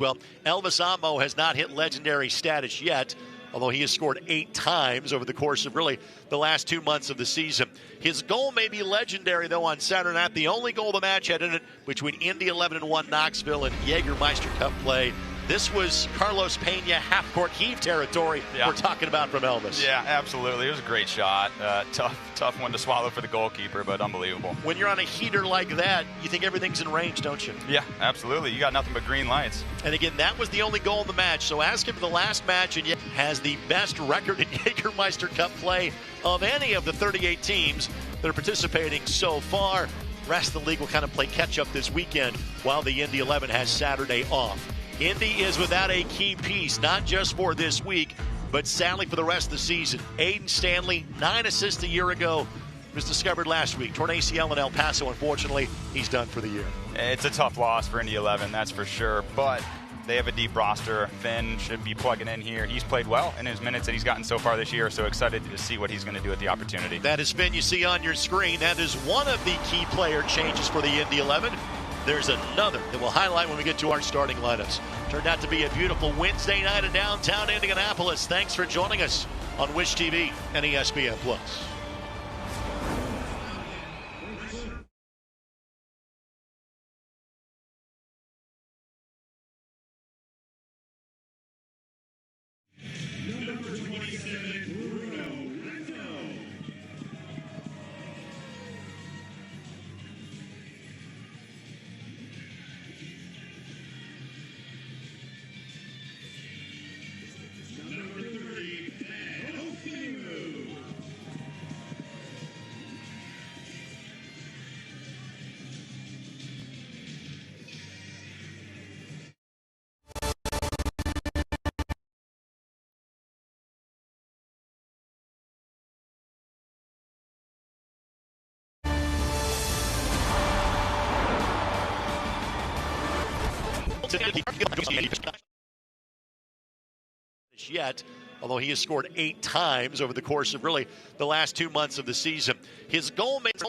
Well, Elvis Ammo has not hit legendary status yet, although he has scored 8 times over the course of really the last 2 months of the season. His goal may be legendary, though, on Saturday night. The only goal the match had in it between Indy 11 and 1 Knoxville and Jägermeister Cup play. This was Carlos Pena half-court heave territory we're talking about from Elvis. Yeah, absolutely. It was a great shot. Tough one to swallow for the goalkeeper, but unbelievable. When you're on a heater like that, you think everything's in range, don't you? Yeah, absolutely. You got nothing but green lights. And again, that was the only goal in the match. So ask him for the last match, and yet has the best record in Jägermeister Cup play of any of the 38 teams that are participating so far. The rest of the league will kind of play catch-up this weekend while the Indy 11 has Saturday off. Indy is without a key piece, not just for this week, but sadly for the rest of the season. Aiden Stanley, 9 assists a year ago, was discovered last week. Torn ACL in El Paso, unfortunately, he's done for the year. It's a tough loss for Indy 11, that's for sure, but they have a deep roster. Finn should be plugging in here. He's played well in his minutes that he's gotten so far this year, so excited to see what he's going to do with the opportunity. That is Finn you see on your screen. That is one of the key player changes for the Indy 11. There's another that we'll highlight when we get to our starting lineups. Turned out to be a beautiful Wednesday night in downtown Indianapolis. Thanks for joining us on Wish TV and ESPN+. Yet, although he has scored 8 times over the course of really the last 2 months of the season. His goal makes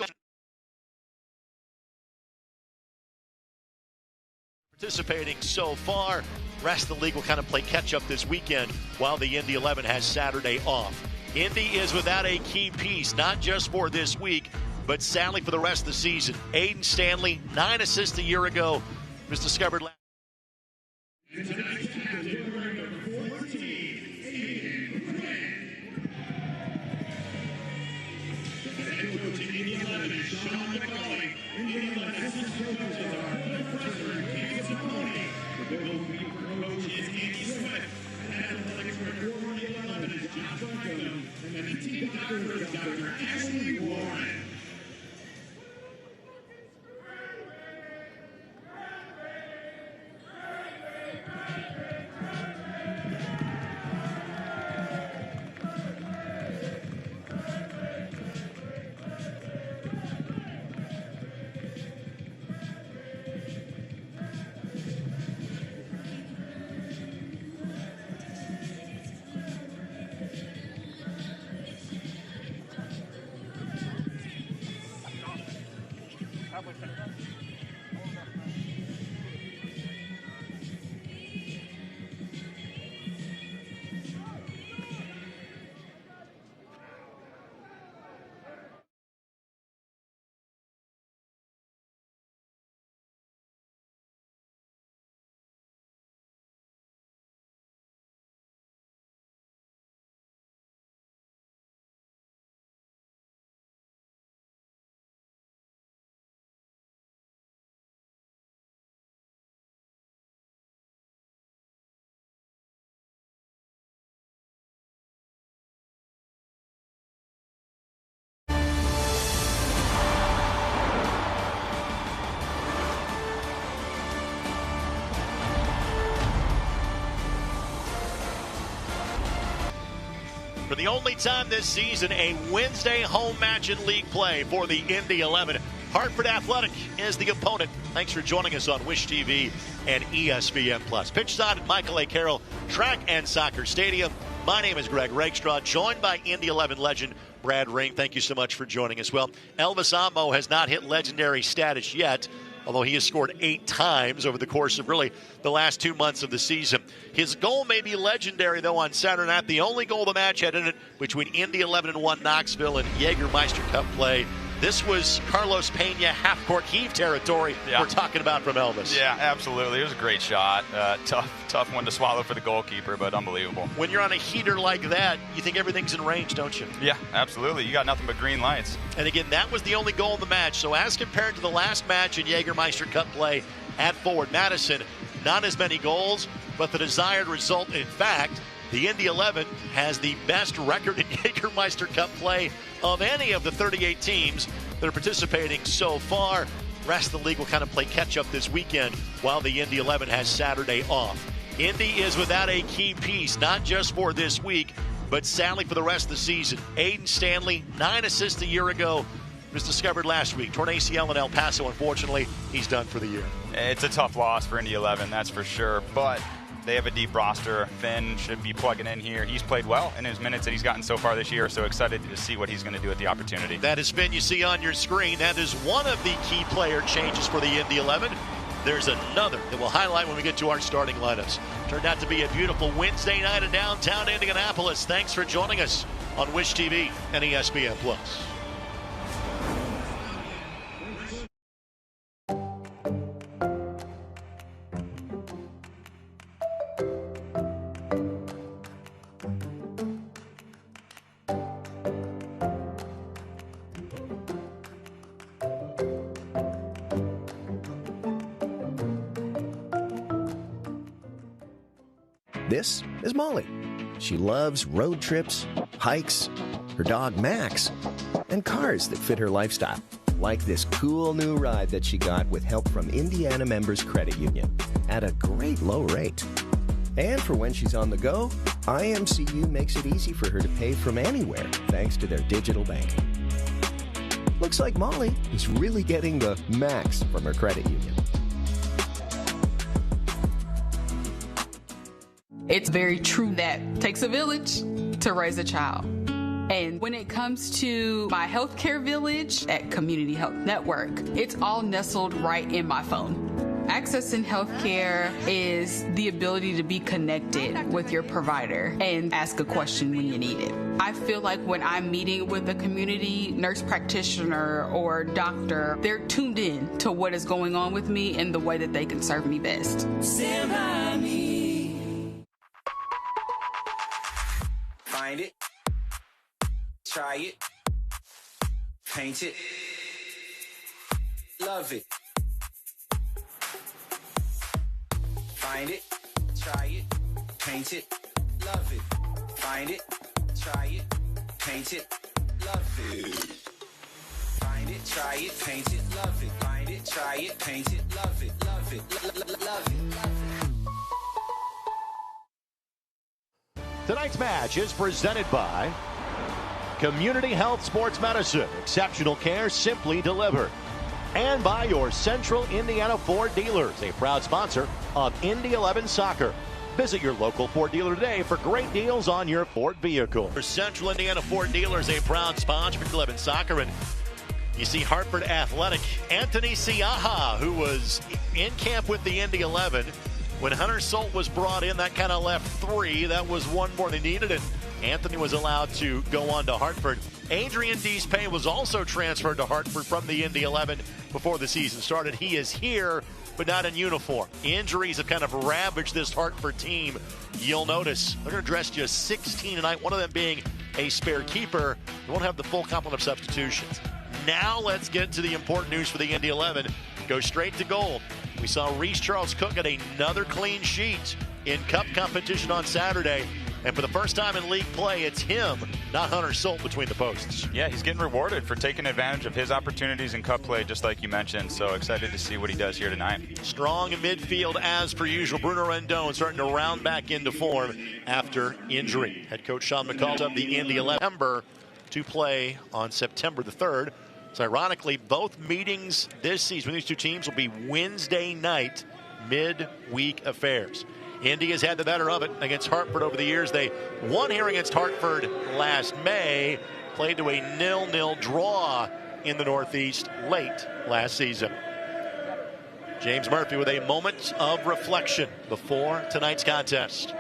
participating so far. The rest of the league will kind of play catch-up this weekend while the Indy 11 has Saturday off. Indy is without a key piece, not just for this week, but sadly for the rest of the season. Aiden Stanley, 9 assists a year ago, was discovered last. For the only time this season, a Wednesday home match in league play for the Indy 11. Hartford Athletic is the opponent. Thanks for joining us on Wish TV and ESPN+. Pitch side at Michael A. Carroll Track and Soccer Stadium. My name is Greg Rakestraw, joined by Indy 11 legend Brad Ring. Thank you so much for joining us. Well, Elvis Ammo has not hit legendary status yet, although he has scored 8 times over the course of really the last 2 months of the season. His goal may be legendary, though, on Saturday night. The only goal the match had in it between Indy 11 and 1 Knoxville and Jägermeister Cup play. This was Carlos Pena half-court heave territory we're talking about from Elvis. Yeah, absolutely. It was a great shot. Tough one to swallow for the goalkeeper, but unbelievable. When you're on a heater like that, you think everything's in range, don't you? Yeah, absolutely. You got nothing but green lights. And again, that was the only goal in the match. So as compared to the last match in Jägermeister Cup play at Forward Madison, not as many goals, but the desired result. In fact, the Indy 11 has the best record in Jägermeister Cup play of any of the 38 teams that are participating so far. The rest of the league will kind of play catch-up this weekend while the Indy 11 has Saturday off. Indy is without a key piece, not just for this week, but sadly for the rest of the season. Aiden Stanley, 9 assists a year ago, was discovered last week. Torn ACL in El Paso, unfortunately, he's done for the year. It's a tough loss for Indy 11, that's for sure, but they have a deep roster. Finn should be plugging in here. He's played well in his minutes that he's gotten so far this year, so excited to see what he's going to do with the opportunity. That is Finn you see on your screen. That is one of the key player changes for the Indy 11. There's another that we'll highlight when we get to our starting lineups. Turned out to be a beautiful Wednesday night in downtown Indianapolis. Thanks for joining us on Wish TV and ESPN+. This is Molly. She loves road trips, hikes, her dog Max, and cars that fit her lifestyle. Like this cool new ride that she got with help from Indiana Members Credit Union at a great low rate. And for when she's on the go, IMCU makes it easy for her to pay from anywhere thanks to their digital banking. Looks like Molly is really getting the max from her credit union. It's very true that it takes a village to raise a child. And when it comes to my healthcare village at Community Health Network, it's all nestled right in my phone. Accessing healthcare is the ability to be connected with your provider and ask a question when you need it. I feel like when I'm meeting with a community nurse practitioner or doctor, they're tuned in to what is going on with me and the way that they can serve me best. Find it, try it, paint it, love it. Find it, try it, paint it, love it. Find it, try it, paint it, love it. Find it, try it, paint it, love it. Find it, try it, paint it, love it, love it, love it, love it. Tonight's match is presented by Community Health Sports Medicine, exceptional care simply delivered. And by your Central Indiana Ford dealers, a proud sponsor of Indy 11 Soccer. Visit your local Ford dealer today for great deals on your Ford vehicle. For Central Indiana Ford dealers, a proud sponsor for Indy 11 Soccer. And you see Hartford Athletic, Anthony Siaha, who was in camp with the Indy 11. When Hunter Solt was brought in, that kind of left 3. That was one more than needed, and Anthony was allowed to go on to Hartford. Adrian Deespain was also transferred to Hartford from the Indy 11 before the season started. He is here, but not in uniform. Injuries have kind of ravaged this Hartford team. You'll notice they're going to dress just 16 tonight, one of them being a spare keeper. They won't have the full complement of substitutions. Now let's get to the important news for the Indy 11. Go straight to goal. We saw Reese Charles Cook get another clean sheet in cup competition on Saturday. And for the first time in league play, it's him, not Hunter Solt, between the posts. Yeah, he's getting rewarded for taking advantage of his opportunities in cup play, just like you mentioned. So excited to see what he does here tonight. Strong in midfield as per usual. Bruno Rendon starting to round back into form after injury. Head coach Sean McCall of the Indy 11 to play on September the 3rd. So ironically, both meetings this season with these two teams will be Wednesday night midweek affairs. Indy has had the better of it against Hartford over the years. They won here against Hartford last May, played to a 0-0 draw in the Northeast late last season. James Murphy with a moment of reflection before tonight's contest.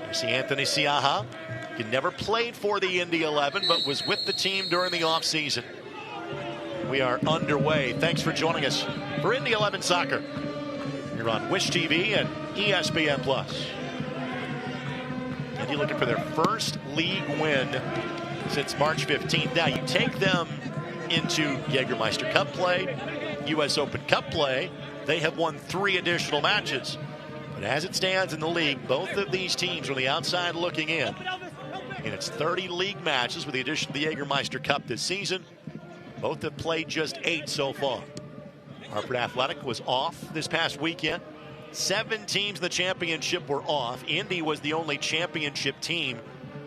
You see Anthony Siaha. He never played for the Indy 11, but was with the team during the offseason. We are underway. Thanks for joining us for Indy 11 Soccer. You're on Wish TV and ESPN+. And you're looking for their first league win since March 15th. Now you take them into Jägermeister Cup play, U.S. Open Cup play. They have won 3 additional matches. But as it stands in the league, both of these teams are on the outside looking in. And it's 30 league matches with the addition of the Jägermeister Cup this season. Both have played just 8 so far. Hartford Athletic was off this past weekend. 7 teams in the championship were off. Indy was the only championship team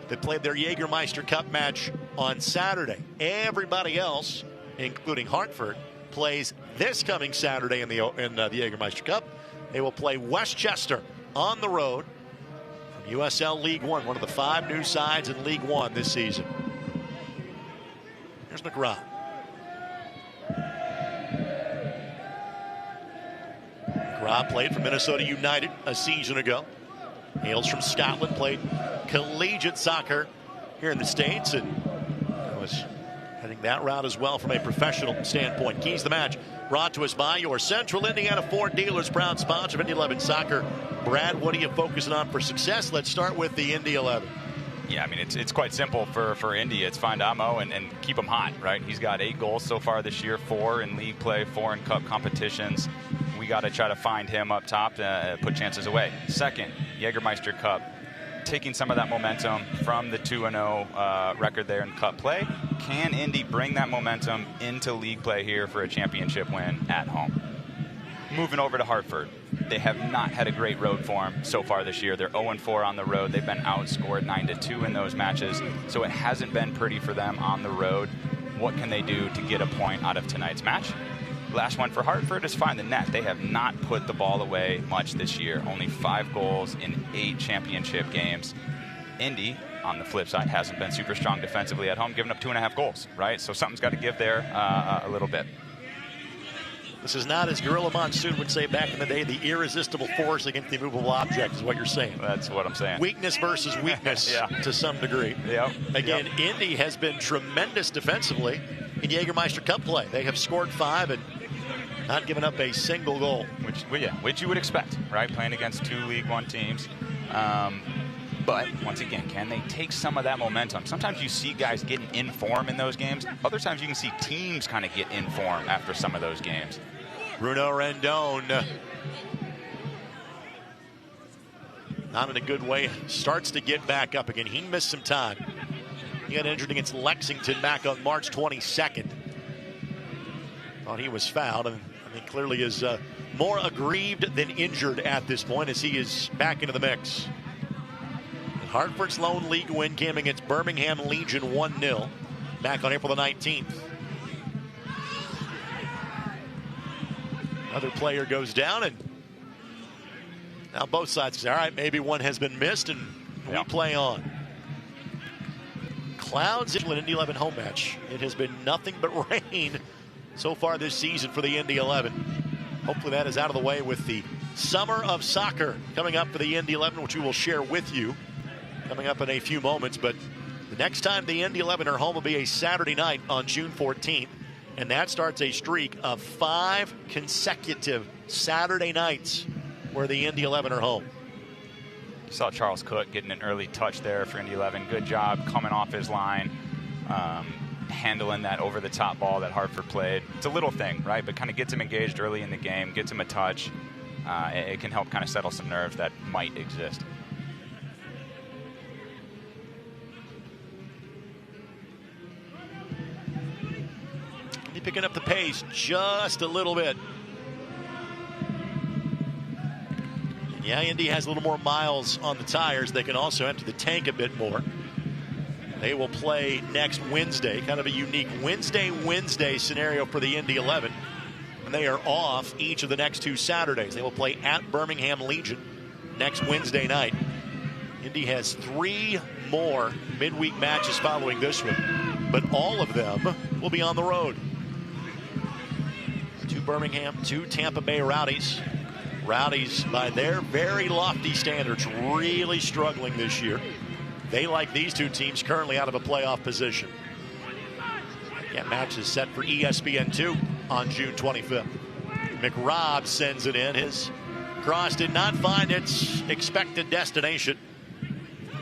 that played their Jägermeister Cup match on Saturday. Everybody else, including Hartford, plays this coming Saturday in the Jägermeister Cup. They will play Westchester on the road from USL League One, one of the 5 new sides in League One this season. Here's McGrath. McGrath played for Minnesota United a season ago. Hails from Scotland, played collegiate soccer here in the States, and was heading that route as well from a professional standpoint. Keys the match brought to us by your Central Indiana Ford dealers, proud sponsor of Indy 11 Soccer. Brad, what are you focusing on for success? Let's start with the Indy 11. Yeah, I mean, it's quite simple for Indy. It's find Amo and keep him hot, right? He's got 8 goals so far this year, 4 in league play, 4 in cup competitions. We got to try to find him up top, put chances away. Second, Jägermeister Cup, taking some of that momentum from the 2-0 record there in cup play. Can Indy bring that momentum into league play here for a championship win at home? Moving over to Hartford, they have not had a great road form so far this year. They're 0-4 on the road. They've been outscored 9-2 in those matches, so it hasn't been pretty for them on the road. What can they do to get a point out of tonight's match? Last one for Hartford is find the net. They have not put the ball away much this year. Only 5 goals in 8 championship games. Indy, on the flip side, hasn't been super strong defensively at home, giving up 2.5 goals, right? So something's got to give there a little bit. This is not, as Gorilla Monsoon would say back in the day, the irresistible force against the immovable object is what you're saying. That's what I'm saying. Weakness versus weakness yeah. to some degree. Yep. Again, yep. Indy has been tremendous defensively in Jägermeister Cup play. They have scored 5 and not given up a single goal. Which you would expect, right? Playing against 2 League One teams. But once again, can they take some of that momentum? Sometimes you see guys getting in form in those games. Other times you can see teams kind of get in form after some of those games. Bruno Rendon, not in a good way, starts to get back up again. He missed some time. He got injured against Lexington back on March 22nd. Thought he was fouled, and I mean, clearly is more aggrieved than injured at this point as he is back into the mix. And Hartford's lone league win came against Birmingham Legion 1-0 back on April the 19th. Another player goes down, and now both sides say, all right, maybe one has been missed, and we play on. Clouds in an Indy 11 home match. It has been nothing but rain so far this season for the Indy 11. Hopefully that is out of the way with the Summer of Soccer coming up for the Indy 11, which we will share with you coming up in a few moments. But the next time the Indy 11 are home will be a Saturday night on June 14th. And that starts a streak of 5 consecutive Saturday nights where the Indy 11 are home. You saw Charles Cook getting an early touch there for Indy 11. Good job coming off his line, handling that over-the-top ball that Hartford played. It's a little thing, right? But kind of gets him engaged early in the game, gets him a touch. It can help kind of settle some nerves that might exist. Picking up the pace just a little bit. And yeah, Indy has a little more miles on the tires. They can also empty the tank a bit more. They will play next Wednesday, kind of a unique Wednesday scenario for the Indy 11. And they are off each of the next 2 Saturdays. They will play at Birmingham Legion next Wednesday night. Indy has 3 more midweek matches following this one, but all of them will be on the road. 2 Birmingham, 2 Tampa Bay Rowdies. Rowdies, by their very lofty standards, really struggling this year. They, like these 2 teams, currently out of a playoff position. That match is set for ESPN2 on June 25th. McRobb sends it in. His cross did not find its expected destination.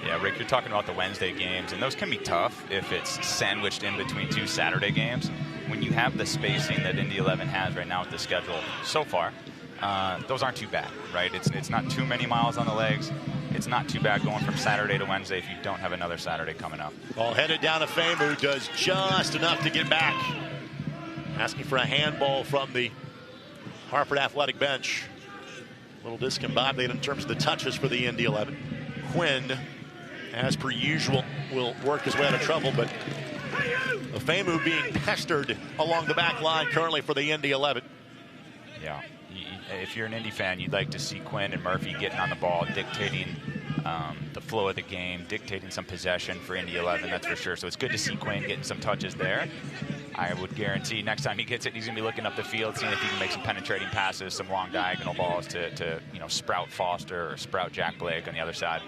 Yeah, Rick, you're talking about the Wednesday games, and those can be tough if it's sandwiched in between 2 Saturday games. When you have the spacing that Indy 11 has right now with the schedule so far, those aren't too bad, right? It's not too many miles on the legs. It's not too bad going from Saturday to Wednesday if you don't have another Saturday coming up. Ball headed down to Famu, does just enough to get back. Asking for a handball from the Hartford athletic bench. A little discombobulated in terms of the touches for the Indy 11. Quinn, as per usual, will work his way out of trouble, but Famu being pestered along the back line currently for the Indy 11. Yeah. If you're an Indy fan, you'd like to see Quinn and Murphy getting on the ball, dictating the flow of the game, dictating some possession for Indy 11, that's for sure. So it's good to see Quinn getting some touches there. I would guarantee next time he gets it, he's going to be looking up the field, seeing if he can make some penetrating passes, some long diagonal balls to Sprout Foster or Sprout Jack Blake on the other side.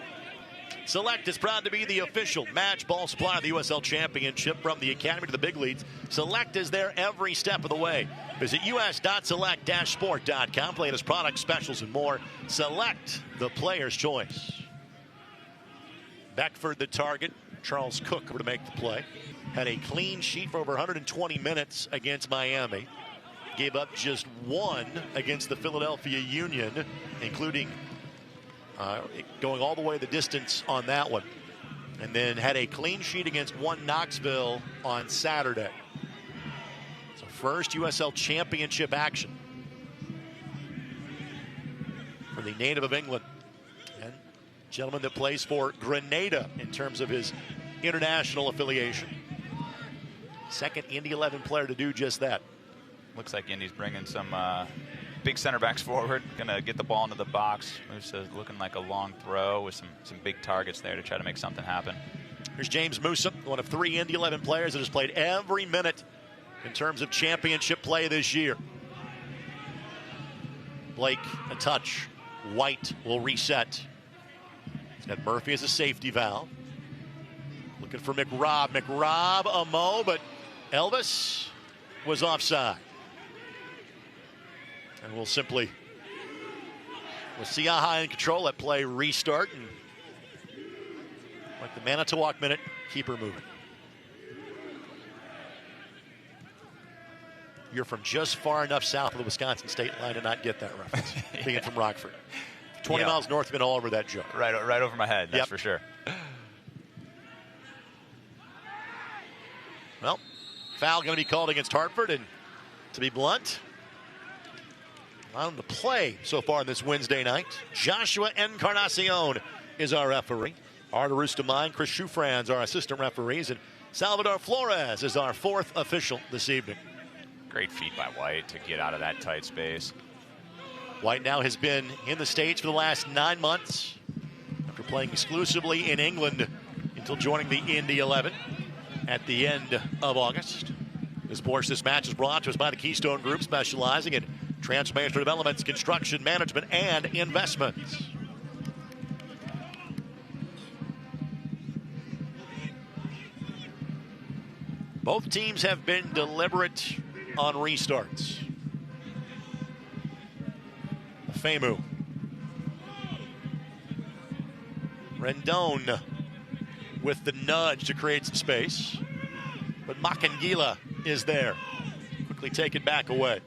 Select is proud to be the official match ball supplier of the USL Championship. From the Academy to the big leagues, Select is there every step of the way. Visit us.select-sport.com. Latest products, specials, and more. Select, the player's choice. Beckford the target. Charles Cook over to make the play. Had a clean sheet for over 120 minutes against Miami. Gave up just 1 against the Philadelphia Union, including going all the way the distance on that one. And then had a clean sheet against 1 Knoxville on Saturday. So first USL Championship action for the native of England. And gentleman that plays for Grenada in terms of his international affiliation. Second Indy 11 player to do just that. Looks like Indy's bringing some big center backs forward. Gonna get the ball into the box. It's looking like a long throw with some big targets there to try to make something happen. Here's James Musa, one of 3 Indy 11 players that has played every minute in terms of championship play this year. Blake, a touch. White will reset. He's got Murphy as a safety valve. Looking for McRobb. McRobb, a mo, but Elvis was offside. And we'll see Aha in control. Let play restart. And like the Manitowoc minute, keep her moving. You're from just far enough south of the Wisconsin state line to not get that reference. Being from Rockford. 20 miles north, been all over that joke. Right over my head, that's for sure. Well, foul going to be called against Hartford, and to be blunt, on the play so far this Wednesday night, Joshua Encarnacion is our referee. Arda Rustamine, Chris Schufran's our assistant referees, and Salvador Flores is our 4th official this evening. Great feed by White to get out of that tight space. White now has been in the States for the last 9 months after playing exclusively in England until joining the Indy 11 at the end of August. This match is brought to us by the Keystone Group, specializing in transformational developments, construction management, and investments. Both teams have been deliberate on restarts. Famu. Rendon with the nudge to create some space. But Makangila is there. Quickly taken back away.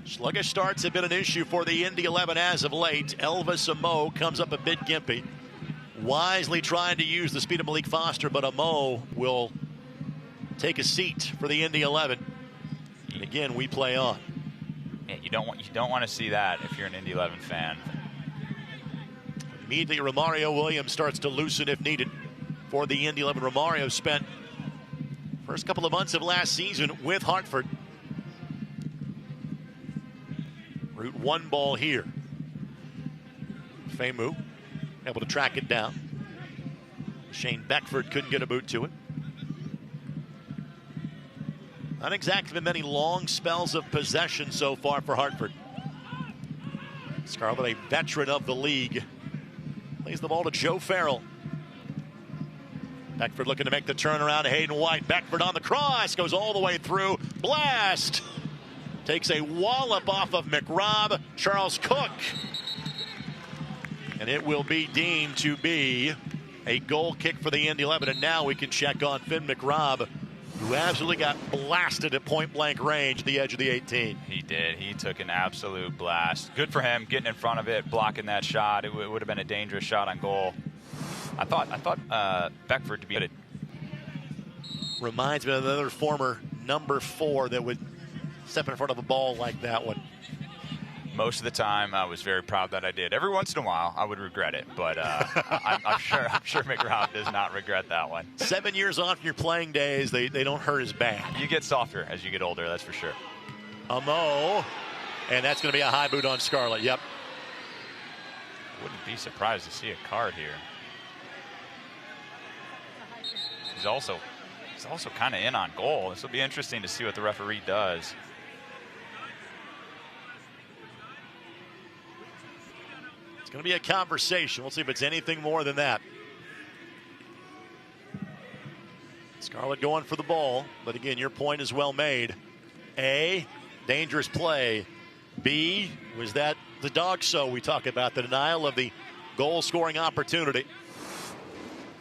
Sluggish starts have been an issue for the Indy 11 as of late. Elvis Amo comes up a bit gimpy. Wisely trying to use the speed of Malik Foster, but Amo will take a seat for the Indy 11. And again, we play on. Yeah, you don't want to see that if you're an Indy 11 fan. Immediately, Romario Williams starts to loosen if needed for the Indy 11. Romario spent first couple of months of last season with Hartford. Route 1 ball here. Famu able to track it down. Shane Beckford couldn't get a boot to it. Not exactly been many long spells of possession so far for Hartford. Scarlett, a veteran of the league, plays the ball to Joe Farrell. Beckford looking to make the turnaround. Hayden White. Beckford on the cross. Goes all the way through. Blast. Takes a wallop off of McRobb. Charles Cook. And it will be deemed to be a goal kick for the Indy 11. And now we can check on Finn McRobb, who absolutely got blasted at point-blank range at the edge of the 18. He did. He took an absolute blast. Good for him getting in front of it, blocking that shot. It would have been a dangerous shot on goal. I thought Beckford to be good. Reminds me of another former number 4 that would step in front of a ball like that one. Most of the time, I was very proud that I did. Every once in a while, I would regret it, but I'm sure McRobb does not regret that one. 7 years on from your playing days, they don't hurt as bad. You get softer as you get older, that's for sure. Amo, and that's going to be a high boot on Scarlett. Yep. Wouldn't be surprised to see a card here. He's also kind of in on goal. This will be interesting to see what the referee does. It's going to be a conversation. We'll see if it's anything more than that. Scarlett going for the ball, but again, your point is well made. A, dangerous play. B, was that the dog show we talk about, the denial of the goal-scoring opportunity.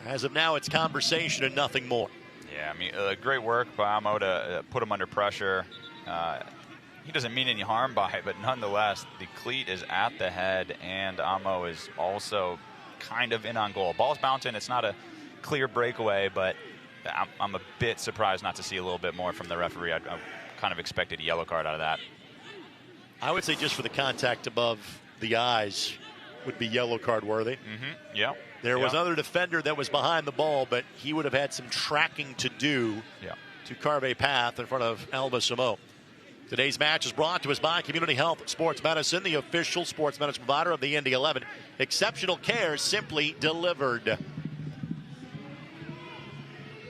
As of now, it's conversation and nothing more. Yeah, I mean, great work by Amo to put him under pressure. He doesn't mean any harm by it, but nonetheless, the cleat is at the head, and Amo is also kind of in on goal. Ball's bouncing. It's not a clear breakaway, but I'm a bit surprised not to see a little bit more from the referee. I kind of expected a yellow card out of that. I would say just for the contact above the eyes would be yellow card worthy. Mm-hmm. Yeah. There was another defender that was behind the ball, but he would have had some tracking to do to carve a path in front of Alba Samo. Today's match is brought to us by Community Health Sports Medicine, the official sports medicine provider of the Indy 11. Exceptional care simply delivered.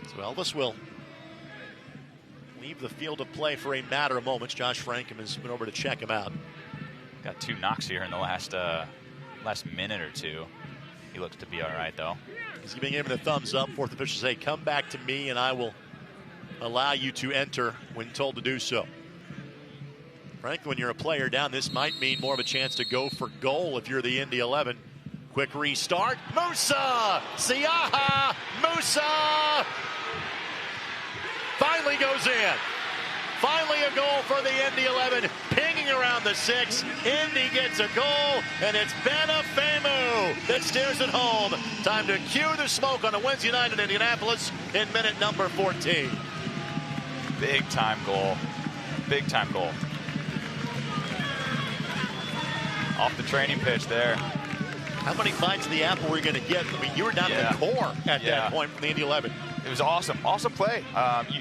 So Elvis will leave the field of play for a matter of moments. Josh Frankham has been over to check him out. Got 2 knocks here in the last minute or two. He looks to be all right, though. He's giving him the thumbs up. Fourth official say, come back to me, and I will allow you to enter when told to do so. Frankly, when you're a player down, this might mean more of a chance to go for goal if you're the Indy 11. Quick restart. Musa! Siaha! Musa! Finally goes in. Finally a goal for the Indy 11. Pinging around the 6. Indy gets a goal, and it's Benafemu that steers it home. Time to cue the smoke on a Wednesday night in Indianapolis in minute number 14. Big time goal. Big time goal. Off the training pitch there. How many bites of the apple were you going to get? I mean, you were down to the core at that point from the Indy 11. It was awesome. Awesome play.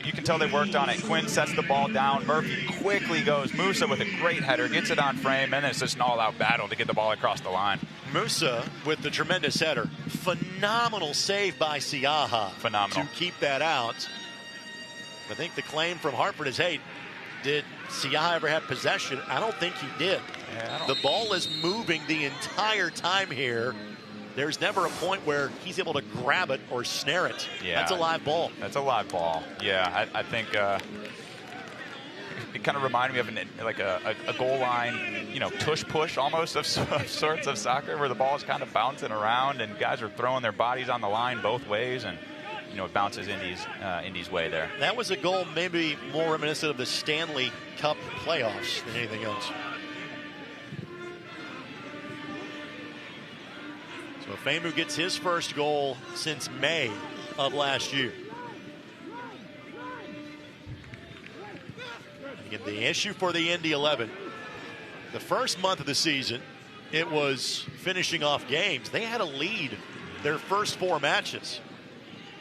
You can tell they worked on it. Quinn sets the ball down. Murphy quickly goes. Musa with a great header. Gets it on frame. And then it's just an all-out battle to get the ball across the line. Musa with the tremendous header. Phenomenal save by Siaha. Phenomenal. To keep that out. I think the claim from Hartford is, hey, did Siaha ever have possession? I don't think he did. Yeah, the ball is moving the entire time here. There's never a point where he's able to grab it or snare it. Yeah, that's a live ball. That's a live ball. Yeah, I think it kind of reminded me of a goal line, tush push almost of sorts of soccer, where the ball is kind of bouncing around and guys are throwing their bodies on the line both ways, and it bounces Indy's way there. That was a goal maybe more reminiscent of the Stanley Cup playoffs than anything else. So Femu gets his first goal since May of last year. Again, the issue for the Indy 11, the first month of the season, it was finishing off games. They had a lead their first 4 matches.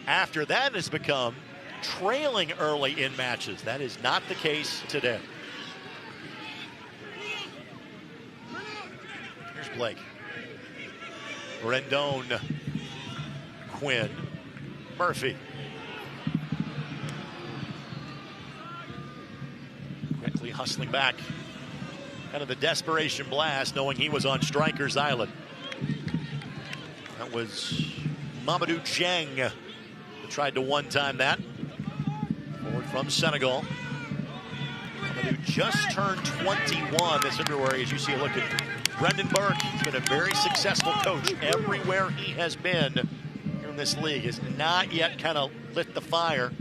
After that, it's become trailing early in matches. That is not the case today. Here's Blake. Rendon, Quinn, Murphy. Murphy hustling back. Kind of the desperation blast, knowing he was on striker's island. That was Mamadou Dieng that tried to one-time that. Forward from Senegal. Mamadou just turned 21 this February. As you see a look at Brendan Burke, he's been a very successful coach everywhere he has been in this league. Has not yet kind of lit the fire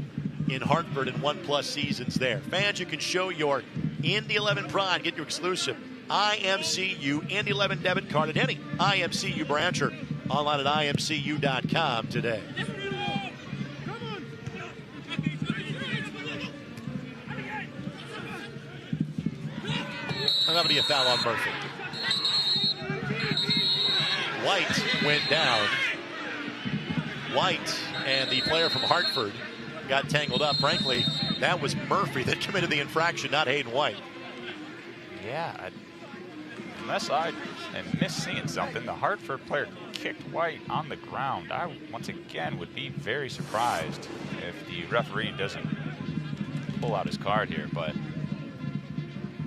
in Hartford in 1+ seasons there. Fans, you can show your Indy 11 pride. Get your exclusive IMCU Indy 11 debit card at any IMCU branch or online at imcu.com today. That'll be a foul on Murphy. White went down. White and the player from Hartford got tangled up. Frankly, that was Murphy that committed the infraction, not Hayden White. Yeah, unless I am missing something, the Hartford player kicked White on the ground. I, once again, would be very surprised if the referee doesn't pull out his card here. But,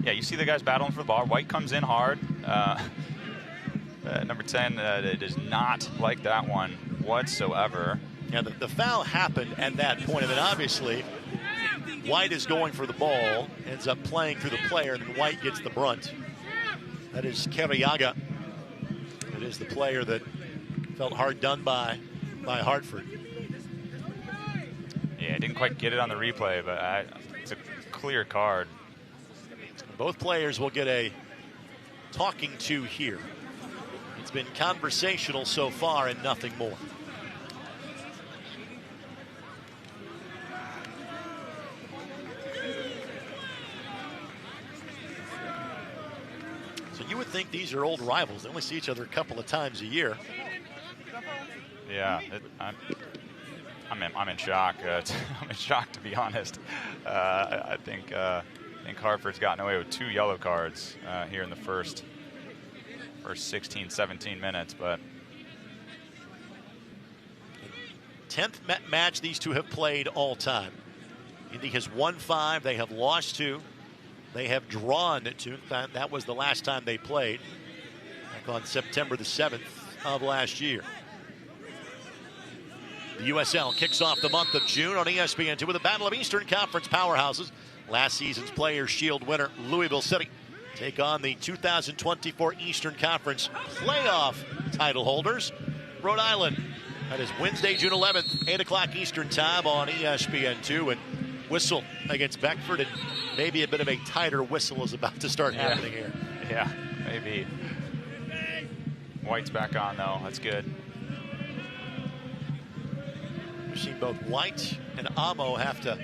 yeah, you see the guys battling for the ball. White comes in hard. Number 10 does not like that one whatsoever. Yeah, the foul happened at that point, and then obviously White is going for the ball, ends up playing through the player, and then White gets the brunt. That is Keriaga. It is the player that felt hard done by Hartford. Yeah, didn't quite get it on the replay, but it's a clear card. Both players will get a talking to here. It's been conversational so far and nothing more. So you would think these are old rivals. They only see each other a couple of times a year. Yeah, I'm in shock. I'm in shock, to be honest. I think Hartford's gotten away with 2 yellow cards here in the first 16, 17 minutes, but 10th match these two have played all time. Indy has won 5, they have lost 2, they have drawn 2. That was the last time they played, back on September the 7th of last year. The USL kicks off the month of June on ESPN2 with a battle of Eastern Conference powerhouses. Last season's Players' Shield winner, Louisville City, take on the 2024 Eastern Conference playoff title holders, Rhode Island. That is Wednesday, June 11th, 8 o'clock Eastern time on ESPN2. And whistle against Beckford, and maybe a bit of a tighter whistle is about to start happening here. Yeah, maybe. White's back on, though. That's good. We've seen both White and Amo have to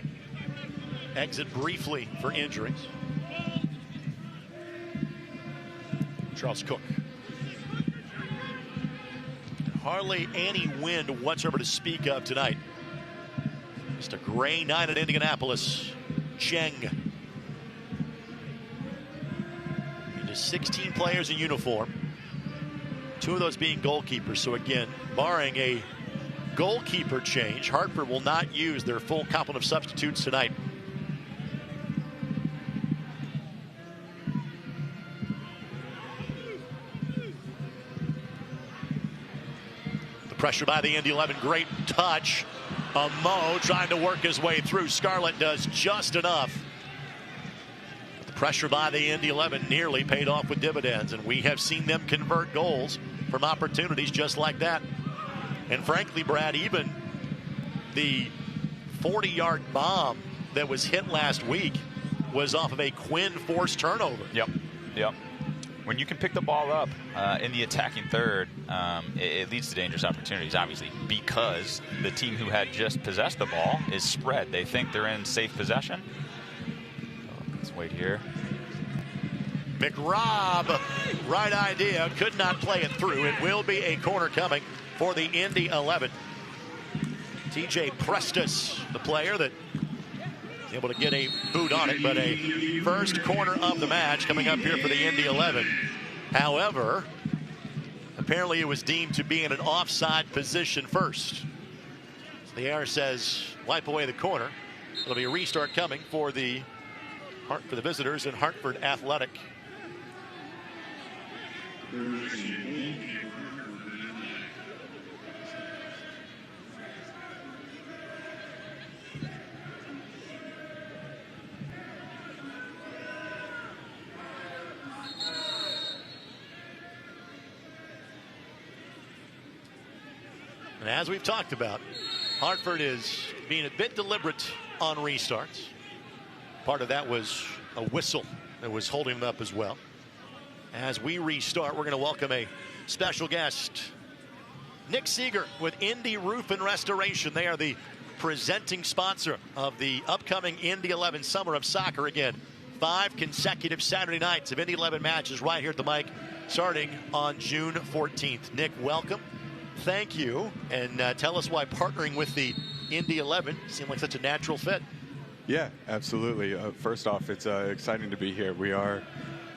exit briefly for injuries. Charles Cook. Hardly any wind whatsoever to speak of tonight. Just a gray night at Indianapolis. Cheng. Just 16 players in uniform. 2 of those being goalkeepers. So again, barring a goalkeeper change, Hartford will not use their full complement of substitutes tonight. Pressure by the Indy 11, great touch. Mo trying to work his way through. Scarlett does just enough. The pressure by the Indy 11 nearly paid off with dividends, and we have seen them convert goals from opportunities just like that. And frankly, Brad, even the 40-yard bomb that was hit last week was off of a Quinn forced turnover. Yep. When you can pick the ball up in the attacking third, it leads to dangerous opportunities, obviously, because the team who had just possessed the ball is spread. They think they're in safe possession. Let's wait here. McRobb, right idea, could not play it through. It will be a corner coming for the Indy 11. TJ Prestus, the player that able to get a boot on it, but a first corner of the match coming up here for the Indy 11. However, apparently it was deemed to be in an offside position first. So the error says wipe away the corner. It'll be a restart coming for the for the visitors in Hartford Athletic. And as we've talked about, Hartford is being a bit deliberate on restarts. Part of that was a whistle that was holding them up as well. As we restart, we're going to welcome a special guest, Nick Seeger with Indy Roof and Restoration. They are the presenting sponsor of the upcoming Indy 11 Summer of Soccer. Again, 5 consecutive Saturday nights of Indy 11 matches right here at the mic, starting on June 14th. Nick, welcome. Thank you, and tell us why partnering with the Indy 11 seemed like such a natural fit. Yeah, absolutely. First off, it's exciting to be here. We are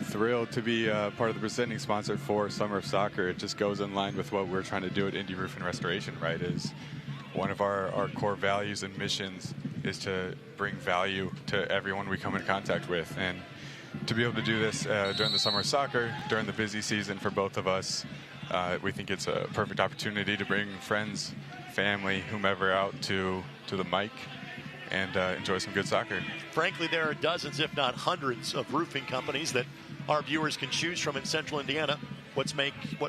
thrilled to be part of the presenting sponsor for Summer of Soccer. It just goes in line with what we're trying to do at Indy Roof and Restoration, right? Is one of our core values and missions is to bring value to everyone we come in contact with. And to be able to do this during the Summer of Soccer, during the busy season for both of us, we think it's a perfect opportunity to bring friends, family, whomever out to the mic and enjoy some good soccer. Frankly, there are dozens, if not hundreds, of roofing companies that our viewers can choose from in Central Indiana. What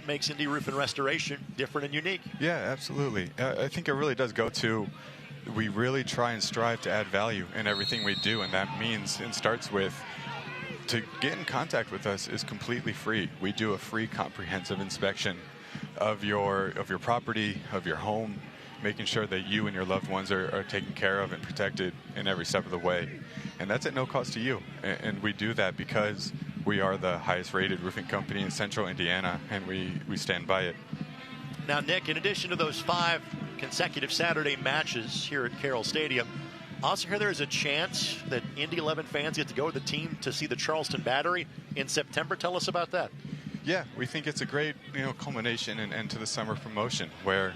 makes Indy Roof and Restoration different and unique? Yeah, absolutely. I think it really does go to, we really try and strive to add value in everything we do, and that means and starts with, to get in contact with us is completely free. We do a free comprehensive inspection of your property, of your home, making sure that you and your loved ones are taken care of and protected in every step of the way. And that's at no cost to you. And we do that because we are the highest rated roofing company in Central Indiana, and we stand by it. Now, Nick, in addition to those 5 consecutive Saturday matches here at Carroll Stadium, I also hear there's a chance that Indy 11 fans get to go with the team to see the Charleston Battery in September. Tell us about that. Yeah, we think it's a great culmination and end to the summer promotion where,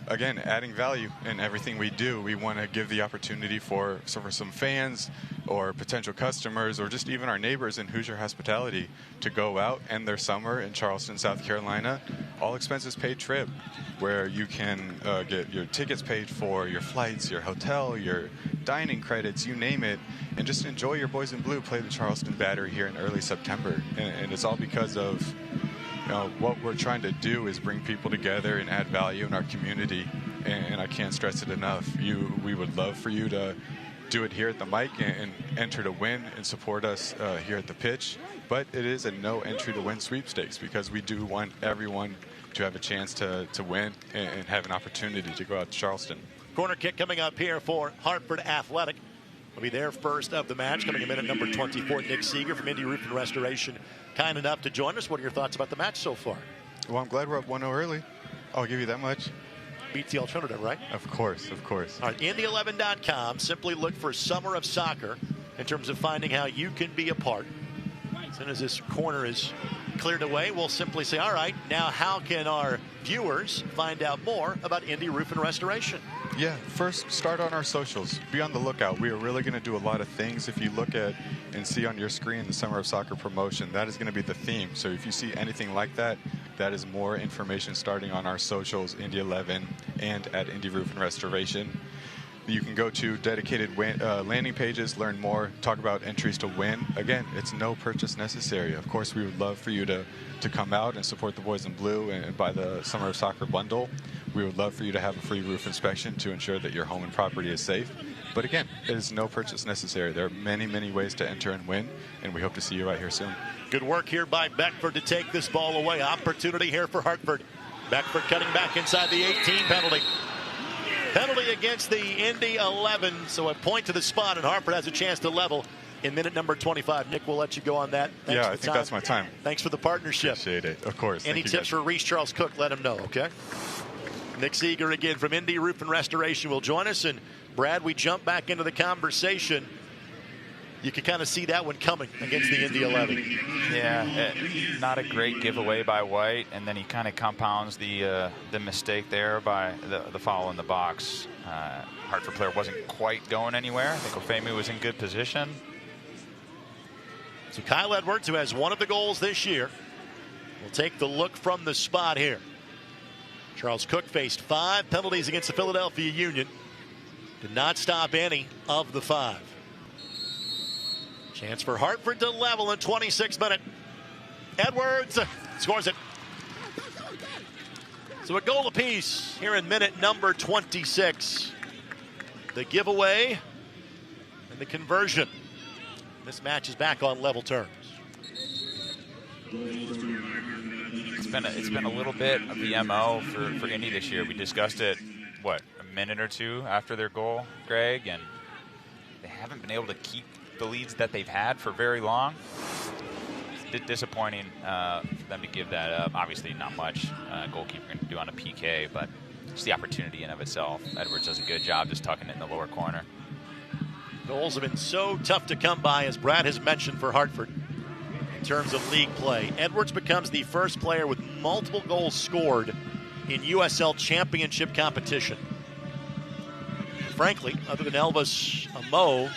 again, adding value in everything we do. We want to give the opportunity for some fans or potential customers or just even our neighbors in Hoosier Hospitality to go out and their summer in Charleston, South Carolina, all expenses paid trip, where you can get your tickets paid for, your flights, your hotel, your dining credits, you name it, and just enjoy your boys in blue play the Charleston Battery here in early September. And it's all because of what we're trying to do is bring people together and add value in our community, and I can't stress it enough. We would love for you to do it here at the mic and enter to win and support us here at the pitch, but it is a no entry to win sweepstakes because we do want everyone to have a chance to win and have an opportunity to go out to Charleston. Corner kick coming up here for Hartford Athletic. Will be their first of the match. Coming in at number 24, Nick Seeger from Indy Roof and Restoration. Kind enough to join us. What are your thoughts about the match so far? Well, I'm glad we're up 1-0 early. I'll give you that much. Beats the alternative, right? Of course, of course. All right, Indy11.com. Simply look for Summer of Soccer in terms of finding how you can be a part. As soon as this corner is cleared away, we'll simply say, all right, now how can our viewers find out more about Indy Roof and Restoration? Yeah, first start on our socials. Be on the lookout. We are really going to do a lot of things. If you look at and see on your screen the Summer of Soccer promotion, that is going to be the theme. So if you see anything like that, that is more information starting on our socials, Indy 11 and at Indy Roof and Restoration. You can go to dedicated landing pages, learn more, talk about entries to win. Again, it's no purchase necessary. Of course, we would love for you to come out and support the boys in blue and buy the Summer of Soccer bundle. We would love for you to have a free roof inspection to ensure that your home and property is safe. But again, it is no purchase necessary. There are many, many ways to enter and win, and we hope to see you right here soon. Good work here by Beckford to take this ball away. Opportunity here for Hartford. Beckford cutting back inside the 18 penalty. Penalty against the Indy 11, so a point to the spot, and Hartford has a chance to level in minute number 25. Nick, we'll let you go on that. Thanks yeah, I think that's my time. Thanks for the partnership. Appreciate it, of course. Any tips for Reese Charles Cook, let him know, okay? Nick Seeger again from Indy Roof and Restoration will join us. And Brad, we jump back into the conversation. You can kind of see that one coming against the Indy 11. Yeah, not a great giveaway by White, and then he kind of compounds the mistake there by the foul in the box. Hartford player wasn't quite going anywhere. I think Ofemi was in good position. So Kyle Edwards, who has one of the goals this year, will take the look from the spot here. Charles Cook faced 5 penalties against the Philadelphia Union. Did not stop any of the 5. Chance for Hartford to level in 26th minute. Edwards scores it. So a goal apiece here in minute number 26. The giveaway and the conversion. This match is back on level terms. It's been a little bit of the MO for Indy this year. We discussed it, what, a minute or two after their goal, Greg, and they haven't been able to keep the leads that they've had for very long. It's disappointing for them to give that up. Obviously, not much goalkeeper can do on a PK, but just the opportunity in of itself. Edwards does a good job just tucking it in the lower corner. Goals have been so tough to come by, as Brad has mentioned, for Hartford in terms of league play. Edwards becomes the first player with multiple goals scored in USL Championship competition. Frankly, other than Elvis Amo,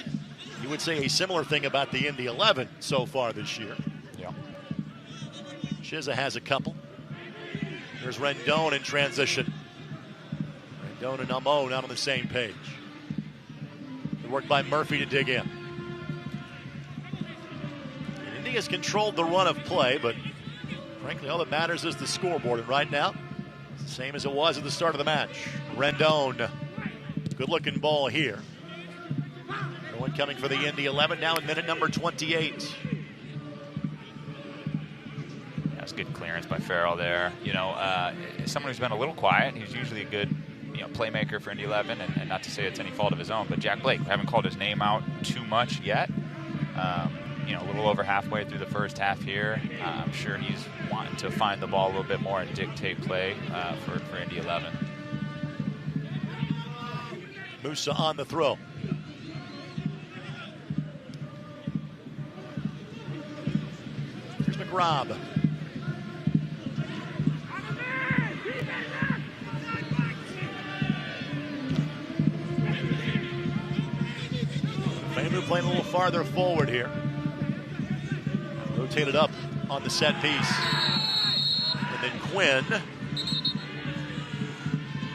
you would say a similar thing about the Indy 11 so far this year. Yeah. Shiza has a couple. There's Rendon in transition. Rendon and Amo not on the same page. Good work by Murphy to dig in. And Indy has controlled the run of play, but frankly, all that matters is the scoreboard. And right now, it's the same as it was at the start of the match. Rendon, good-looking ball here. No one coming for the Indy 11 now in minute number 28. That's good clearance by Farrell there. You know, someone who's been a little quiet. He's usually a good, playmaker for Indy 11, and not to say it's any fault of his own, but Jack Blake, we haven't called his name out too much yet. A little over halfway through the first half here. I'm sure he's wanting to find the ball a little bit more and dictate play for Indy 11. Musa on the throw. Here's McRobb. Famu playing a little farther forward here. Rotated up on the set piece. And then Quinn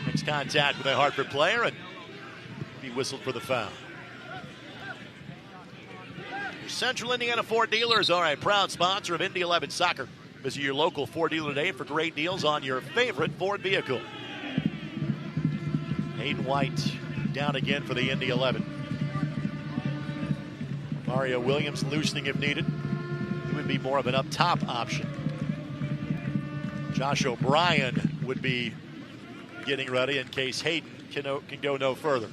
makes contact with a Hartford player and he whistled for the foul. Your Central Indiana Ford dealers are a proud sponsor of Indy 11 soccer. Visit your local Ford dealer today for great deals on your favorite Ford vehicle. Hayden White down again for the Indy 11. Mario Williams loosening if needed. He would be more of an up-top option. Josh O'Brien would be getting ready in case Hayden can go no further.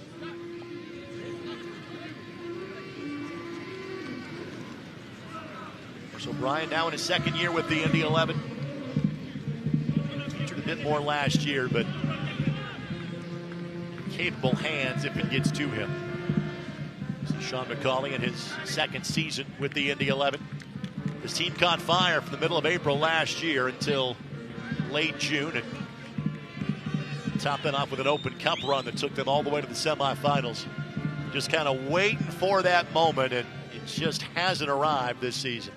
So O'Brien now in his second year with the Indy 11. Featured a bit more last year, but capable hands if it gets to him. Sean McCauley in his second season with the Indy 11. His team caught fire from the middle of April last year until late June, and topped that off with an Open Cup run that took them all the way to the semifinals. Just kind of waiting for that moment, and it just hasn't arrived this season.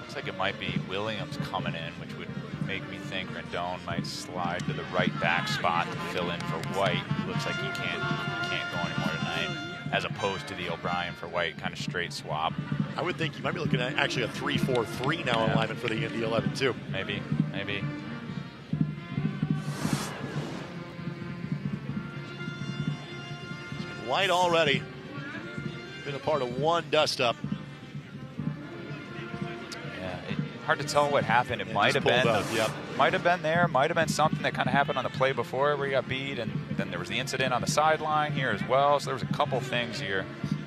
Looks like it might be Williams coming in, which would make me think Rendon might slide to the right back spot to fill in for White. Looks like he can't go anymore tonight, as opposed to the O'Brien for White kind of straight swap. I would think you might be looking at actually a 3-4-3 now alignment for the Indy 11 too. Maybe. White already been a part of one dust-up. Yeah, hard to tell what happened. It might have been might have been something that kind of happened on the play before where he got beat, and then there was the incident on the sideline here as well. So there was a couple things here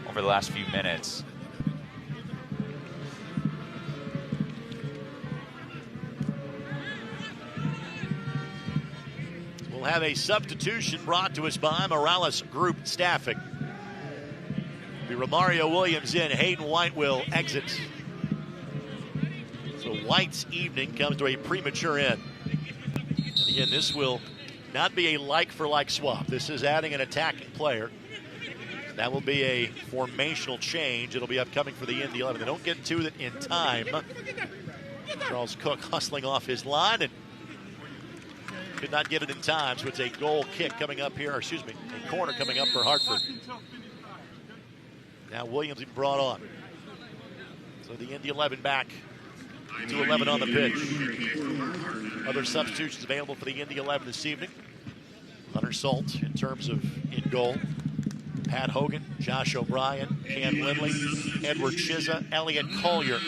over the last few minutes. We'll have a substitution brought to us by Morales Group Staffing. Be Romario Williams in, Hayden White will exit. So White's evening comes to a premature end. And again, this will not be a like-for-like swap. This is adding an attacking player That will be a formational change. It'll be upcoming for the Indy 11. They don't get to it in time. Charles Cook hustling off his line and could not get it in time. So it's a goal kick coming up here, or excuse me, a corner coming up for Hartford. Now Williams being brought on. So the Indy 11 back to 11 on the pitch. Other substitutions available for the Indy 11 this evening. Hunter Salt in terms of in goal. Pat Hogan, Josh O'Brien, Cam Lindley, Edward Chiza, Elliot Collier.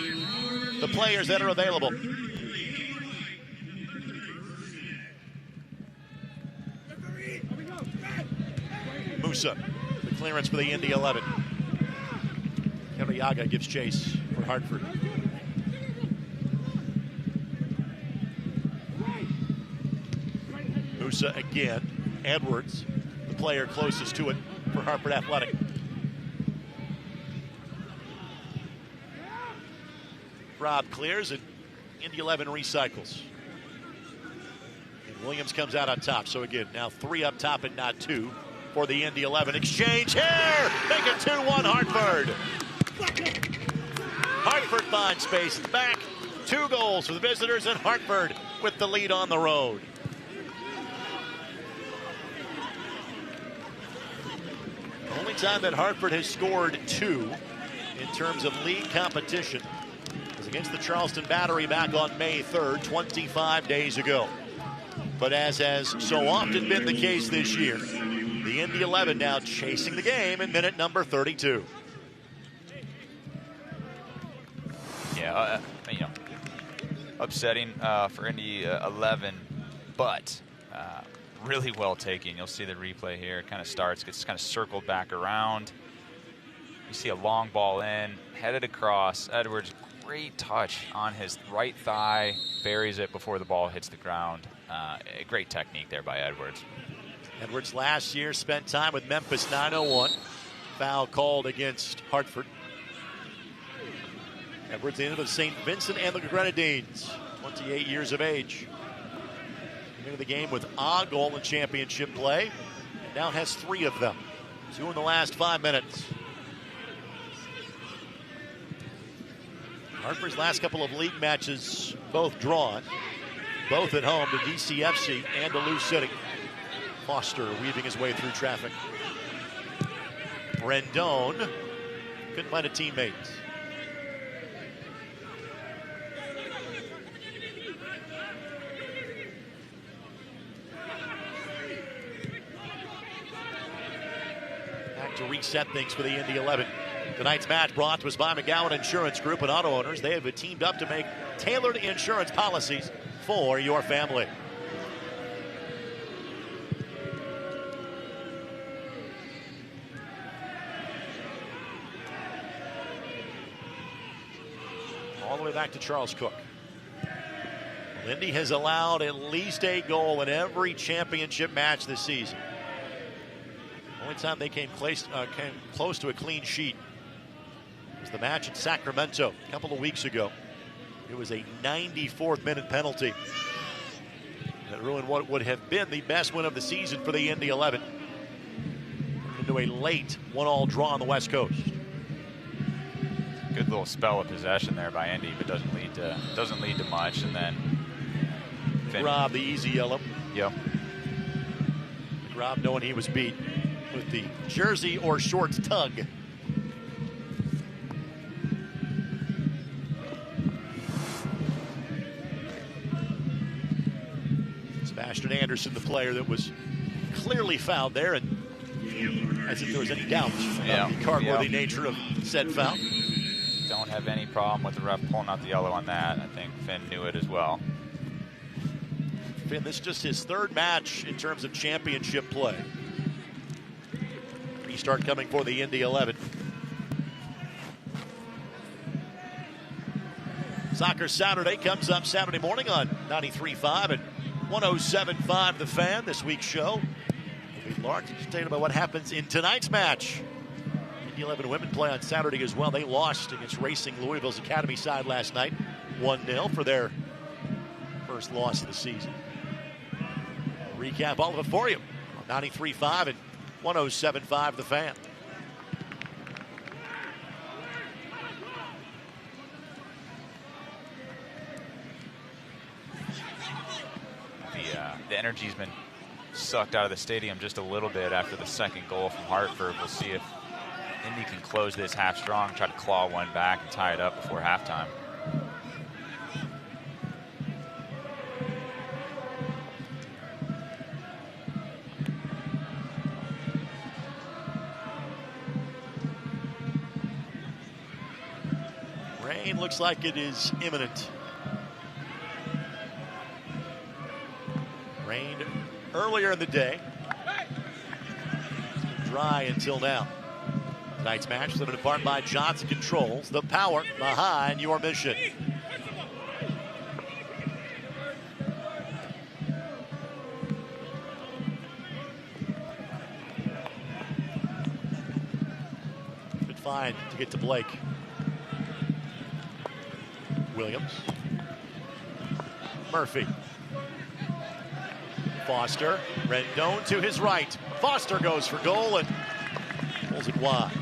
The players that are available. Musa, the clearance for the Indy 11. Yaga gives chase for Hartford. Musa again. Edwards, the player closest to it for Hartford Athletic. Rob clears and Indy 11 recycles. And Williams comes out on top. So again, now 3 up top and not 2 for the Indy 11. Exchange here! Make it 2-1 Hartford. Hartford finds space at the back. 2 goals for the visitors, and Hartford with the lead on the road. The only time that Hartford has scored 2 in terms of league competition was against the Charleston Battery back on May 3rd, 25 days ago. But as has so often been the case this year, the Indy 11 now chasing the game in minute number 32. Yeah, upsetting for Indy 11, but really well taken. You'll see the replay here. It kind of starts, gets kind of circled back around. You see a long ball in, headed across. Edwards, great touch on his right thigh, buries it before the ball hits the ground. A great technique there by Edwards. Edwards last year spent time with Memphis 901. Foul called against Hartford. Edwards into the St. Vincent and the Grenadines, 28 years of age. Into the game with a goal in championship play. And now has 3 of them. 2 in the last 5 minutes. Hartford's last couple of league matches, both drawn. Both at home to DCFC and to Lou City. Foster weaving his way through traffic. Rendon couldn't find a teammate. To reset things for the Indy 11. Tonight's match brought to us by McGowan Insurance Group and auto owners. They have teamed up to make tailored insurance policies for your family. All the way back to Charles Cook. Indy has allowed at least a goal in every championship match this season. Only time they came close to a clean sheet was the match in Sacramento a couple of weeks ago. It was a 94th minute penalty that ruined what would have been the best win of the season for the Indy 11. Into a late 1-1 draw on the West Coast. Good little spell of possession there by Indy, but doesn't lead to much. And then Rob, the easy yellow. Yep. Rob knowing he was beat with the jersey or shorts tug. Sebastian Anderson, the player that was clearly fouled there, and as if there was any doubt about the card-worthy nature of said foul. Don't have any problem with the ref pulling out the yellow on that. I think Finn knew it as well. Finn, this is just his 3rd match in terms of championship play. Restart coming for the Indy 11. Soccer Saturday comes up Saturday morning on 93.5 and 107.5 The Fan. This week's show will be largely dictated by what happens in tonight's match. Indy 11 women play on Saturday as well. They lost against Racing Louisville's Academy side last night, 1-0 for their first loss of the season. Recap all of it for you on 93.5 and 107.5 The Fan. the energy's been sucked out of the stadium just a little bit after the second goal from Hartford. We'll see if Indy can close this half strong, try to claw one back and tie it up before halftime. Rain looks like it is imminent. Rained earlier in the day. It's been dry until now. Tonight's match limited apart by Johnson Controls. The power behind your mission. Good find to get to Blake. Williams. Murphy. Foster. Rendon to his right. Foster goes for goal and pulls it wide.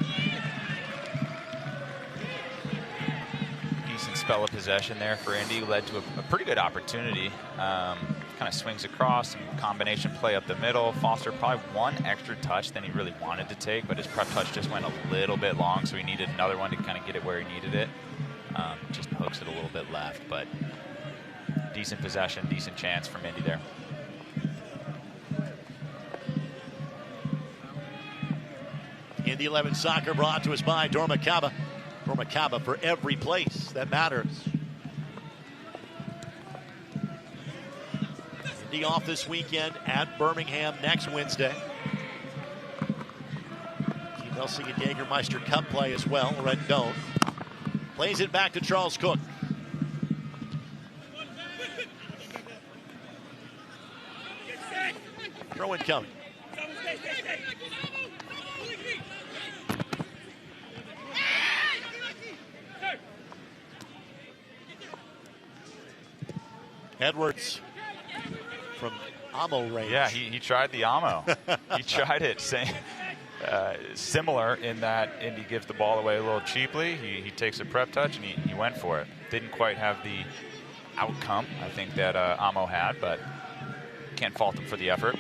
Decent spell of possession there for Indy. Led to a pretty good opportunity. Kind of swings across, some combination play up the middle. Foster probably one extra touch than he really wanted to take, but his prep touch just went a little bit long, so he needed another one to kind of get it where he needed it. Just hooks it a little bit left, but decent possession, decent chance from Indy there. Indy 11 soccer brought to us by Dormacaba. Dormacaba for every place that matters. Indy off this weekend at Birmingham next Wednesday. Chelsea and Jägermeister Cup play as well. Rendon plays it back to Charles Cook. Throw in coming. Edwards from Amo range. Yeah, he tried the Amo. He tried it. Similar in that Indy gives the ball away a little cheaply. He takes a prep touch and he went for it. Didn't quite have the outcome, I think, that Amo had, but can't fault him for the effort.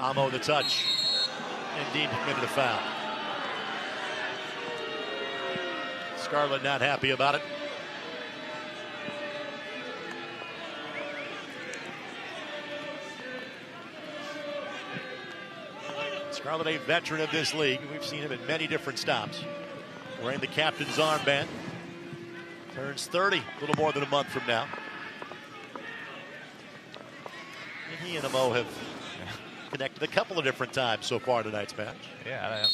Amo the touch. Indeed committed a foul. Scarlett not happy about it. Scarlett, a veteran of this league. We've seen him at many different stops. Wearing the captain's armband. Turns 30 a little more than a month from now. And he and Amo have connected a couple of different times so far tonight's match. Yeah,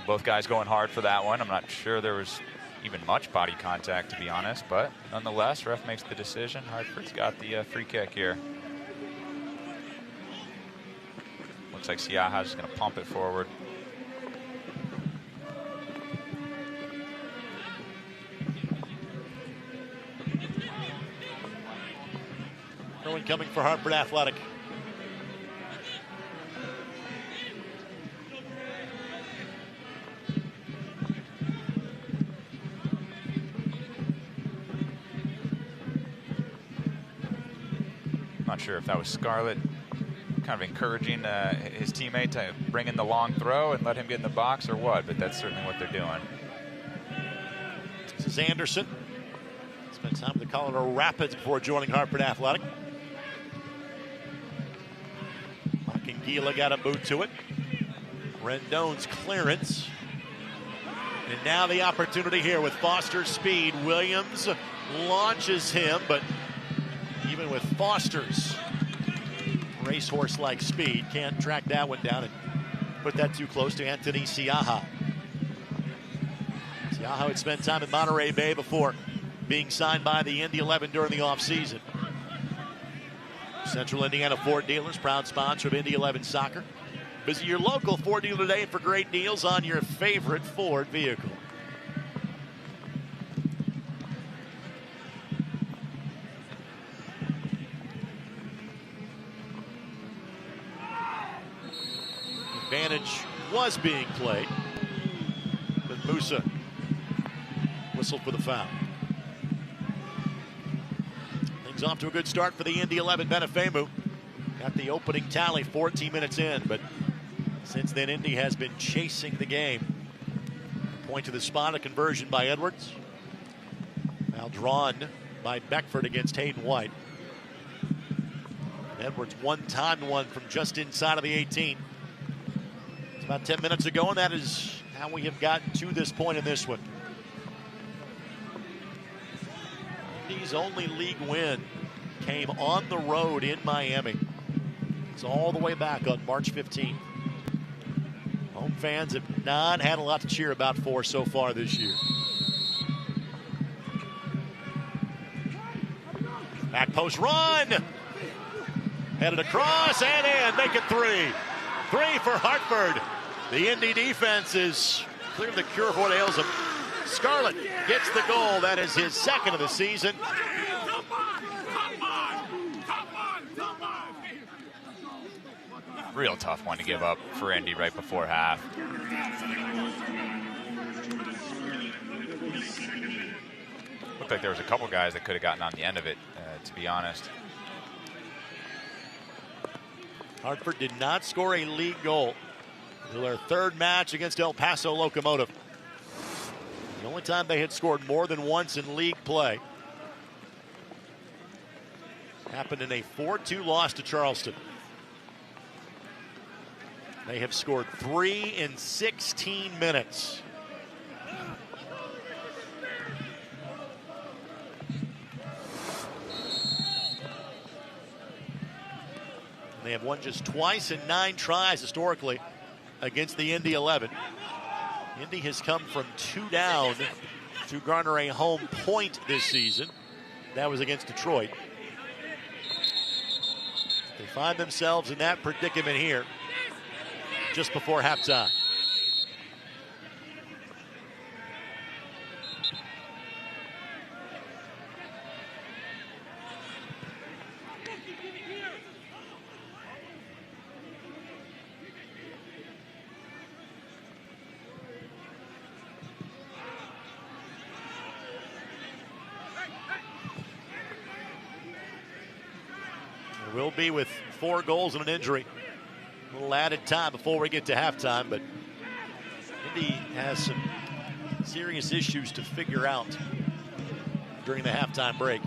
both guys going hard for that one. I'm not sure there was even much body contact, to be honest, but nonetheless, ref makes the decision. Hartford's got the free kick here. Looks like Siaha's going to pump it forward. No one coming for Hartford Athletic. Not sure if that was Scarlett kind of encouraging his teammate to bring in the long throw and let him get in the box or what, but that's certainly what they're doing. This is Anderson. Spent time with the Colorado Rapids before joining Hartford Athletic. Makangila got a boot to it. Rendon's clearance. And now the opportunity here with Foster's speed. Williams launches him, but even with Foster's racehorse-like speed, can't track that one down and put that too close to Anthony Siaha. Siaha had spent time in Monterey Bay before being signed by the Indy 11 during the offseason. Central Indiana Ford Dealers, proud sponsor of Indy 11 soccer. Visit your local Ford dealer today for great deals on your favorite Ford vehicle. advantage was being played. But Musa whistled for the foul. Things off to a good start for the Indy 11. Benefemu got the opening tally 14 minutes in, but since then Indy has been chasing the game. Point to the spot, a conversion by Edwards. Now drawn by Beckford against Hayden White. Edwards one-timed one from just inside of the 18. It's about 10 minutes ago, and that is how we have gotten to this point in this one. Indy's only league win came on the road in Miami. It's all the way back on March 15th. Home fans have not had a lot to cheer about for so far this year. Back post run. Headed across and in. Make it 3. 3 for Hartford. The Indy defense is clearly the cure for what ails them. Scarlett gets the goal. That is his second of the season. Real tough one to give up for Indy right before half. Looked like there was a couple guys that could have gotten on the end of it, to be honest. Hartford did not score a league goal until their third match against El Paso Locomotive. The only time they had scored more than once in league play happened in a 4-2 loss to Charleston. They have scored 3 in 16 minutes. They have won just twice in 9 tries historically against the Indy 11. Indy has come from 2 down to garner a home point this season. That was against Detroit. They find themselves in that predicament here just before halftime. Will be with 4 goals and an injury. A little added time before we get to halftime, but Indy has some serious issues to figure out during the halftime break.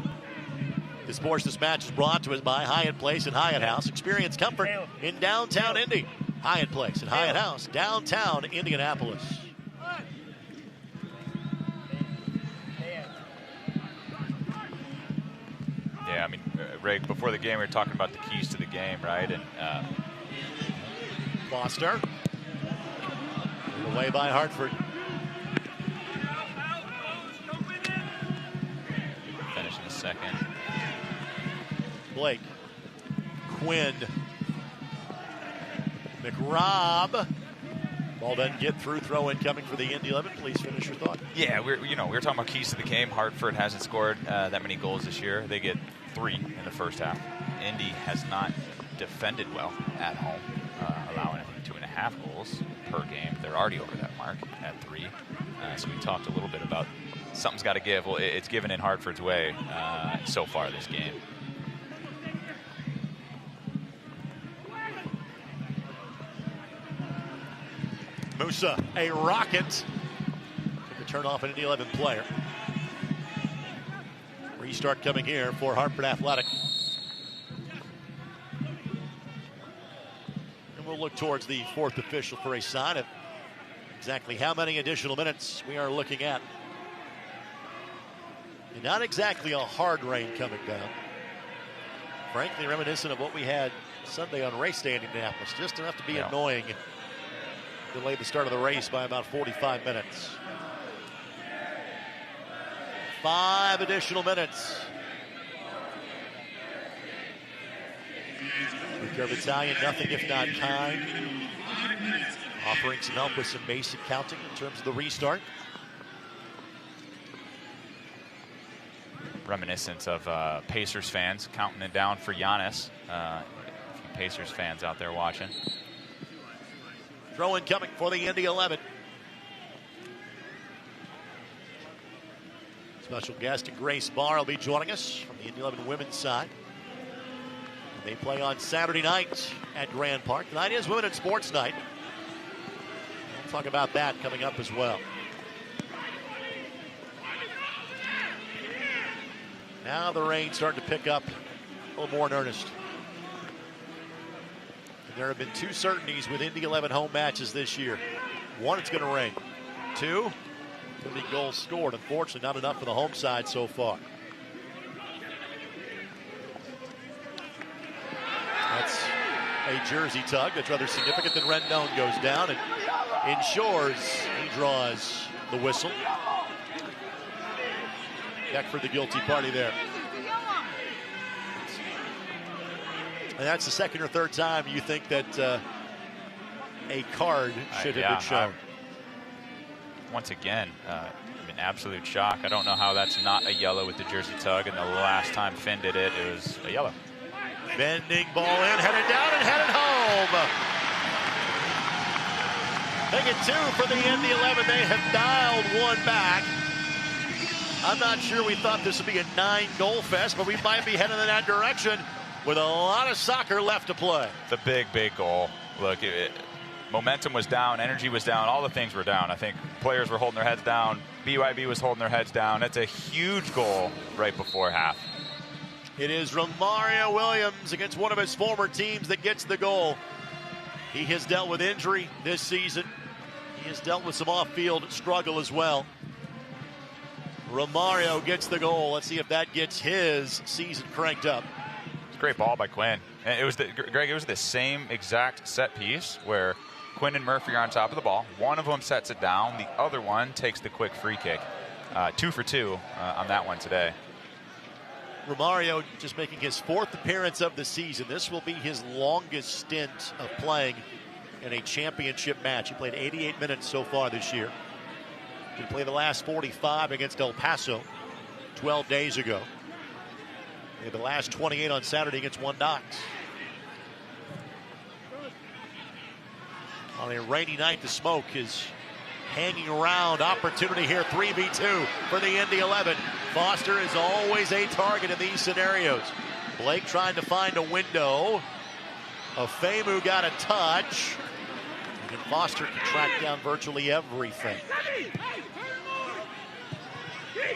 This match is brought to us by Hyatt Place and Hyatt House. Experience comfort in downtown Indy. Hyatt Place and Hyatt House, downtown Indianapolis. Yeah, I mean, Ray, before the game, we were talking about the keys to the game, right? And Foster. Away by Hartford. Finish in a second. Blake. Quinn. McRobb. Ball doesn't get through. Throw in coming for the Indy 11. Please finish your thought. Yeah, we were talking about keys to the game. Hartford hasn't scored that many goals this year. They get 3 in the first half. Indy has not defended well at home, allowing 2.5 goals per game. They're already over that mark at 3. So we talked a little bit about something's got to give. Well, it's given in Hartford's way so far this game. Musa, a rocket. To turn off an Indy 11 player. Restart coming here for Hartford Athletic. And we'll look towards the 4th official for a sign of exactly how many additional minutes we are looking at. And not exactly a hard rain coming down. Frankly, reminiscent of what we had Sunday on race day in Indianapolis. Just enough to be annoying. Delay the start of the race by about 45 minutes. 5 additional minutes. Recurve Italian, nothing if not kind. Offering some help with some basic counting in terms of the restart. Reminiscent of Pacers fans counting it down for Giannis. A few Pacers fans out there watching. Throw in coming for the Indy 11. Special guest Grace Barr will be joining us from the Indy 11 women's side. And they play on Saturday night at Grand Park. Tonight is Women in Sports Night. We'll talk about that coming up as well. Now the rain starting to pick up a little more in earnest. And there have been two certainties with Indy 11 home matches this year. One, it's going to rain. Two, going to be goals scored. Unfortunately, not enough for the home side so far. That's a jersey tug. That's rather significant. Then Rendon goes down and ensures he draws the whistle. Beckford the guilty party there. And that's the second or third time you think that a card should have been shown. Once again, I'm in absolute shock. I don't know how that's not a yellow with the jersey tug, and the last time Finn did it, it was a yellow. Bending ball in, headed down and headed home. Make it 2 for the Indy 11. They have dialed one back. I'm not sure we thought this would be a 9-goal fest, but we might be heading in that direction with a lot of soccer left to play. The big goal. Look, momentum was down, energy was down, all the things were down. I think players were holding their heads down. BYB was holding their heads down. That's a huge goal right before half. It is Romario Williams against one of his former teams that gets the goal. He has dealt with injury this season. He has dealt with some off-field struggle as well. Romario gets the goal. Let's see if that gets his season cranked up. It's a great ball by Quinn. And it was Greg, it was the same exact set piece where Quinn and Murphy are on top of the ball. One of them sets it down. The other one takes the quick free kick. 2 for 2 on that one today. Romario just making his 4th appearance of the season. This will be his longest stint of playing in a championship match. He played 88 minutes so far this year. He played the last 45 against El Paso 12 days ago. He had the last 28 on Saturday against One Knox. On a rainy night, the smoke is hanging around. Opportunity here, 3v2 for the Indy 11. Foster is always a target in these scenarios. Blake trying to find a window. Afemu got a touch. And Foster can track down virtually everything.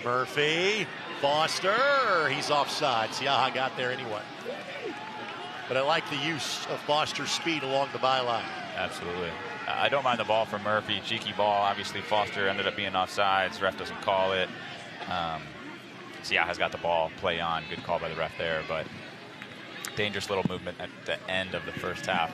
Murphy, Foster, he's offside. Siaha got there anyway. But I like the use of Foster's speed along the byline. Absolutely. I don't mind the ball from Murphy. Cheeky ball. Obviously, Foster ended up being offsides. Ref doesn't call it. Siaha's got the ball. Play on. Good call by the ref there, but dangerous little movement at the end of the first half.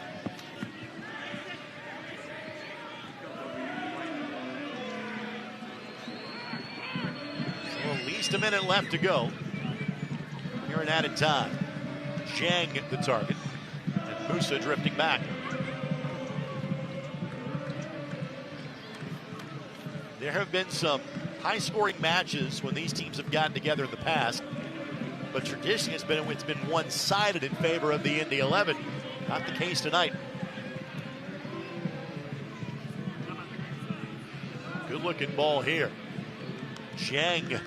At least a minute left to go here in added time. Zhang the target, and Musa drifting back. There have been some high-scoring matches when these teams have gotten together in the past, but traditionally it's been one-sided in favor of the Indy 11. Not the case tonight. Good-looking ball here. Zhang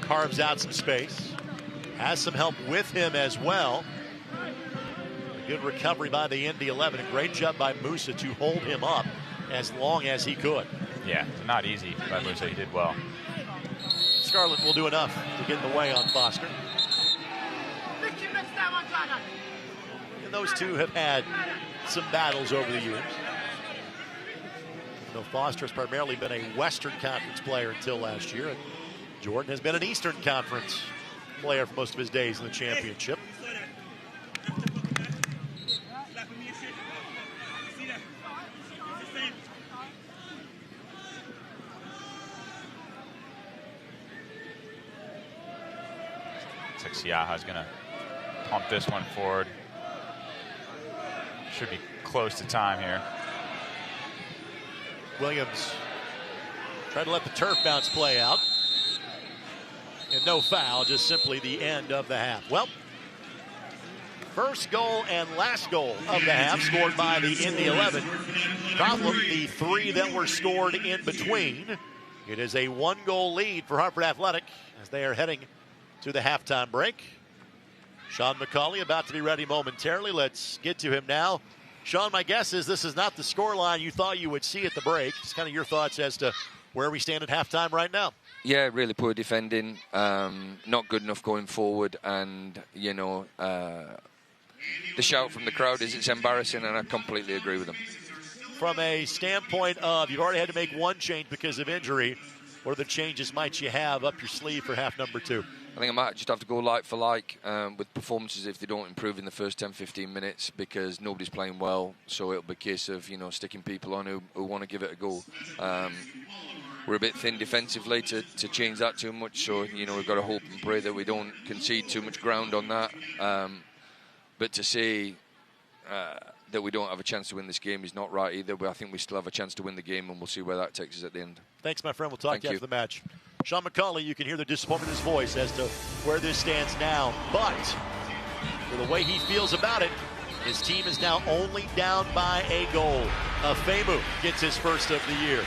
carves out some space. Has some help with him as well. A good recovery by the Indy 11. A great job by Musa to hold him up as long as he could. Yeah, not easy by Musa. He did well. Scarlett will do enough to get in the way on Foster. And those two have had some battles over the years. Though Foster has primarily been a Western Conference player until last year, and Jordan has been an Eastern Conference player for most of his days in the championship. Looks like Siaha's going to pump this one forward. Should be close to time here. Williams tried to let the turf bounce play out. And no foul, just simply the end of the half. Well, first goal and last goal of the half scored by the Indy 11. Problem, the 3 that were scored in between. It is a 1-goal lead for Hartford Athletic as they are heading to the halftime break. Sean McCauley about to be ready momentarily. Let's get to him now. Sean, my guess is this is not the scoreline you thought you would see at the break. Just kind of your thoughts as to where we stand at halftime right now. Yeah, really poor defending, not good enough going forward, and, you know, the shout from the crowd is it's embarrassing, and I completely agree with them. From a standpoint of you've already had to make one change because of injury, what are the changes might you have up your sleeve for half number 2? I think I might just have to go like for like with performances if they don't improve in the first 10-15 minutes, because nobody's playing well, so it'll be a case of, you know, sticking people on who want to give it a go. We're a bit thin defensively to change that too much, so, you know, we've got to hope and pray that we don't concede too much ground on that. But to say that we don't have a chance to win this game is not right either, but I think we still have a chance to win the game, and we'll see where that takes us at the end. Thanks, my friend. We'll talk to you after the match. Sean McCauley, you can hear the disappointment in his voice as to where this stands now, but for the way he feels about it, his team is now only down by a goal. Afemu gets his first of the year.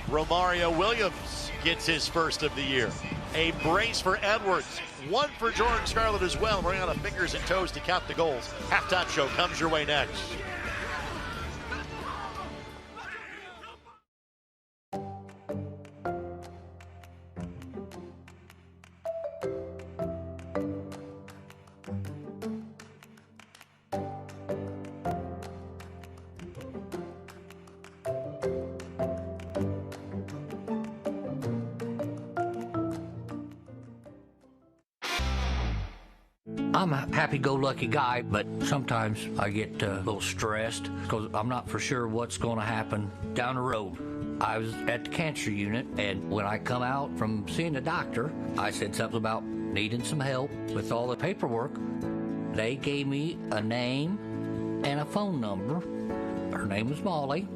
Romario Williams gets his first of the year. A brace for Edwards. 1 for Jordan Scarlett as well. Running out of fingers and toes to count the goals. Halftime show comes your way next. I'm a happy-go-lucky guy, but sometimes I get a little stressed because I'm not for sure what's going to happen down the road. I was at the cancer unit, and when I come out from seeing the doctor, I said something about needing some help with all the paperwork. They gave me a name and a phone number. Her name is Molly.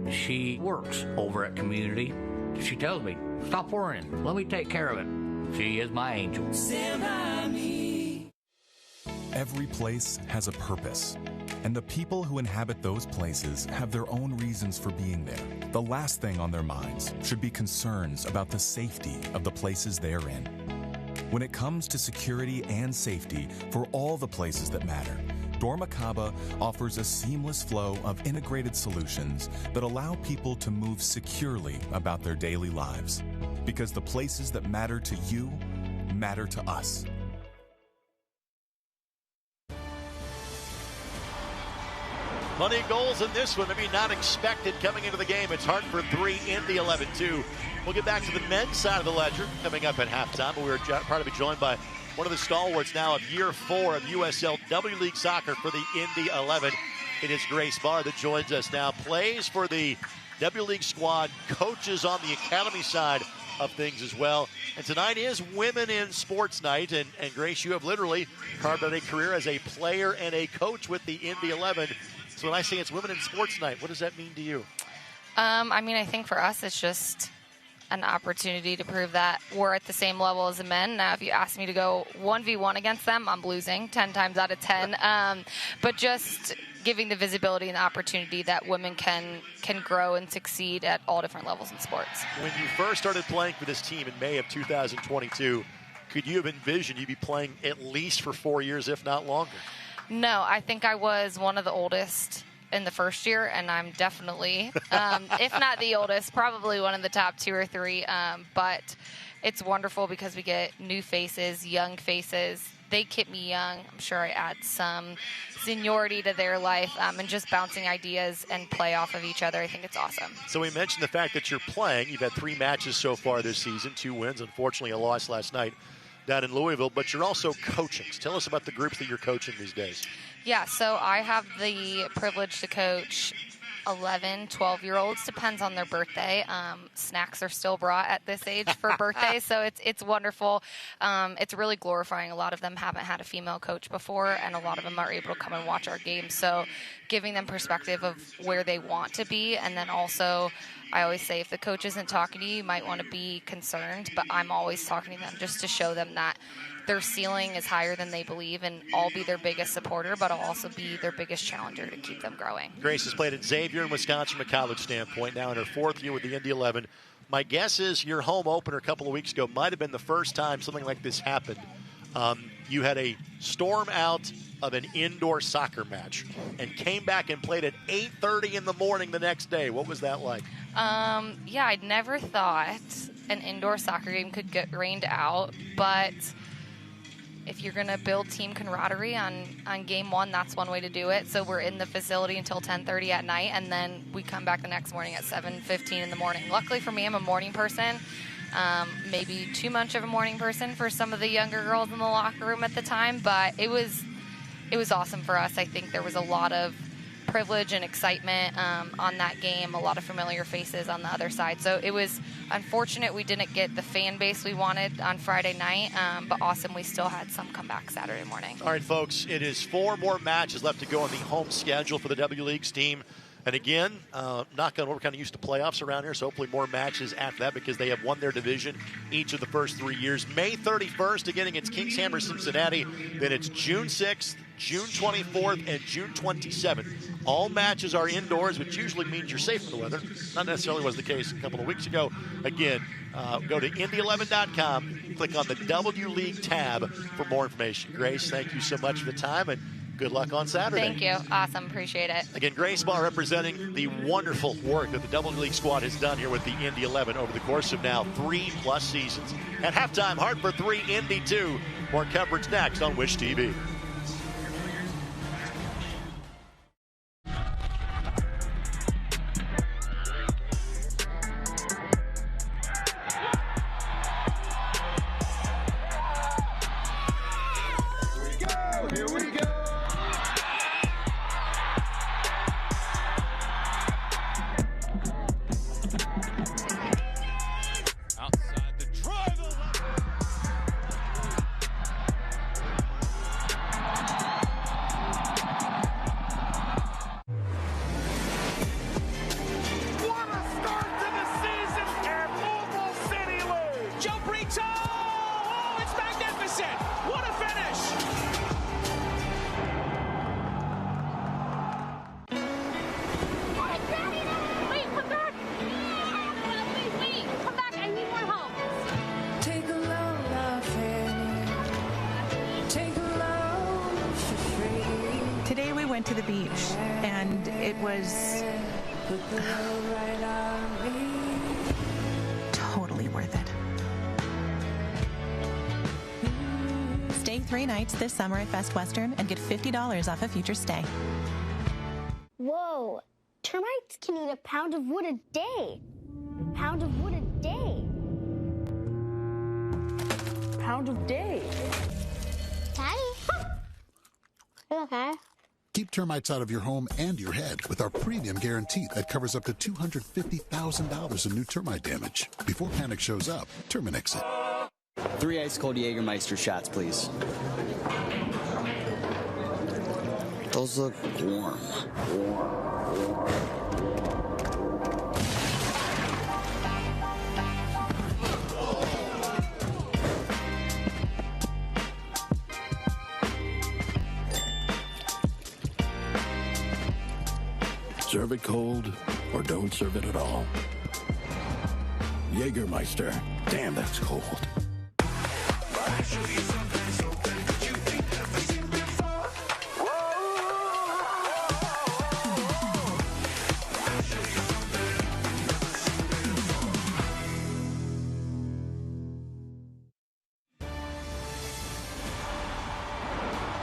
She works over at Community. She tells me, stop worrying. Let me take care of it. She is my angel. Every place has a purpose, and the people who inhabit those places have their own reasons for being there. The last thing on their minds should be concerns about the safety of the places they're in. When it comes to security and safety for all the places that matter, Dormakaba offers a seamless flow of integrated solutions that allow people to move securely about their daily lives. Because the places that matter to you matter to us. Plenty of goals in this one. I mean, not expected coming into the game. It's Hartford 3, Indy 11 2. We'll get back to the men's side of the ledger coming up at halftime. But we're proud to be joined by one of the stalwarts now of year 4 of USL W League Soccer for the Indy 11. It is Grace Barr that joins us now. Plays for the W League squad, coaches on the Academy side of things as well. And tonight is Women in Sports Night. And Grace, you have literally carved out a career as a player and a coach with the Indy 11. So when I say it's Women in Sports Night, what does that mean to you? I mean, I think for us, it's just an opportunity to prove that we're at the same level as the men. Now, if you ask me to go 1v1 against them, I'm losing 10 times out of 10. But just giving the visibility and the opportunity that women can grow and succeed at all different levels in sports. When you first started playing for this team in May of 2022, could you have envisioned you'd be playing at least for 4 years, if not longer? No, I think I was one of the oldest in the first year, and I'm definitely, if not the oldest, probably one of the top 2 or 3. But it's wonderful because we get new faces, young faces. They keep me young. I'm sure I add some seniority to their life, and just bouncing ideas and play off of each other. I think it's awesome. So we mentioned the fact that you're playing. You've had 3 matches so far this season, 2 wins, unfortunately a loss last night down in Louisville, but you're also coaching. Tell us about the groups that you're coaching these days. Yeah, so I have the privilege to coach 11, 12-year-olds, depends on their birthday. Snacks are still brought at this age for birthdays, so it's wonderful. It's really glorifying. A lot of them haven't had a female coach before, and a lot of them are able to come and watch our games. So giving them perspective of where they want to be. And then also, I always say, if the coach isn't talking to you, you might want to be concerned, but I'm always talking to them just to show them that their ceiling is higher than they believe, and I'll be their biggest supporter, but I'll also be their biggest challenger to keep them growing. Grace has played at Xavier in Wisconsin from a college standpoint, now in her 4th year with the Indy 11. My guess is your home opener a couple of weeks ago might have been the first time something like this happened. You had a storm out of an indoor soccer match and came back and played at 8:30 in the morning the next day. What was that like? Yeah, I'd never thought an indoor soccer game could get rained out, but if you're going to build team camaraderie on game one, that's one way to do it. So we're in the facility until 10:30 at night, and then we come back the next morning at 7:15 in the morning. Luckily for me, I'm a morning person. Maybe too much of a morning person for some of the younger girls in the locker room at the time, but it was awesome for us. I think there was a lot of privilege and excitement on that game, a lot of familiar faces on the other side. So it was unfortunate we didn't get the fan base we wanted on Friday night, but awesome we still had some come back Saturday morning. All right, folks, it is 4 more matches left to go on the home schedule for the W Leagues team. And again, knock on wood, we're kind of used to playoffs around here, so hopefully more matches after that because they have won their division each of the first 3 years. May 31st, again, against Kings Hammer Cincinnati. Then it's June 6th, June 24th, and June 27th. All matches are indoors, which usually means you're safe from the weather. Not necessarily was the case a couple of weeks ago. Again, go to Indy11.com, click on the W League tab for more information. Grace, thank you so much for the time, and good luck on Saturday. Thank you. Awesome. Appreciate it. Again, Grace Ball representing the wonderful work that the W League squad has done here with the Indy 11 over the course of now 3+ seasons. At halftime, Hartford 3, Indy 2. More coverage next on Wish TV. Today we went to the beach, and it was totally worth it. Stay 3 nights this summer at Best Western and get $50 off a future stay. Whoa, termites can eat a pound of wood a day. Pound of wood a day. Pound of day. Daddy? You okay? Keep termites out of your home and your head with our premium guarantee that covers up to $250,000 in new termite damage. Before panic shows up, Terminix it. 3 ice-cold Jägermeister shots, please. Those look warm. Serve it cold or don't serve it at all. Jägermeister. Damn, that's cold.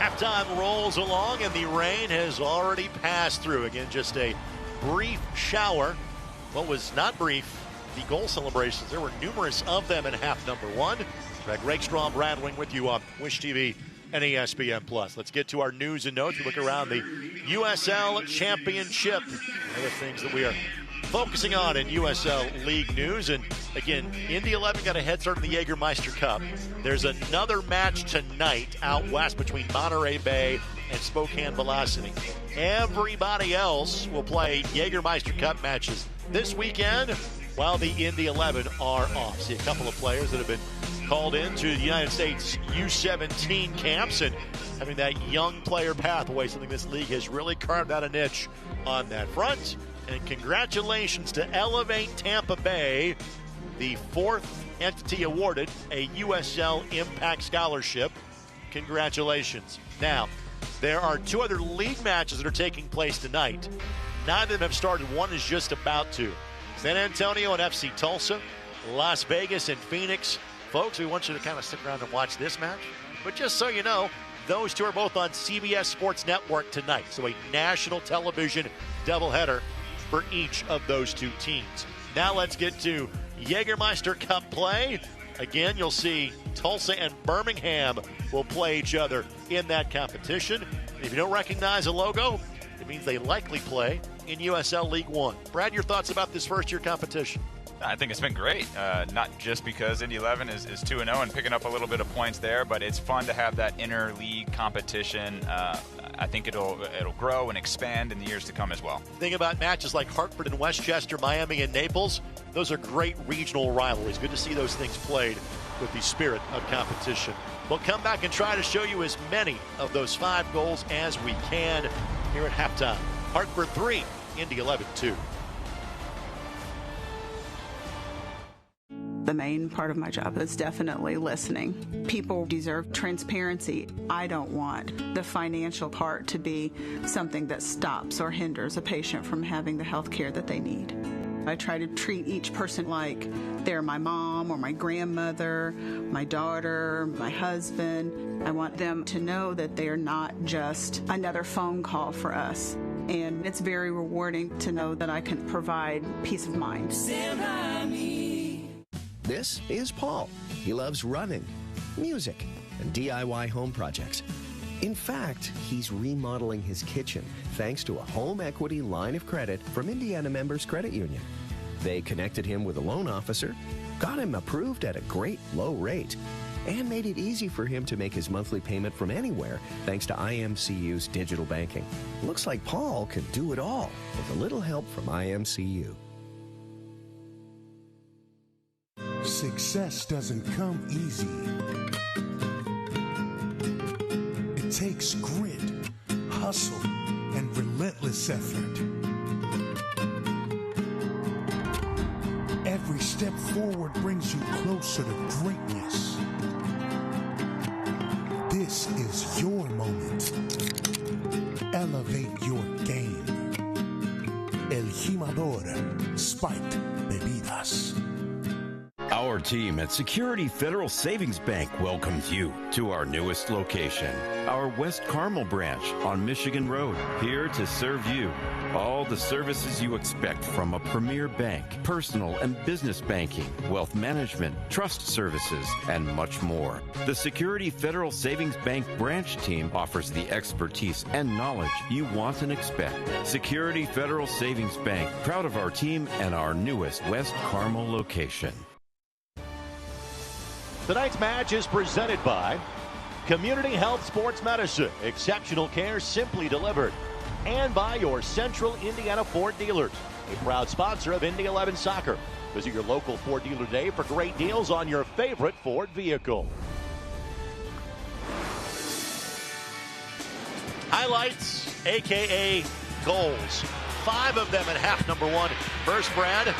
Halftime rolls along, and the rain has already passed through. Again, just a brief shower. What was not brief, the goal celebrations. There were numerous of them in half number 1. Greg Rakestraw rattling with you on Wish TV and ESPN+. Let's get to our news and notes. We look around the USL Championship. Other things that we are focusing on in USL League news. And again, Indy 11 got a head start in the Jägermeister Cup. There's another match tonight out west between Monterey Bay and Spokane Velocity. Everybody else will play Jägermeister Cup matches this weekend while the Indy 11 are off. See a couple of players that have been called into the United States U17 camps and having that young player pathway, something this league has really carved out a niche on that front. And congratulations to Elevate Tampa Bay, the fourth entity awarded a USL Impact Scholarship. Congratulations. Now, there are two other league matches that are taking place tonight. Neither of them have started. One is just about to. San Antonio and FC Tulsa, Las Vegas and Phoenix. Folks, we want you to kind of stick around and watch this match. But just so you know, those two are both on CBS Sports Network tonight. So a national television doubleheader for each of those two teams. Now let's get to Jägermeister Cup play. Again, you'll see Tulsa and Birmingham will play each other in that competition. And if you don't recognize a logo, it means they likely play in USL League One. Brad, your thoughts about this first-year competition? I think it's been great, not just because Indy 11 is 2-0 and picking up a little bit of points there, but it's fun to have that inter-league competition. I think it'll grow and expand in the years to come as well. Think about matches like Hartford and Westchester, Miami and Naples. Those are great regional rivalries. Good to see those things played with the spirit of competition. We'll come back and try to show you as many of those 5 goals as we can here at halftime. Hartford 3, Indy 11 2. The main part of my job is definitely listening. People deserve transparency. I don't want the financial part to be something that stops or hinders a patient from having the health care that they need. I try to treat each person like they're my mom or my grandmother, my daughter, my husband. I want them to know that they are not just another phone call for us. And it's very rewarding to know that I can provide peace of mind. This is Paul. He loves running, music, and DIY home projects. In fact, he's remodeling his kitchen thanks to a home equity line of credit from Indiana Members Credit Union. They connected him with a loan officer, got him approved at a great low rate, and made it easy for him to make his monthly payment from anywhere thanks to IMCU's digital banking. Looks like Paul can do it all with a little help from IMCU. Success doesn't come easy. It takes grit, hustle, and relentless effort. Every step forward brings you closer to greatness. This is your moment. Elevate your game. El Jimador Spiked Bebidas. Our team at Security Federal Savings Bank welcomes you to our newest location, our West Carmel branch on Michigan Road, here to serve you. All the services you expect from a premier bank, personal and business banking, wealth management, trust services, and much more. The Security Federal Savings Bank branch team offers the expertise and knowledge you want and expect. Security Federal Savings Bank, proud of our team and our newest West Carmel location. Tonight's match is presented by Community Health Sports Medicine, exceptional care simply delivered, and by your Central Indiana Ford dealers, a proud sponsor of Indy 11 soccer. Visit your local Ford dealer today for great deals on your favorite Ford vehicle. Highlights, a.k.a. goals. 5 of them at half number 1. First, Brad.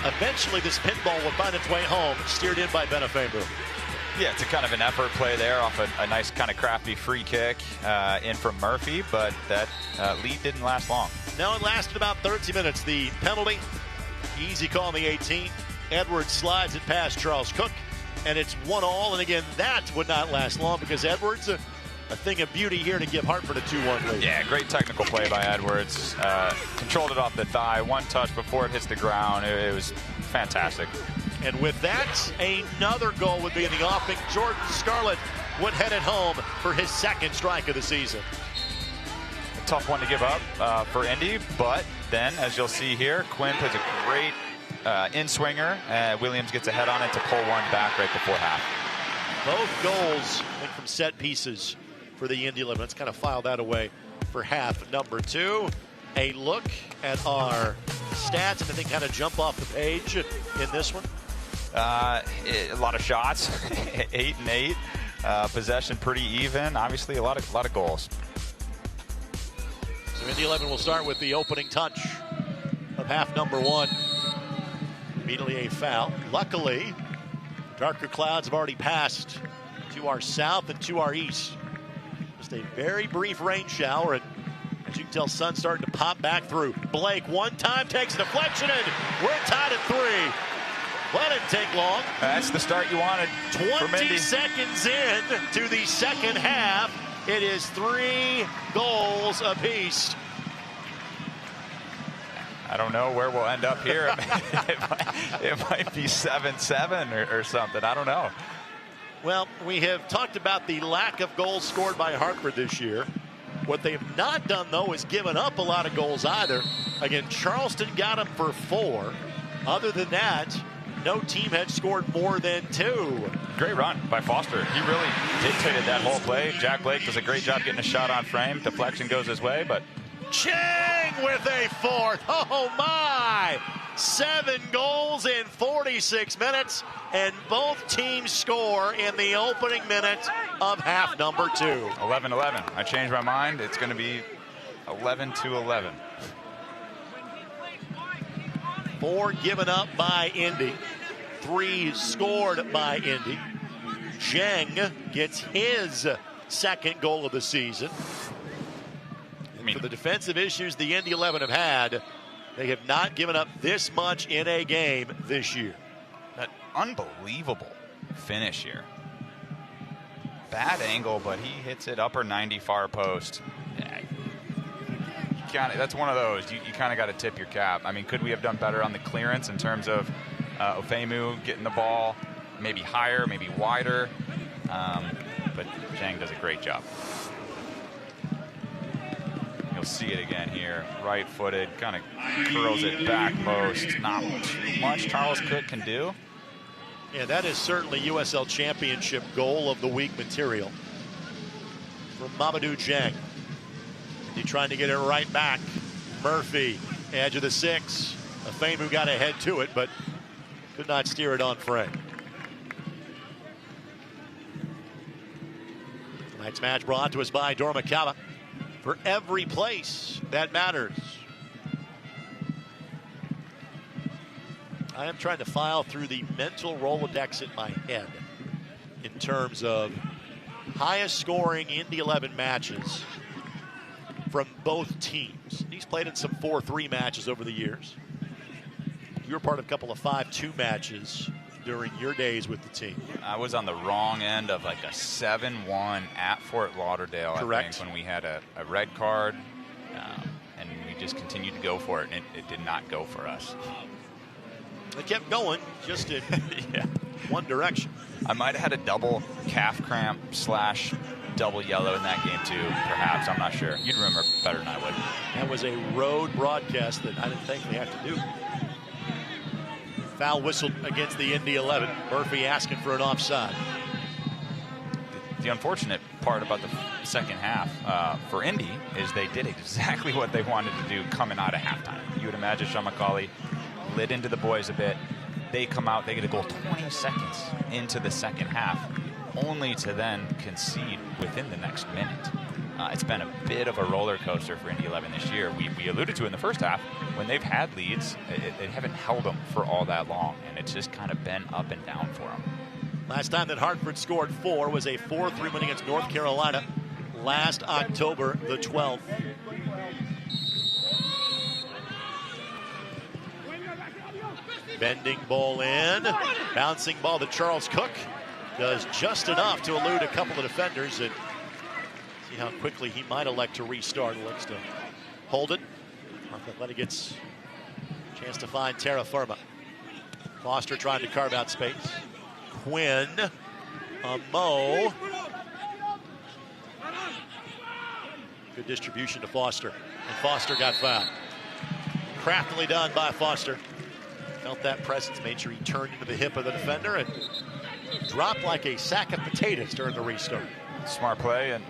Eventually, this pinball will find its way home, steered in by Benefambu. Yeah, it's a kind of an effort play there off a nice kind of crafty free kick in from Murphy, but that lead didn't last long. No, it lasted about 30 minutes. The penalty, easy call on the 18th. Edwards slides it past Charles Cook, and it's 1-1. And again, that would not last long because Edwards, a thing of beauty here to give Hartford a 2-1 lead. Yeah, great technical play by Edwards. Controlled it off the thigh, one touch before it hits the ground. It was fantastic. And with that, another goal would be in the offing. Jordan Scarlett would head it home for his 2nd strike of the season. A tough one to give up for Indy, but then, as you'll see here, Quinn plays a great in-swinger. Williams gets a head on it to pull one back right before half. Both goals from set pieces for the Indy 11. Let's kind of file that away for half number 2. A look at our stats, and I think kind of jump off the page in this one. A lot of shots, 8 and 8. Possession pretty even. Obviously, a lot of goals. So Indy 11 will start with the opening touch of half number 1. Immediately a foul. Luckily, darker clouds have already passed to our south and to our east. Just a very brief rain shower, and as you can tell, sun's starting to pop back through. Blake one time takes a deflection, and we're tied at 3. Well, it didn't take long. That's the start you wanted. 20 seconds in to the second half. It is 3 goals apiece. I don't know where we'll end up here. It might be 7-7 or something. I don't know. Well, we have talked about the lack of goals scored by Hartford this year. What they have not done, though, is given up a lot of goals either. Again, Charleston got them for 4. Other than that, no team had scored more than 2. Great run by Foster. He really dictated that whole play. Jack Blake does a great job getting a shot on frame. Deflection goes his way, but Chang with a 4th. Oh, my. 7 goals in 46 minutes, and both teams score in the opening minute of half number 2. 11-11. I changed my mind. It's going to be 11-11. 4 given up by Indy. 3 scored by Indy. Zheng gets his 2nd goal of the season. And for the defensive issues the Indy 11 have had, they have not given up this much in a game this year. That unbelievable finish here. Bad angle, but he hits it upper 90 far post. That's one of those. You kind of got to tip your cap. I mean, could we have done better on the clearance in terms of Ofemu getting the ball maybe higher, maybe wider? But Zhang does a great job. You'll see it again here. Right-footed, kind of curls it back post. Not too much Charles Cook can do. Yeah, that is certainly USL Championship goal of the week material from Mamadou Zhang. He trying to get it right back. Murphy, edge of the 6. Ofemu got ahead to it, but could not steer it on frame. Tonight's match brought to us by Dormicava. For every place that matters. I am trying to file through the mental Rolodex in my head in terms of highest scoring Indy 11 matches from both teams. He's played in some 4-3 matches over the years. You were part of a couple of 5-2 matches during your days with the team. I was on the wrong end of like a 7-1 at Fort Lauderdale. Correct. I think, when we had a red card, and we just continued to go for it, and it did not go for us. They kept going, just in one direction. I might have had a double calf cramp / double yellow in that game too, perhaps. I'm not sure. You'd remember better than I would. That was a road broadcast that I didn't think they have to do. Foul whistled against the Indy 11. Murphy asking for an offside. The unfortunate part about the second half for Indy is they did exactly what they wanted to do coming out of halftime. You would imagine Sean McCauley lit into the boys a bit. They come out, they get a goal 20 seconds into the second half, only to then concede within the next minute. It's been a bit of a roller coaster for Indy 11 this year. We alluded to in the first half, when they've had leads, they haven't held them for all that long, and it's just kind of been up and down for them. Last time that Hartford scored 4 was a 4-3 win against North Carolina last October the 12th. Bending ball in, bouncing ball to Charles Cook. Does just enough to elude a couple of defenders and see how quickly he might elect to restart. Looks to hold it. Atlanta gets a chance to find terra firma. Foster trying to carve out space. Quinn, Mo. Good distribution to Foster, and Foster got fouled. Craftily done by Foster. Felt that presence, made sure he turned into the hip of the defender and dropped like a sack of potatoes during the restart. Smart play, and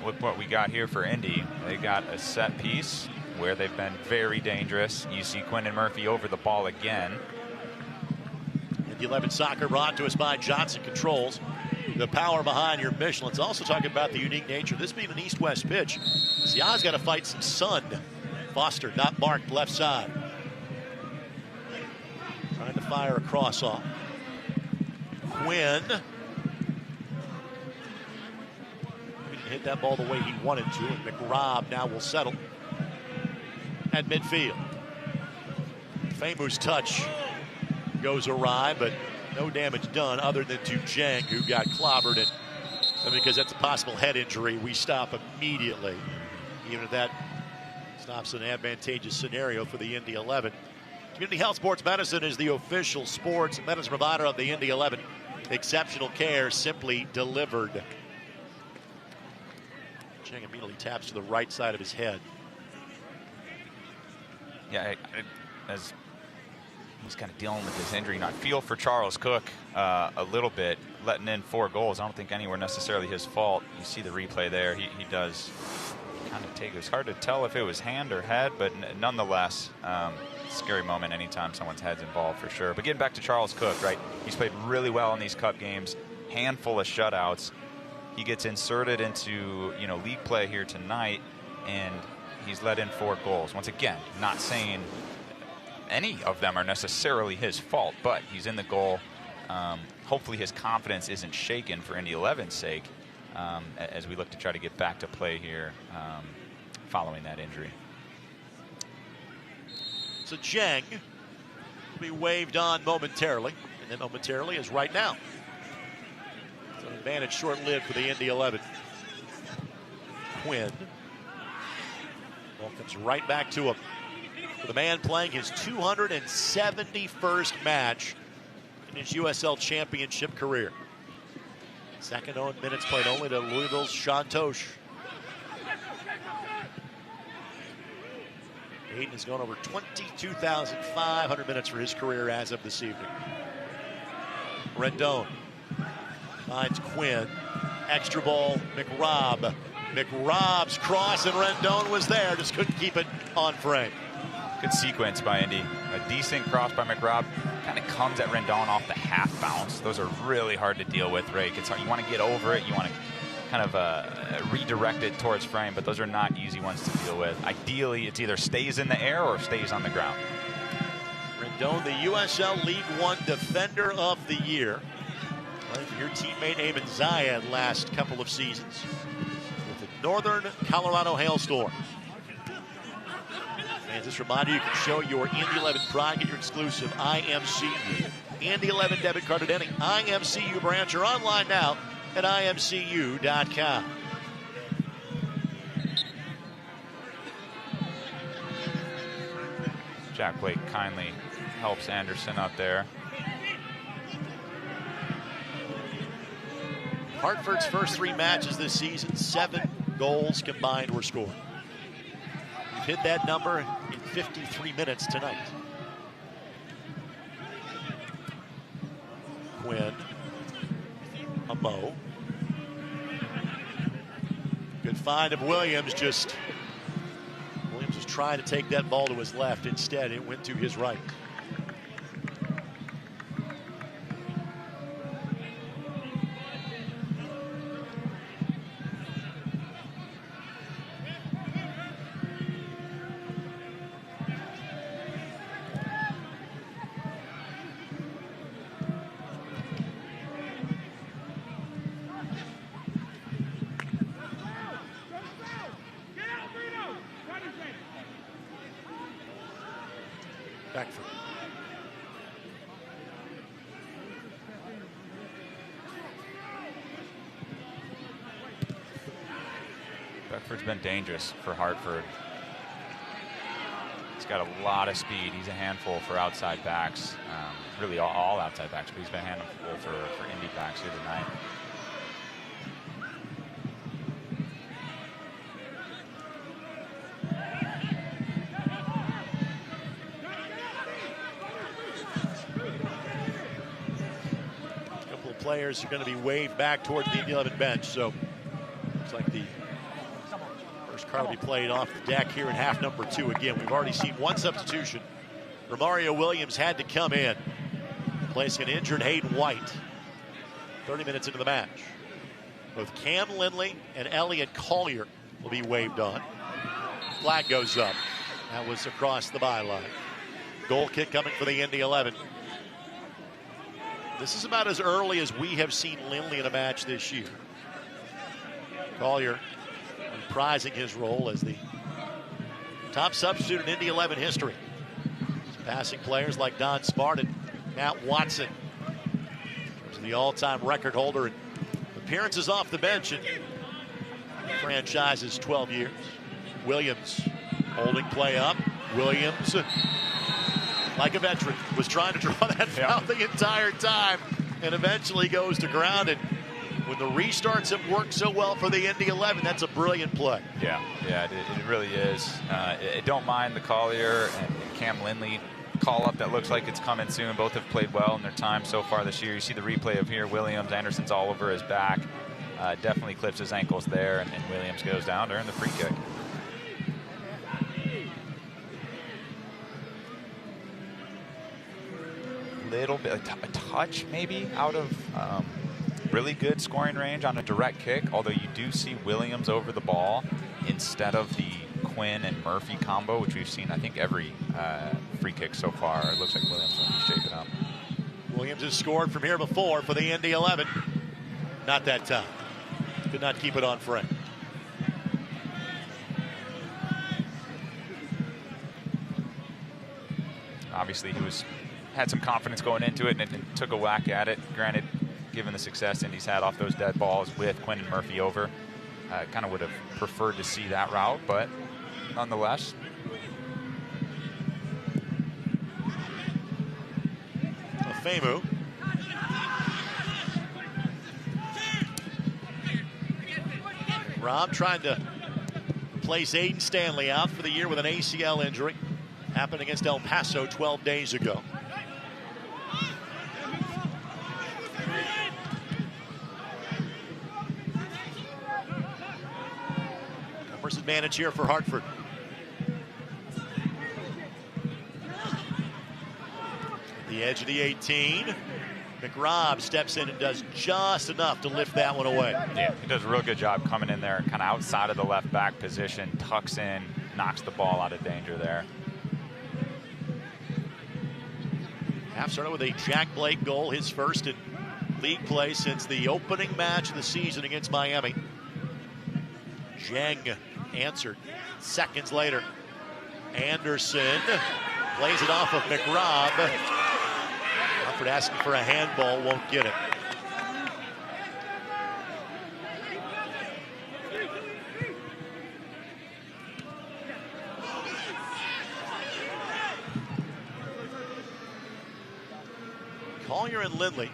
with what we got here for Indy. They got a set piece where they've been very dangerous. You see Quentin Murphy over the ball again. Indy 11 soccer brought to us by Johnson Controls. The power behind your mission. Let's also talk about the unique nature of this being an east-west pitch. Zia's got to fight some sun. Foster not marked left side. Trying to fire a cross off. Quinn. Didn't hit that ball the way he wanted to. And McRobb now will settle at midfield. Famous touch goes awry, but no damage done other than to Jang, who got clobbered. And because that's a possible head injury, we stop immediately. Even if that stops an advantageous scenario for the Indy 11. Community Health Sports Medicine is the official sports medicine provider of the Indy 11. Exceptional care simply delivered. Jang immediately taps to the right side of his head. Yeah, as he's kind of dealing with his injury, I feel for Charles Cook a little bit, letting in 4 goals. I don't think anywhere necessarily his fault. You see the replay there. He does kind of take it. It's hard to tell if it was hand or head, but nonetheless, scary moment anytime someone's head's involved for sure. But getting back to Charles Cook, right? He's played really well in these cup games, handful of shutouts. He gets inserted into league play here tonight, and he's let in 4 goals. Once again, not saying any of them are necessarily his fault, but he's in the goal. Hopefully his confidence isn't shaken for Indy 11's sake as we look to try to get back to play here following that injury. So Jang will be waved on momentarily, and then momentarily is right now. It's an advantage short-lived for the Indy 11. Quinn. Ball comes right back to him. For the man playing his 271st match in his USL Championship career. Second own minutes played only to Louisville's Sean Tosh. Hayden has gone over 22,500 minutes for his career as of this evening. Rendon finds Quinn. Extra ball, McRobb. McRobb's cross, and Rendon was there, just couldn't keep it on frame. Good sequence by Indy. A decent cross by McRobb. Kind of comes at Rendon off the half bounce. Those are really hard to deal with, Rake. It's hard. You want to get over it. You want to kind of redirect it towards frame, but those are not easy ones to deal with. Ideally, it's either stays in the air or stays on the ground. Rendon, the USL League One Defender of the Year. Playing for your teammate Eamon Zayed last couple of seasons with the Northern Colorado Hailstorm. And just a reminder, you can show your Indy 11 pride, get your exclusive IMCU Indy 11 debit card at any IMCU branch or online now at imcu.com. Jack Blake kindly helps Anderson up there. Hartford's first 3 matches this season, 7 goals combined were scored. We've hit that number in 53 minutes tonight. Quinn. Mo. Good find of Williams. Williams was trying to take that ball to his left. Instead, it went to his right. Beckford. Beckford's been dangerous for Hartford. He's got a lot of speed. He's a handful for outside backs. Really all outside backs, but he's been a handful for Indy backs here tonight. Players are going to be waved back towards the Indy 11 bench. So looks like the Card will be played off the deck here in half number 2 again. We've already seen one substitution. Romario Williams had to come in, placing an injured Hayden White 30 minutes into the match. Both Cam Lindley and Elliot Collier will be waved on. Flag goes up. That was across the byline. Goal kick coming for the Indy 11. This is about as early as we have seen Lindley in a match this year. Collier reprising his role as the top substitute in Indy 11 history. Passing players like Don Smart and Matt Watson. To the all-time record holder in appearances off the bench in franchise's 12 years. Williams holding play up. Williams, like a veteran, was trying to draw that foul the entire time and eventually goes to ground. And when the restarts have worked so well for the Indy 11, that's a brilliant play. Yeah, it really is. I don't mind the Collier and Cam Lindley call-up that looks like it's coming soon. Both have played well in their time so far this year. You see the replay of here. Williams, Anderson's all over his back. Definitely clips his ankles there, and Williams goes down during the free kick. Little bit, a touch maybe out of really good scoring range on a direct kick, although you do see Williams over the ball instead of the Quinn and Murphy combo, which we've seen, I think, every free kick so far. It looks like Williams will be shaping up. Williams has scored from here before for the Indy 11. Not that time. Could not keep it on frame. Obviously, he had some confidence going into it and took a whack at it. Granted, given the success Indy's had off those dead balls with Quinn and Murphy over, kind of would have preferred to see that route, but nonetheless. Femu. Rob trying to replace Aiden Stanley out for the year with an ACL injury. Happened against El Paso 12 days ago. Numbers advantage here for Hartford. The edge of the 18. McRobb steps in and does just enough to lift that one away. Yeah, he does a real good job coming in there, kind of outside of the left back position, tucks in, knocks the ball out of danger there. Half started with a Jack Blake goal, his first in league play since the opening match of the season against Miami. Zheng answered seconds later. Anderson plays it off of McRobb. Hartford asking for a handball, won't get it. Collier and Lindley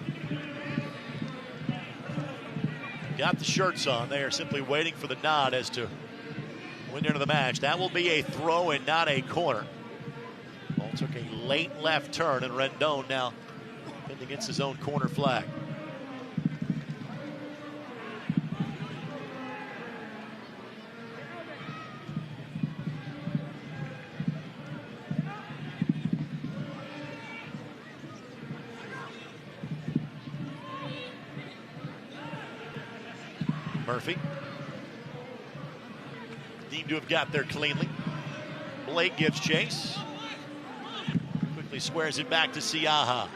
got the shirts on. They are simply waiting for the nod as to when into the match. That will be a throw and not a corner. Ball took a late left turn, and Rendon now pinned against his own corner flag. Murphy deemed to have got there cleanly. Blake gives chase. Quickly squares it back to Siaha.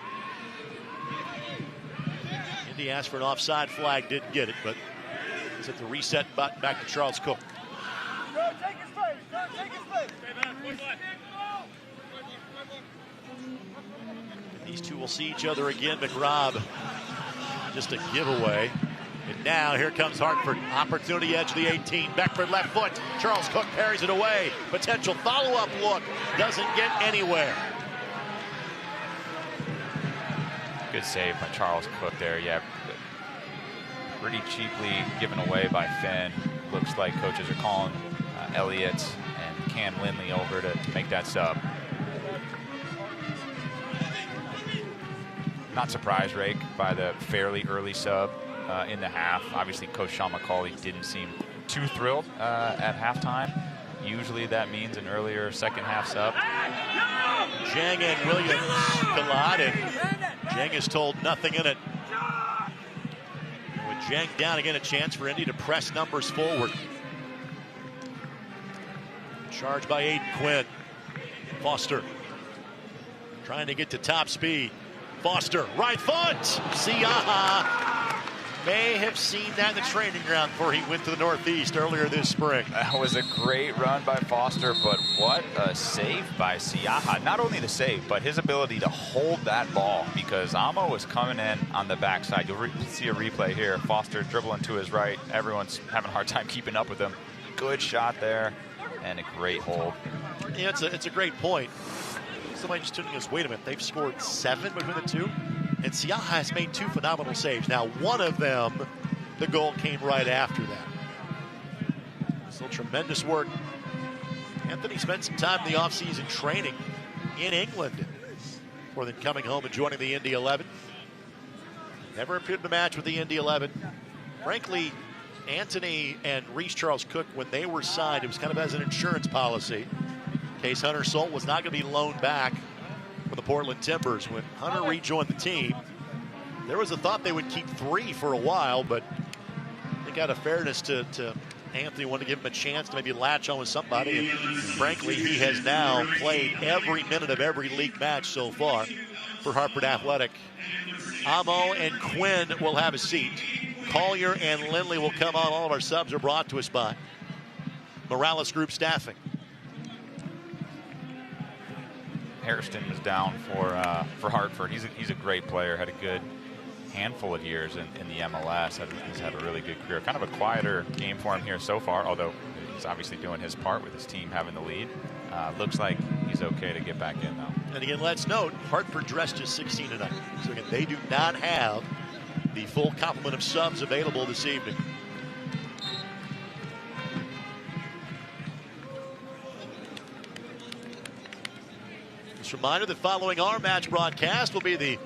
Indy asked for an offside flag, didn't get it, but he's at the reset button back to Charles Cook. These two will see each other again. McRobb, just a giveaway. And now here comes Hartford. Opportunity edge of the 18. Beckford left foot. Charles Cook parries it away. Potential follow-up look. Doesn't get anywhere. Good save by Charles Cook there. Yeah, pretty cheaply given away by Finn. Looks like coaches are calling Elliott and Cam Lindley over to make that sub. Not surprised, Rake, by the fairly early sub in the half. Obviously, Coach Sean McCauley didn't seem too thrilled at halftime. Usually that means an earlier second half sub. Jang and Williams collided. Jang is told nothing in it. With Jang down, again, a chance for Indy to press numbers forward. Charged by Aiden Quinn. Foster trying to get to top speed. Foster, right foot. Siaha may have seen that in the training ground before he went to the Northeast earlier this spring. That was a great run by Foster, but what a save by Siaha. Not only the save, but his ability to hold that ball, because Amo was coming in on the backside. You'll see a replay here. Foster dribbling to his right. Everyone's having a hard time keeping up with him. Good shot there, and a great hold. Yeah, it's a great point. Somebody just tuning us, wait a minute, they've scored 7 between the two, and Siaha has made 2 phenomenal saves. Now, one of them, the goal came right after that. Still tremendous work. Anthony spent some time in the offseason training in England before then coming home and joining the Indy 11. Never appeared in a match with the Indy 11. Frankly, Anthony and Reece Charles Cook, when they were signed, it was kind of as an insurance policy. In case Hunter Solt was not going to be loaned back from the Portland Timbers. When Hunter rejoined the team, there was a thought they would keep 3 for a while, but I think out of fairness to Anthony, wanted to give him a chance to maybe latch on with somebody. And frankly, he has now played every minute of every league match so far for Hartford Athletic. Amo and Quinn will have a seat. Collier and Lindley will come on. All of our subs are brought to us by Morales Group Staffing. Hairston was down for Hartford. He's a great player. Had a good handful of years in the MLS. He's had a really good career. Kind of a quieter game for him here so far, although he's obviously doing his part with his team having the lead. Looks like he's okay to get back in, though. And again, let's note, Hartford dressed just 16 tonight. So again, they do not have the full complement of subs available this evening. Just a reminder that following our match broadcast will be the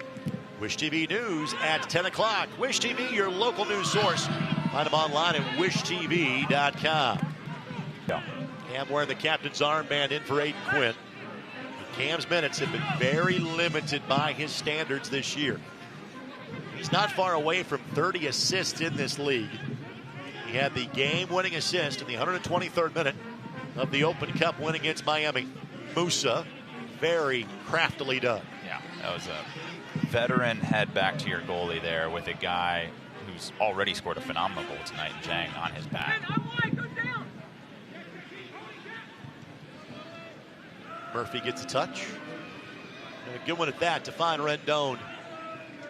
Wish TV News at 10 o'clock. Wish TV, your local news source. Find them online at wishtv.com. Cam wearing the captain's armband in for Aiden Quinn. Cam's minutes have been very limited by his standards this year. He's not far away from 30 assists in this league. He had the game-winning assist in the 123rd minute of the Open Cup win against Miami. Musa, very craftily done. Yeah, that was a veteran head back to your goalie there with a guy who's already scored a phenomenal goal tonight, Jang, on his back. Murphy gets a touch. And a good one at that to find Rendon.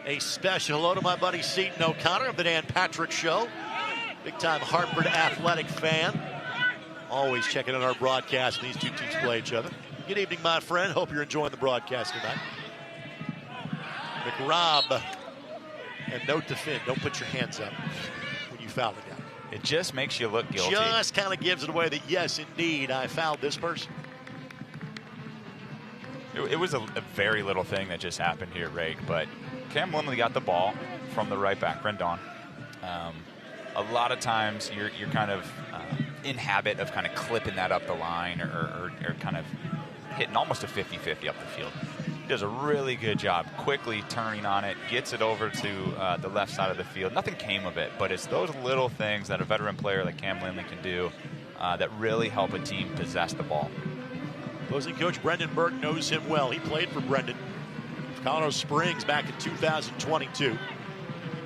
A special hello to my buddy Seton O'Connor of the Dan Patrick Show. Big-time Hartford Athletic fan. Always checking out our broadcast when these two teams play each other. Good evening, my friend. Hope you're enjoying the broadcast tonight. McRobb. And note to Finn, don't put your hands up when you foul the guy. It just makes you look guilty. Just kind of gives it away that, yes, indeed, I fouled this person. It was a very little thing that just happened here, Ray, but Cam Lindley got the ball from the right back, Rendon. A lot of times you're kind of in habit of kind of clipping that up the line or kind of hitting almost a 50-50 up the field. He does a really good job quickly turning on it, gets it over to the left side of the field. Nothing came of it, but it's those little things that a veteran player like Cam Lindley can do that really help a team possess the ball. Opposing coach Brendan Burke knows him well. He played for Brendan, Colorado Springs, back in 2022.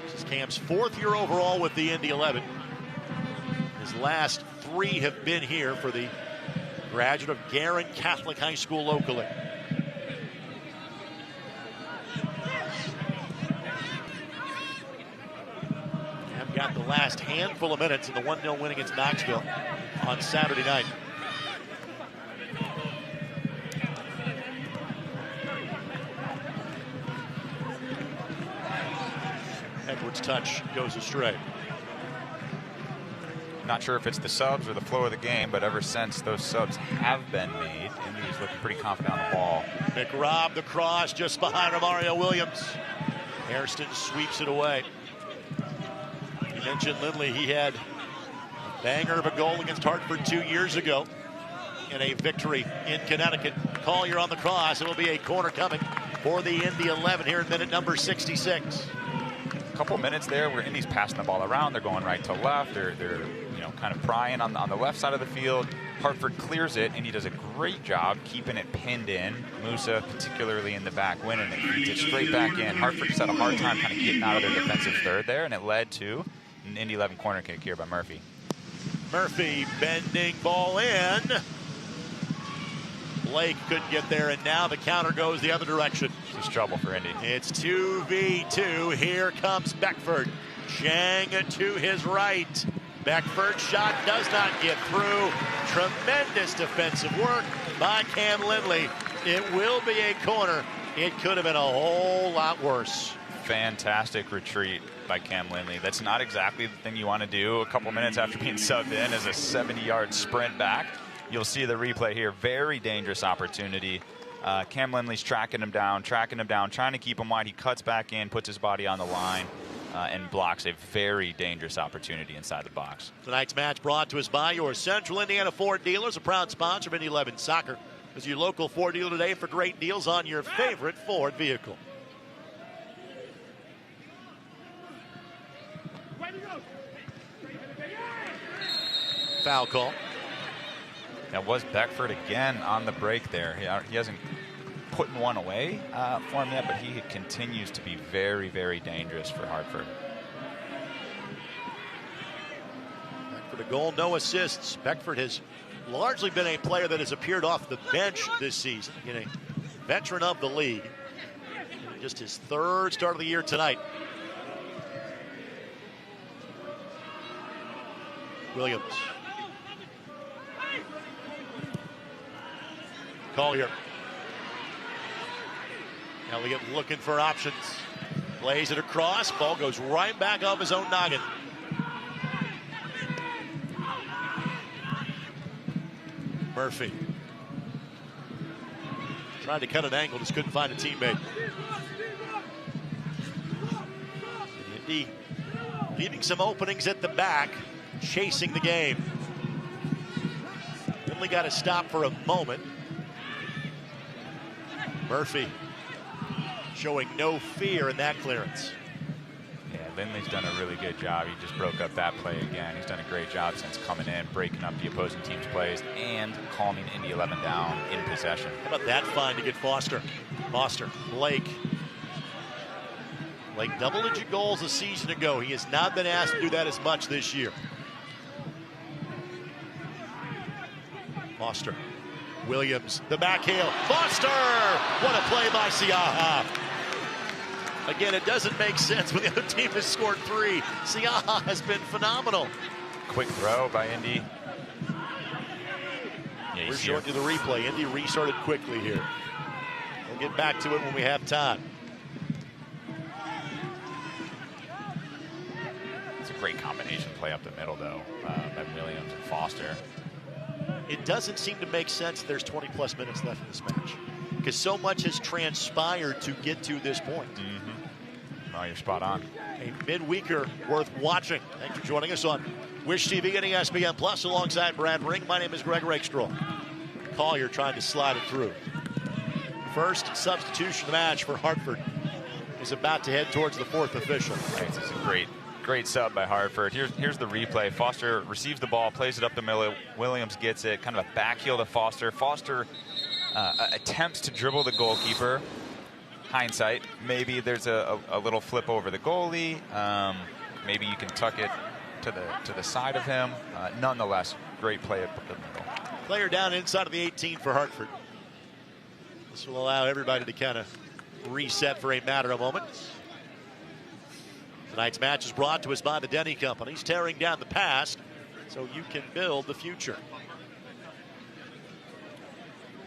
This is Cam's 4th year overall with the Indy 11. His last 3 have been here for the graduate of Garin Catholic High School locally. Cam got the last handful of minutes in the 1-0 win against Knoxville on Saturday night. Edwards' touch goes astray. Not sure if it's the subs or the flow of the game, but ever since those subs have been made, Indy's looking pretty confident on the ball. McRobb, the cross just behind Romario Williams. Hairston sweeps it away. You mentioned Lindley. He had a Banger of a goal against Hartford 2 years ago in a victory in Connecticut. Collier on the cross. It will be a corner coming for the Indy 11 here in minute number 66. A couple minutes there where Indy's passing the ball around. They're going right to left. They're kind of prying on the left side of the field. Hartford clears it, and he does a great job keeping it pinned in. Musa, particularly in the back, winning it. Feeds it straight back in. Hartford just had a hard time kind of getting out of their defensive third there, and it led to an Indy 11 corner kick here by Murphy. Murphy bending ball in. Blake couldn't get there, and now the counter goes the other direction. This is trouble for Indy. It's 2v2. Here comes Beckford. Chang to his right. Beckford shot does not get through. Tremendous defensive work by Cam Lindley. It will be a corner. It could have been a whole lot worse. Fantastic retreat by Cam Lindley. That's not exactly the thing you want to do a couple minutes after being subbed in as a 70-yard sprint back. You'll see the replay here. Very dangerous opportunity. Cam Lindley's tracking him down, trying to keep him wide. He cuts back in, puts his body on the line, and blocks a very dangerous opportunity inside the box. Tonight's match brought to us by your Central Indiana Ford dealers, a proud sponsor of Indy 11 Soccer. Visit your local Ford dealer today for great deals on your favorite Ford vehicle. Foul call. That was Beckford again on the break there. He hasn't put one away for him yet, but he continues to be very, very dangerous for Hartford. Beckford a goal, no assists. Beckford has largely been a player that has appeared off the bench this season. A veteran of the league. Just his third start of the year tonight. Williams. Collier. Elliott looking for options. Plays it across. Ball goes right back off his own noggin. Murphy. Tried to cut an angle, just couldn't find a teammate. Indy leaving some openings at the back, chasing the game. Only got to stop for a moment. Murphy showing no fear in that clearance. Yeah, Lindley's done a really good job. He just broke up that play again. He's done a great job since coming in, breaking up the opposing team's plays and calming Indy 11 down in possession. How about that find to get Foster? Blake. Blake double-digit goals a season ago. He has not been asked to do that as much this year. Foster. Williams, the backheel. Foster! What a play by Siaha. Again, it doesn't make sense when the other team has scored 3. Siaha has been phenomenal. Quick throw by Indy. We're showing you the replay. Indy restarted quickly here. We'll get back to it when we have time. It's a great combination play up the middle, though, by Williams and Foster. It doesn't seem to make sense there's 20-plus minutes left in this match because so much has transpired to get to this point. Oh, you're spot on. A midweeker worth watching. Thanks for joining us on Wish TV and ESPN Plus alongside Brad Ring. My name is Greg Rakestraw. Collier trying to slide it through. First substitution of the match for Hartford is about to head towards the 4th official. This is a great sub by Hartford. Here's the replay. Foster receives the ball, plays it up the middle. Williams gets it, kind of a back heel to Foster. Foster attempts to dribble the goalkeeper. Hindsight, maybe there's a little flip over the goalie. Maybe you can tuck it to the side of him. Nonetheless, great play up the middle. Player down inside of the 18 for Hartford. This will allow everybody to kind of reset for a matter of moments. Tonight's match is brought to us by the Denny Companies, tearing down the past so you can build the future.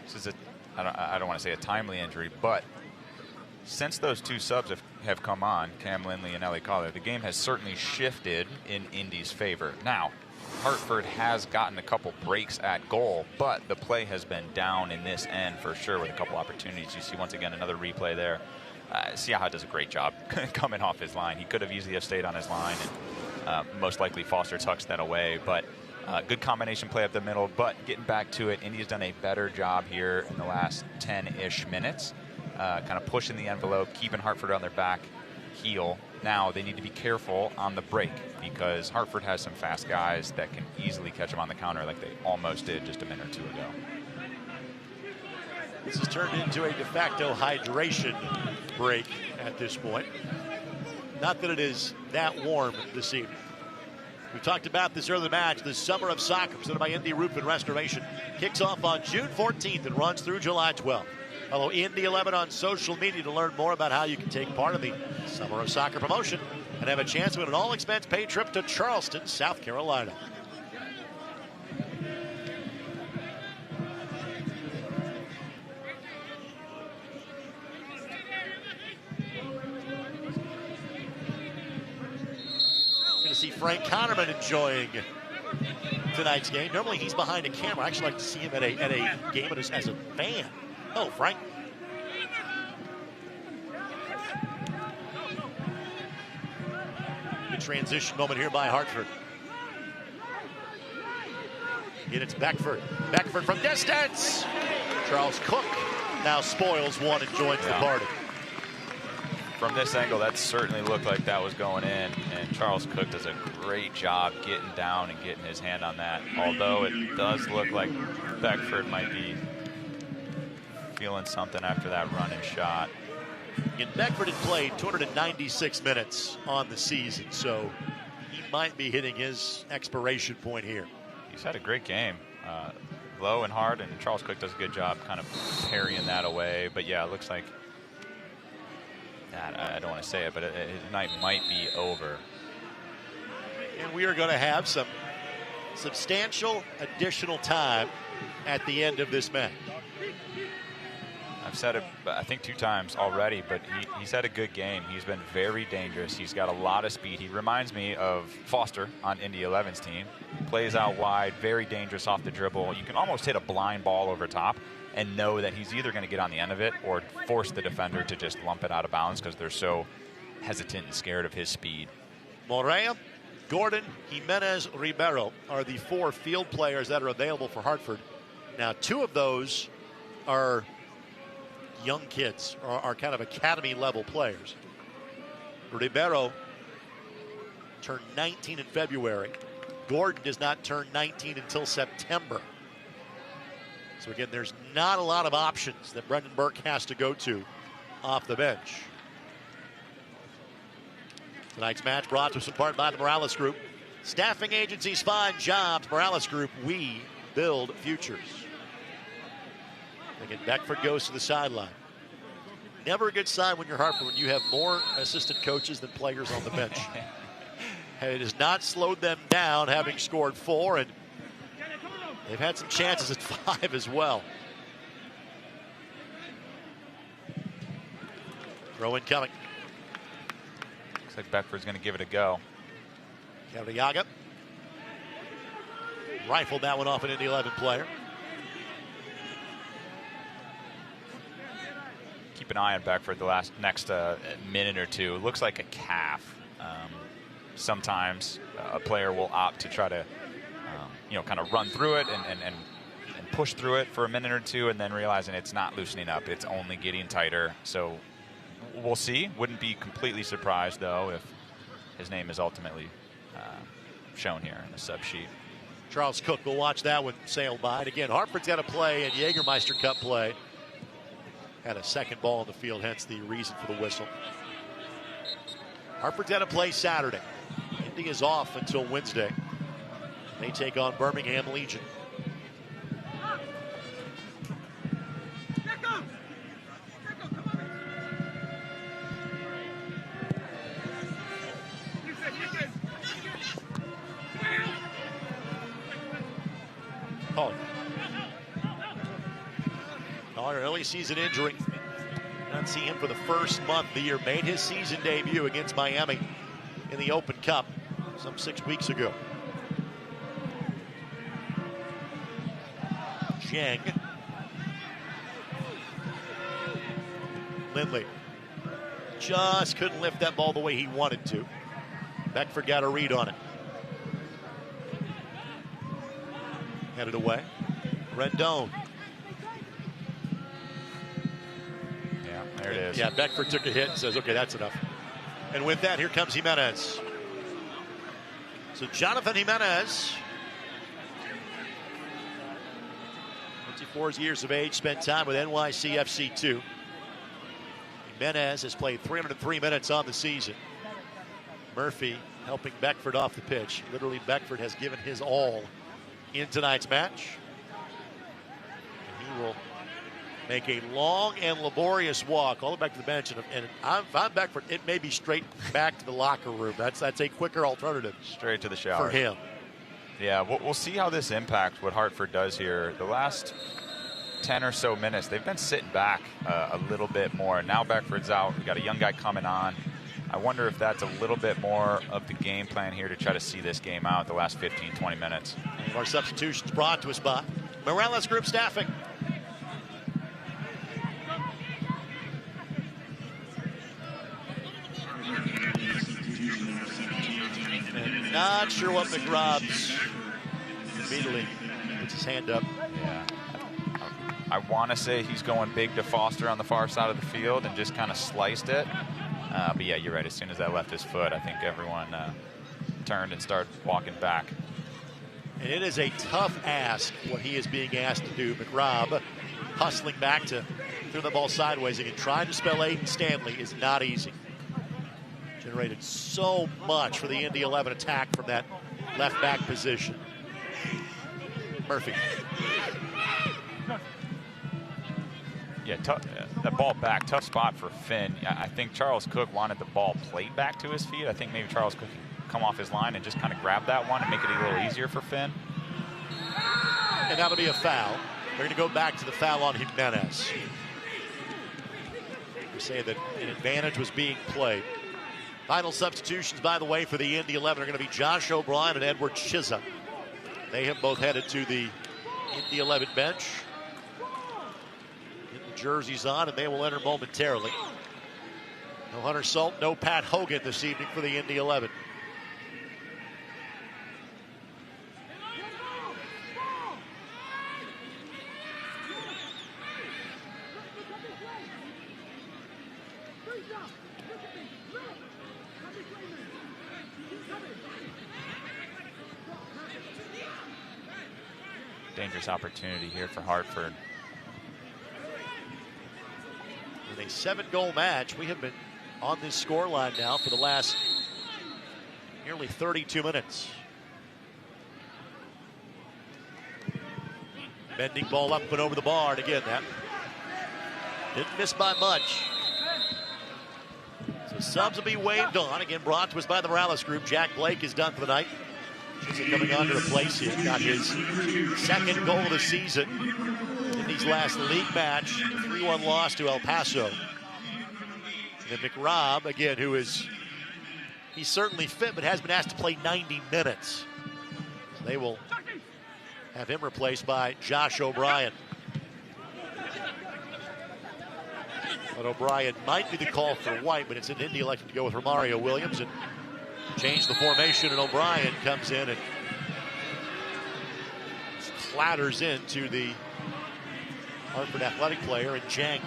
This is I don't want to say a timely injury, but since those two subs have come on, Cam Lindley and Ellie Collier, the game has certainly shifted in Indy's favor. Now, Hartford has gotten a couple breaks at goal, but the play has been down in this end for sure with a couple opportunities. You see once again another replay there. Siaha does a great job coming off his line. He could have easily have stayed on his line, and most likely Foster tucks that away. But Good combination play up the middle, but getting back to it, Indy's done a better job here in the last 10-ish minutes, kind of pushing the envelope, keeping Hartford on their back heel. Now they need to be careful on the break because Hartford has some fast guys that can easily catch them on the counter like they almost did just a minute or two ago. This has turned into a de facto hydration break at this point. Not that it is that warm this evening. We talked about this early match. The Summer of Soccer, presented by Indy Roof and Restoration, kicks off on June 14th and runs through July 12th. Follow Indy 11 on social media to learn more about how you can take part in the Summer of Soccer promotion and have a chance to win an all-expense-paid trip to Charleston, South Carolina. See Frank Connerman enjoying tonight's game. Normally he's behind a camera. I actually like to see him at a game as a fan. Oh, Frank. Good transition moment here by Hartford. And it's Beckford. Beckford from distance. Charles Cook now spoils one and joins the party. From this angle, that certainly looked like that was going in, and Charles Cook does a great job getting down and getting his hand on that, although it does look like Beckford might be feeling something after that run and shot. And Beckford had played 296 minutes on the season, so he might be hitting his expiration point here. He's had a great game, low and hard, and Charles Cook does a good job kind of parrying that away, but yeah, it looks like I don't want to say it, but his night might be over. And we are going to have some substantial additional time at the end of this match. I've said it, I think 2 times already, but he's had a good game. He's been very dangerous. He's got a lot of speed. He reminds me of Foster on Indy 11's team. Plays out wide, very dangerous off the dribble. You can almost hit a blind ball over top and know that he's either going to get on the end of it or force the defender to just lump it out of bounds because they're so hesitant and scared of his speed. Morea, Gordon, Jimenez, Ribeiro are the 4 field players that are available for Hartford. Now, 2 of those are young kids, or are kind of academy level players. Ribeiro turned 19 in February. Gordon does not turn 19 until September. So again, there's not a lot of options that Brendan Burke has to go to off the bench. Tonight's match brought to us in part by the Morales Group. Staffing agencies find jobs. Morales Group, we build futures. Again, Beckford goes to the sideline. Never a good sign when you're Hartford when you have more assistant coaches than players on the bench. And it has not slowed them down, having scored 4, and they've had some chances at 5 as well. Throw in coming. Looks like Beckford's going to give it a go. Cavaliaga rifled that one off an Indy 11 player. Keep an eye on Beckford the next minute or two. It looks like a calf. Sometimes a player will opt to try to kind of run through it and push through it for a minute or two and then realizing it's not loosening up. It's only getting tighter. So we'll see. Wouldn't be completely surprised, though, if his name is ultimately shown here in the sub sheet. Charles Cook will watch that one sail by. And again, Hartford's got to play and Jägermeister Cup play. Had a second ball on the field, hence the reason for the whistle. Hartford's got to play Saturday. Indy is off until Wednesday. They take on Birmingham Legion. An early season injury. Not see him for the first month of the year. Made his season debut against Miami in the Open Cup some 6 weeks ago. Zhang. Lindley just couldn't lift that ball the way he wanted to. Beckford got a read on it. Headed away. Rendon. Yeah, there it is. Yeah, Beckford took a hit and says, okay, that's enough. And with that, here comes Jimenez. So Jonathan Jimenez, 24 years of age, spent time with NYCFC 2. Jimenez has played 303 minutes on the season. Murphy helping Beckford off the pitch. Literally, Beckford has given his all in tonight's match. And he will make a long and laborious walk all the way back to the bench. And if I'm Beckford, it may be straight back to the locker room. That's a quicker alternative. Straight to the shower. For him. Yeah, we'll see how this impacts what Hartford does here. The last 10 or so minutes, they've been sitting back a little bit more. Now Beckford's out. We got a young guy coming on. I wonder if that's a little bit more of the game plan here to try to see this game out the last 15, 20 minutes. Our substitutions brought to us by Morales Group Staffing. And not sure what McRob's immediately puts his hand up. Yeah. I want to say he's going big to Foster on the far side of the field and just kind of sliced it. But yeah, you're right. As soon as that left his foot, I think everyone turned and started walking back. And it is a tough ask, what he is being asked to do. McRob hustling back to throw the ball sideways. Again, trying to spell Aiden Stanley is not easy. Generated so much for the Indy 11 attack from that left back position. Murphy. Yeah, that ball back, tough spot for Finn. I think Charles Cook wanted the ball played back to his feet. I think maybe Charles Cook can come off his line and just kind of grab that one and make it a little easier for Finn. And that'll be a foul. They're going to go back to the foul on Jimenez. We say that an advantage was being played. Final substitutions, by the way, for the Indy 11 are going to be Josh O'Brien and Edward Chiza. They have both headed to the Indy 11 bench. Jerseys on, and they will enter momentarily. No Hunter Salt, no Pat Hogan this evening for the Indy 11. Dangerous opportunity here for Hartford. In a 7-goal match, we have been on this scoreline now for the last nearly 32 minutes. Bending ball up and over the bar, and again, that didn't miss by much. So subs will be waved on. Again, brought to us by the Morales Group. Jack Blake is done for the night. He's coming on to replace him. Got his second goal of the season in his last league match. 3-1 loss to El Paso. And then McRob, again, he's certainly fit, but has been asked to play 90 minutes. So they will have him replaced by Josh O'Brien. But O'Brien might be the call for White, but it's an Indy elected to go with Romario Williams and change the formation, and O'Brien comes in and clatters into the Hartford Athletic player and Jang.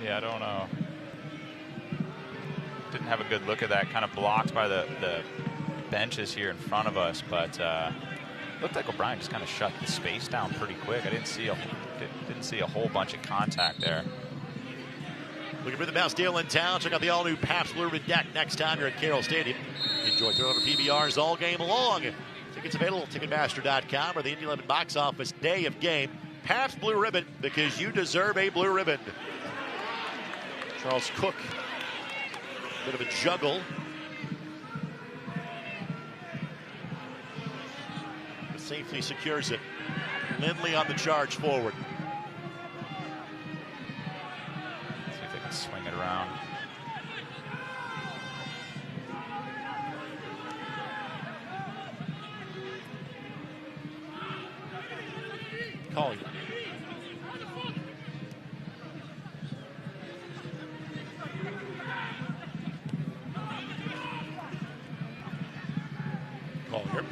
Yeah, I don't know. Didn't have a good look at that. Kind of blocked by the benches here in front of us, but looked like O'Brien just kind of shut the space down pretty quick. I didn't see a whole bunch of contact there. Looking for the best deal in town. Check out the all-new Pabst Blue Ribbon deck next time you're at Carroll Stadium. Enjoy throwing PBRs all game long. Tickets available at Ticketmaster.com or the Indy 11 box office day of game. Pabst Blue Ribbon, because you deserve a blue ribbon. Charles Cook, bit of a juggle. But safely secures it. Lindley on the charge forward. See if they can swing it around. Collier. Collier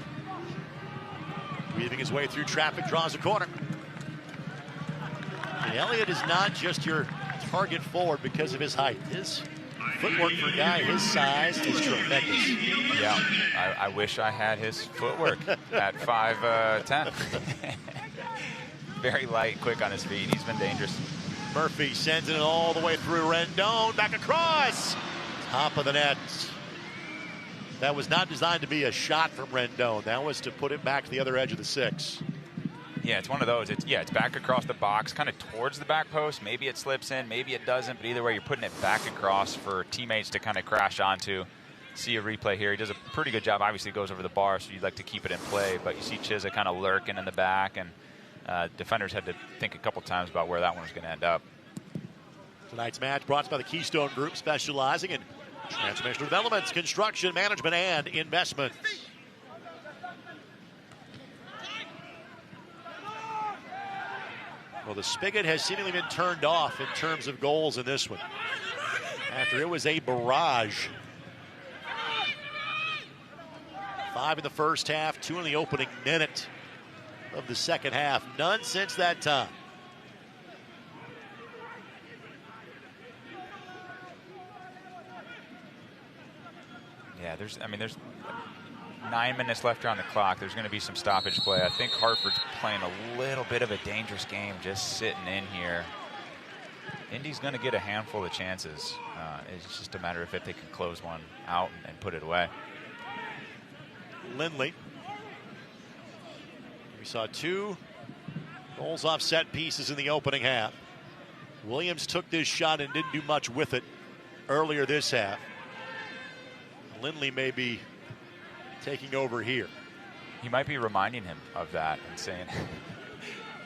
weaving his way through traffic, draws a corner. And Elliott is not just your target forward because of his height. His footwork for a guy his size is tremendous. Yeah, I wish I had his footwork at 5'10". Very light, quick on his feet. He's been dangerous. Murphy sends it all the way through Rendon, back across. Top of the net. That was not designed to be a shot from Rendon. That was to put it back to the other edge of the 6. Yeah, it's one of those. It's back across the box, kind of towards the back post. Maybe it slips in, maybe it doesn't. But either way, you're putting it back across for teammates to kind of crash onto. See a replay here. He does a pretty good job. Obviously, goes over the bar, so you'd like to keep it in play. But you see Chiza kind of lurking in the back, and defenders had to think a couple times about where that one was going to end up. Tonight's match brought to you by the Keystone Group, specializing in transformational developments, construction, management, and investment. Well, the spigot has seemingly been turned off in terms of goals in this one, after it was a barrage. 5 in the first half, 2 in the opening minute of the second half. None since that time. Yeah, there's 9 minutes left on the clock. There's going to be some stoppage play. I think Hartford's playing a little bit of a dangerous game, just sitting in here. Indy's going to get a handful of chances. It's just a matter of if they can close one out and put it away. Lindley. We saw 2 goals off set pieces in the opening half. Williams took this shot and didn't do much with it earlier this half. Lindley may be taking over here. He might be reminding him of that and saying,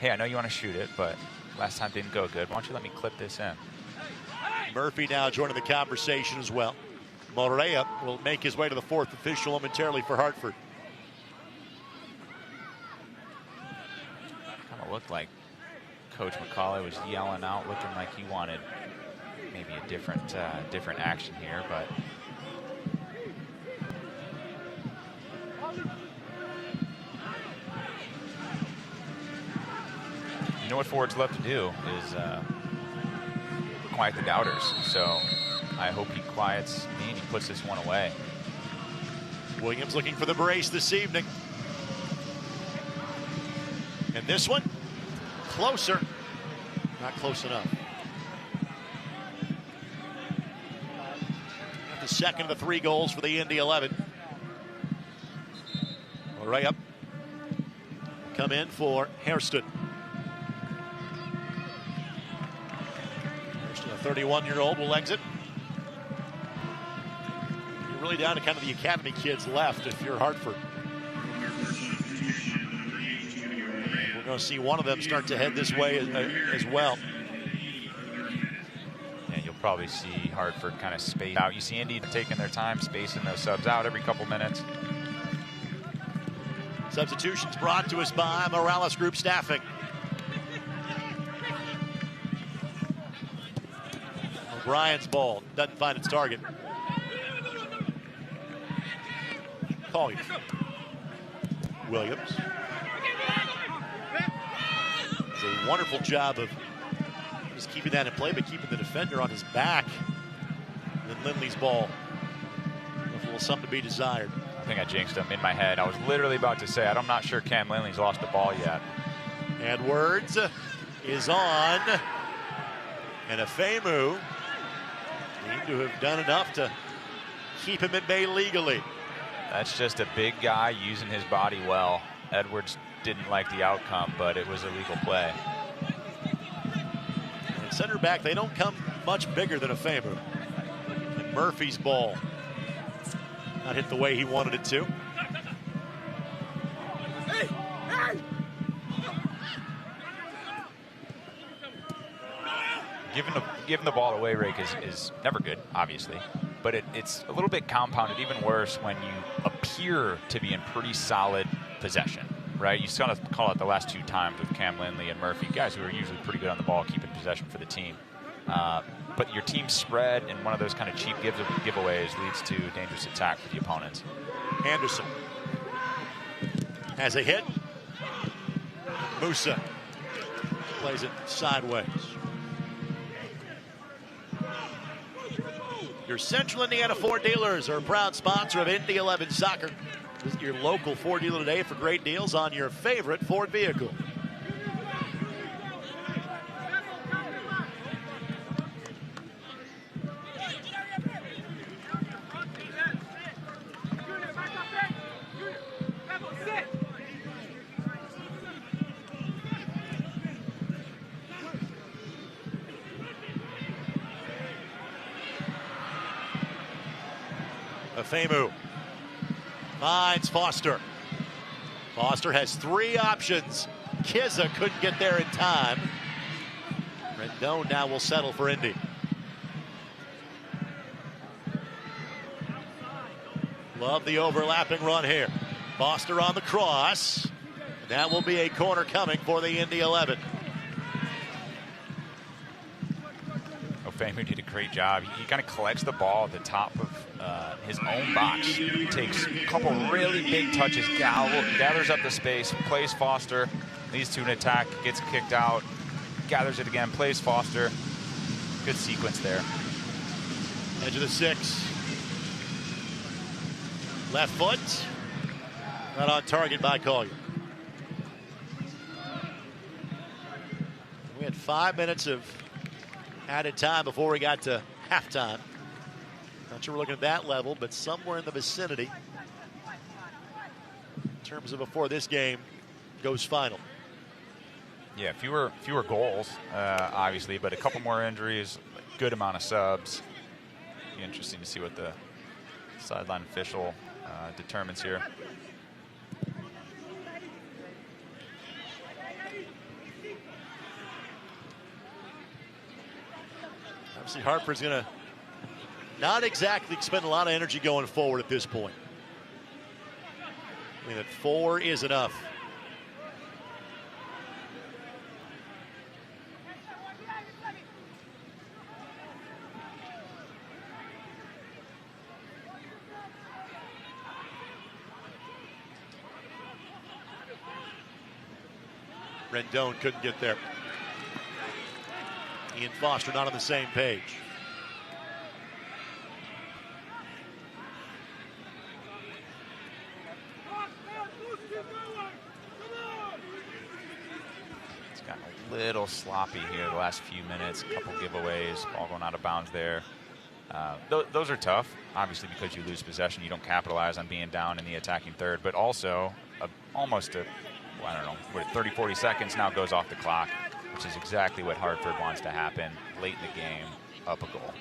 hey, I know you want to shoot it, but last time didn't go good. Why don't you let me clip this in? Murphy now joining the conversation as well. Morea will make his way to the 4th official momentarily for Hartford. Kind of looked like Coach McCauley was yelling out, looking like he wanted maybe a different action here, but you know what forwards love to do is quiet the doubters. So I hope he quiets me and he puts this one away. Williams looking for the brace this evening. And this one, closer. Not close enough. The second of the 3 goals for the Indy 11. Right up. Come in for Hairston. Hairston, a 31-year-old, will exit. You're really down to kind of the academy kids left if you're Hartford. We're going to see one of them start to head this way as well. And you'll probably see Hartford kind of space out. You see Indy taking their time, spacing those subs out every couple minutes. Substitutions brought to us by Morales Group Staffing. O'Brien's ball doesn't find its target. Collier. Williams. Does a wonderful job of just keeping that in play, but keeping the defender on his back. And then Lindley's ball. With a little something to be desired. I think I jinxed him in my head. I was literally about to say, I'm not sure Cam Lindley's lost the ball yet. Edwards is on. And Afemu seemed to have done enough to keep him at bay legally. That's just a big guy using his body well. Edwards didn't like the outcome, but it was a legal play. And center back, they don't come much bigger than Afemu. And Murphy's ball not hit the way he wanted it to. Giving the ball away, Rick, is never good, obviously. But it's a little bit compounded, even worse, when you appear to be in pretty solid possession, right? You sort of call it the last 2 times with Cam Lindley and Murphy, guys who are usually pretty good on the ball, keeping possession for the team. But your team spread and one of those kind of cheap giveaways leads to dangerous attack for the opponents. Anderson has a hit. Musa plays it sideways. Your Central Indiana Ford dealers are a proud sponsor of Indy 11 Soccer. Visit your local Ford dealer today for great deals on your favorite Ford vehicle. Femu finds Foster. Foster has 3 options. Kizza couldn't get there in time. Rendon now will settle for Indy. Love the overlapping run here. Foster on the cross. That will be a corner coming for the Indy 11. Femu did a great job. He kind of collects the ball at the top of his own box. Takes a couple really big touches, gathers up the space, plays Foster, leads to an attack, gets kicked out, gathers it again, plays Foster. Good sequence there. Edge of the 6. Left foot. Not on target by Collier. We had 5 minutes of added time before we got to halftime. Not sure we're looking at that level, but somewhere in the vicinity in terms of before this game goes final. Yeah, fewer goals, obviously, but a couple more injuries, good amount of subs. Be interesting to see what the sideline official determines here. Obviously, Hartford's going to not exactly spend a lot of energy going forward at this point. I mean, that 4 is enough. Rendon couldn't get there. Ian Foster not on the same page. It's gotten a little sloppy here the last few minutes. A couple giveaways, ball going out of bounds there. Those are tough, obviously, because you lose possession. You don't capitalize on being down in the attacking third, but also almost I don't know, 30, 40 seconds now goes off the clock, which is exactly what Hartford wants to happen late in the game, up a goal.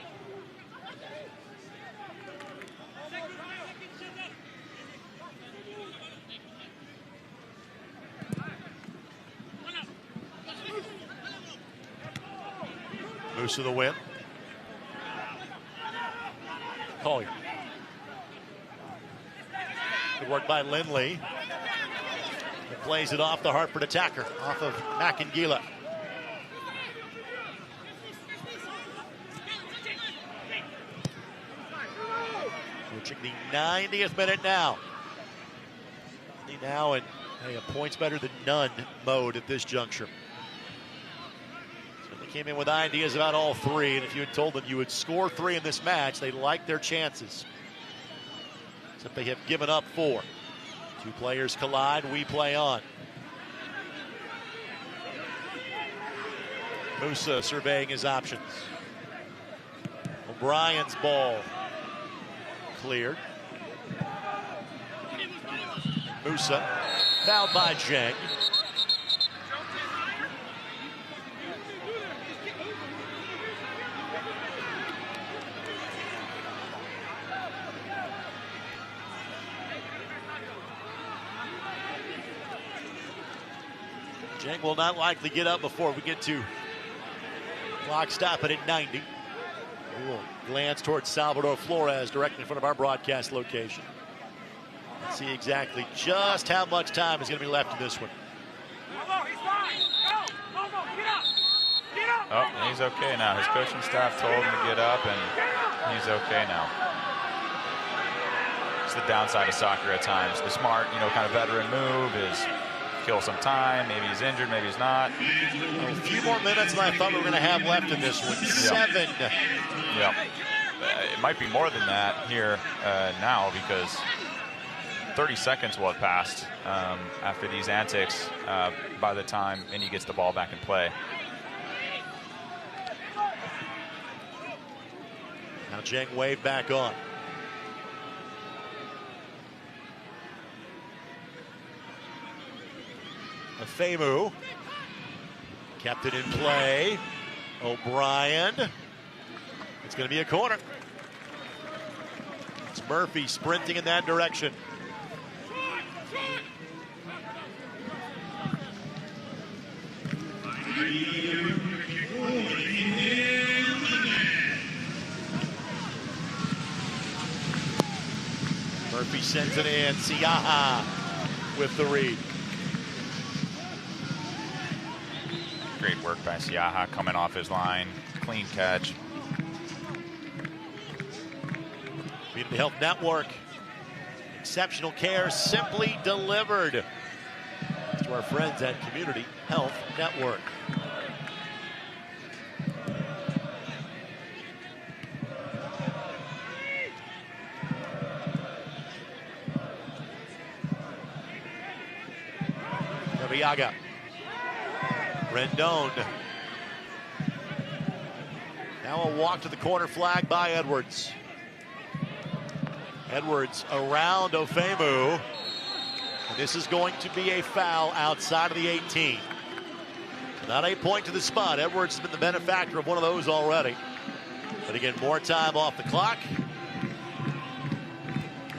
Moose of the win. Collier. Good work by Lindley. Plays it off the Hartford attacker, off of Macangila. Approaching the 90th minute now. Now in a points better than none mode at this juncture. So they came in with ideas about all 3, and if you had told them you would score 3 in this match, they like their chances. Except they have given up 4. 2 players collide, we play on. Musa surveying his options. O'Brien's ball cleared. Musa fouled by Jeng. Jeng will not likely get up before we get to clock stopping at 90. We will glance towards Salvador Flores directly in front of our broadcast location. Let's see exactly just how much time is going to be left in this one. Oh, he's okay now. His coaching staff told him to get up, and he's okay now. It's the downside of soccer at times. The smart, kind of veteran move is kill some time. Maybe he's injured, maybe he's not. A few more minutes than I thought we were going to have left in this one. 7. Yeah. It might be more than that here now, because 30 seconds will have passed after these antics by the time Indy gets the ball back in play. Now Jeng wave back on. Afemu kept it in play. O'Brien. It's going to be a corner. It's Murphy sprinting in that direction. Murphy sends it in. Siaha with the read. Great work by Siaha coming off his line. Clean catch. Community Health Network. Exceptional care simply delivered. To our friends at Community Health Network. Yaga. Rendon. Now a walk to the corner flag by Edwards. Edwards around Ofemu. And this is going to be a foul outside of the 18. Not a point to the spot. Edwards has been the benefactor of one of those already. But again, more time off the clock.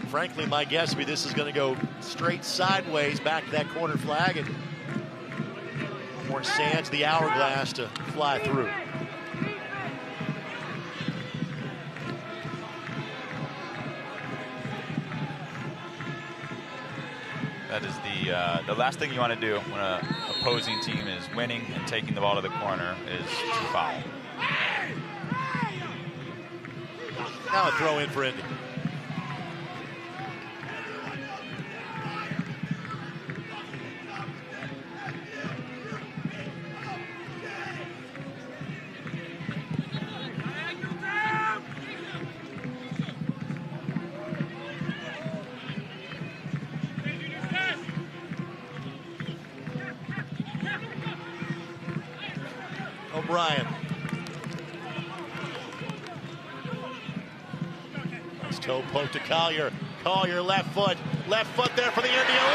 Frankly, my guess would be this is going to go straight sideways back to that corner flag, and more sand to the hourglass to fly through. That is the last thing you want to do when an opposing team is winning and taking the ball to the corner is to foul. Now a throw in for Indy. O'Brien. Nice toe poke to Collier. Collier left foot there for the Indy 11,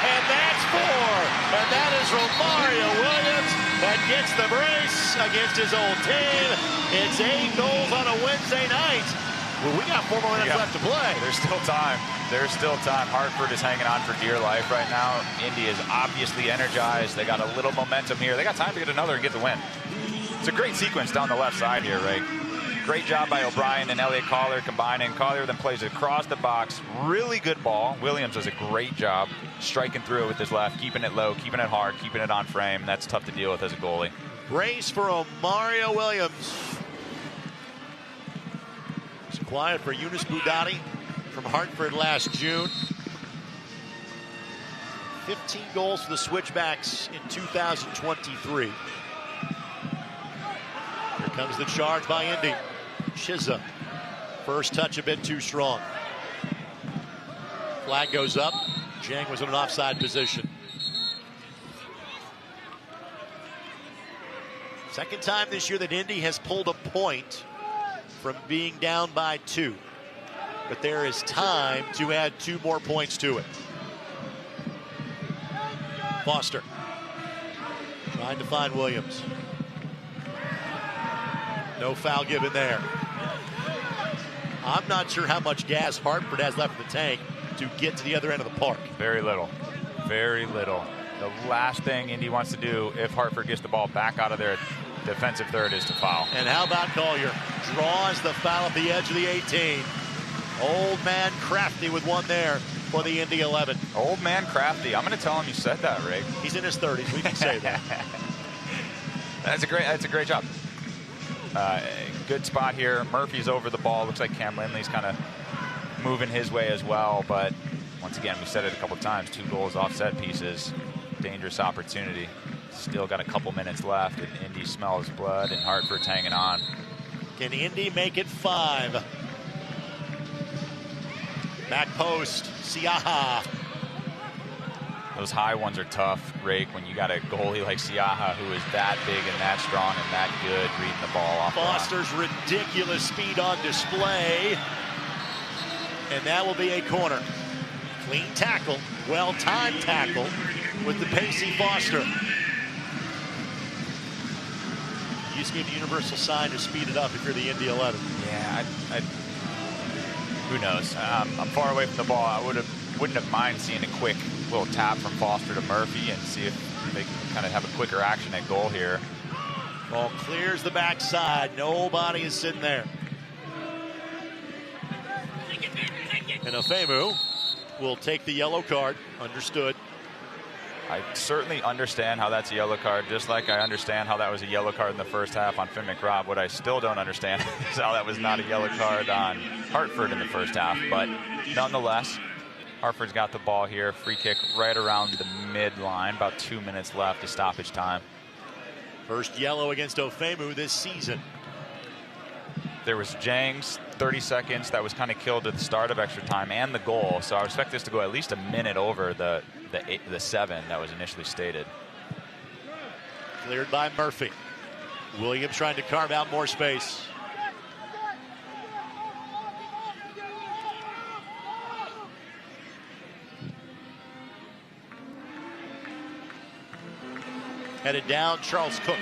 and that's 4. And that is Romario Williams that gets the brace against his old team. It's 8 goals on a Wednesday night. Well, we got 4 more minutes left to play. There's still time. There's still time. Hartford is hanging on for dear life right now. Indy is obviously energized. They got a little momentum here. They got time to get another and get the win. It's a great sequence down the left side here, Ray. Great job by O'Brien and Elliot Collier combining. Collier then plays it across the box. Really good ball. Williams does a great job striking through it with his left, keeping it low, keeping it hard, keeping it on frame. That's tough to deal with as a goalie. Brace for Mario Williams. It's quiet for Yunus Boudadi from Hartford last June. 15 goals for the Switchbacks in 2023. Here comes the charge by Indy. Chiza. First touch a bit too strong. Flag goes up. Jang was in an offside position. Second time this year that Indy has pulled a point from being down by 2. But there is time to add 2 more points to it. Foster trying to find Williams. No foul given there. I'm not sure how much gas Hartford has left in the tank to get to the other end of the park. Very little. Very little. The last thing Indy wants to do if Hartford gets the ball back out of their defensive third is to foul. And how about Collier? Draws the foul at the edge of the 18. Old man Crafty with one there for the Indy 11. Old man Crafty. I'm going to tell him you said that, Ray. He's in his 30s. We can say that. That's a great job. Good spot here. Murphy's over the ball. Looks like Cam Lindley's kind of moving his way as well. But once again, we said it a couple times, 2 goals off set pieces, dangerous opportunity. Still got a couple minutes left, and Indy smells blood, and Hartford's hanging on. Can Indy make it 5? Back post, Siaha. Those high ones are tough, Rake, when you got a goalie like Siaha who is that big and that strong and that good reading the ball off. Foster's ridiculous speed on display. And that will be a corner. Clean tackle, well-timed tackle with the pacey Foster. You just gave the universal sign to speed it up if you're the Indy 11. Yeah, who knows? I'm far away from the ball. I wouldn't have mind seeing a quick little tap from Foster to Murphy and see if they can kind of have a quicker action at goal here. Ball clears the backside. Nobody is sitting there. And Ofemu will take the yellow card. Understood. I certainly understand how that's a yellow card, just like I understand how that was a yellow card in the first half on Finn McRobb. What I still don't understand is how that was not a yellow card on Hartford in the first half. But nonetheless, Hartford's got the ball here. Free kick right around the midline. About 2 minutes left to stoppage time. First yellow against Ofemu this season. There was Jang's 30 seconds that was kind of killed at the start of extra time and the goal. So I expect this to go at least a minute over the 7 that was initially stated. Cleared by Murphy. Williams trying to carve out more space. Headed down, Charles Cook.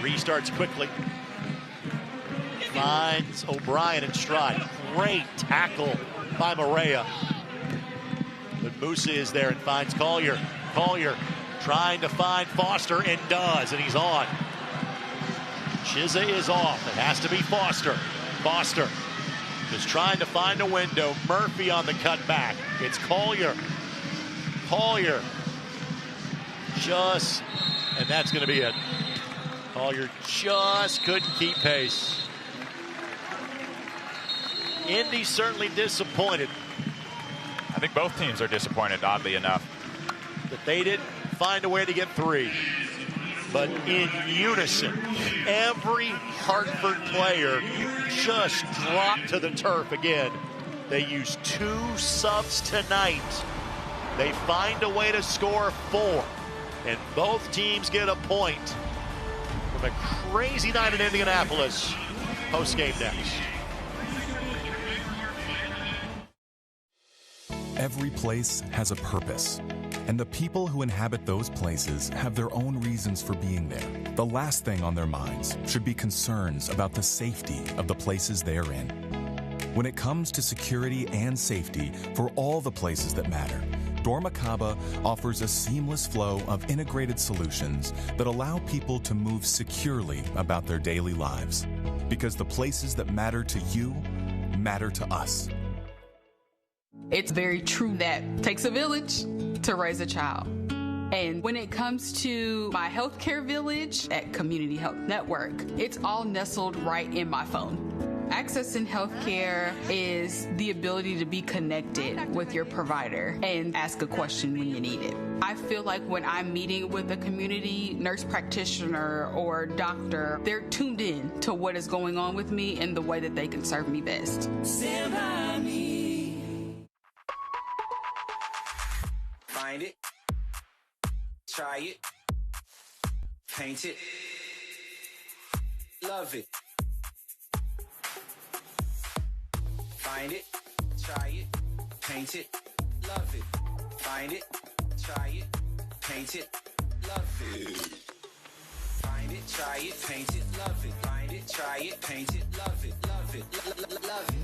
Restarts quickly. Finds O'Brien in stride. Great tackle by Morea. But Musa is there and finds Collier. Collier trying to find Foster and does, and he's on. Chiza is off. It has to be Foster. Foster just trying to find a window. Murphy on the cutback. It's Collier. Collier just, and that's going to be it. Collier just couldn't keep pace. Indy certainly disappointed. I think both teams are disappointed, oddly enough. That they didn't find a way to get 3. But in unison, every Hartford player just dropped to the turf again. They used 2 subs tonight. They find a way to score 4. And both teams get a point from a crazy night in Indianapolis. Post-game next. Every place has a purpose, and the people who inhabit those places have their own reasons for being there. The last thing on their minds should be concerns about the safety of the places they're in. When it comes to security and safety for all the places that matter, Dormakaba offers a seamless flow of integrated solutions that allow people to move securely about their daily lives. Because the places that matter to you matter to us. It's very true that it takes a village to raise a child. And when it comes to my healthcare village at Community Health Network, it's all nestled right in my phone. Accessing healthcare is the ability to be connected with your provider and ask a question when you need it. I feel like when I'm meeting with a community nurse practitioner or doctor, they're tuned in to what is going on with me and the way that they can serve me best. Stand by me. Find it, try it, paint it, love it. Find it, try it, paint it, love it. Find it, try it, paint it, love it. Find it, try it, paint it, love it. Find it, try it, paint it, love it, love it, love it.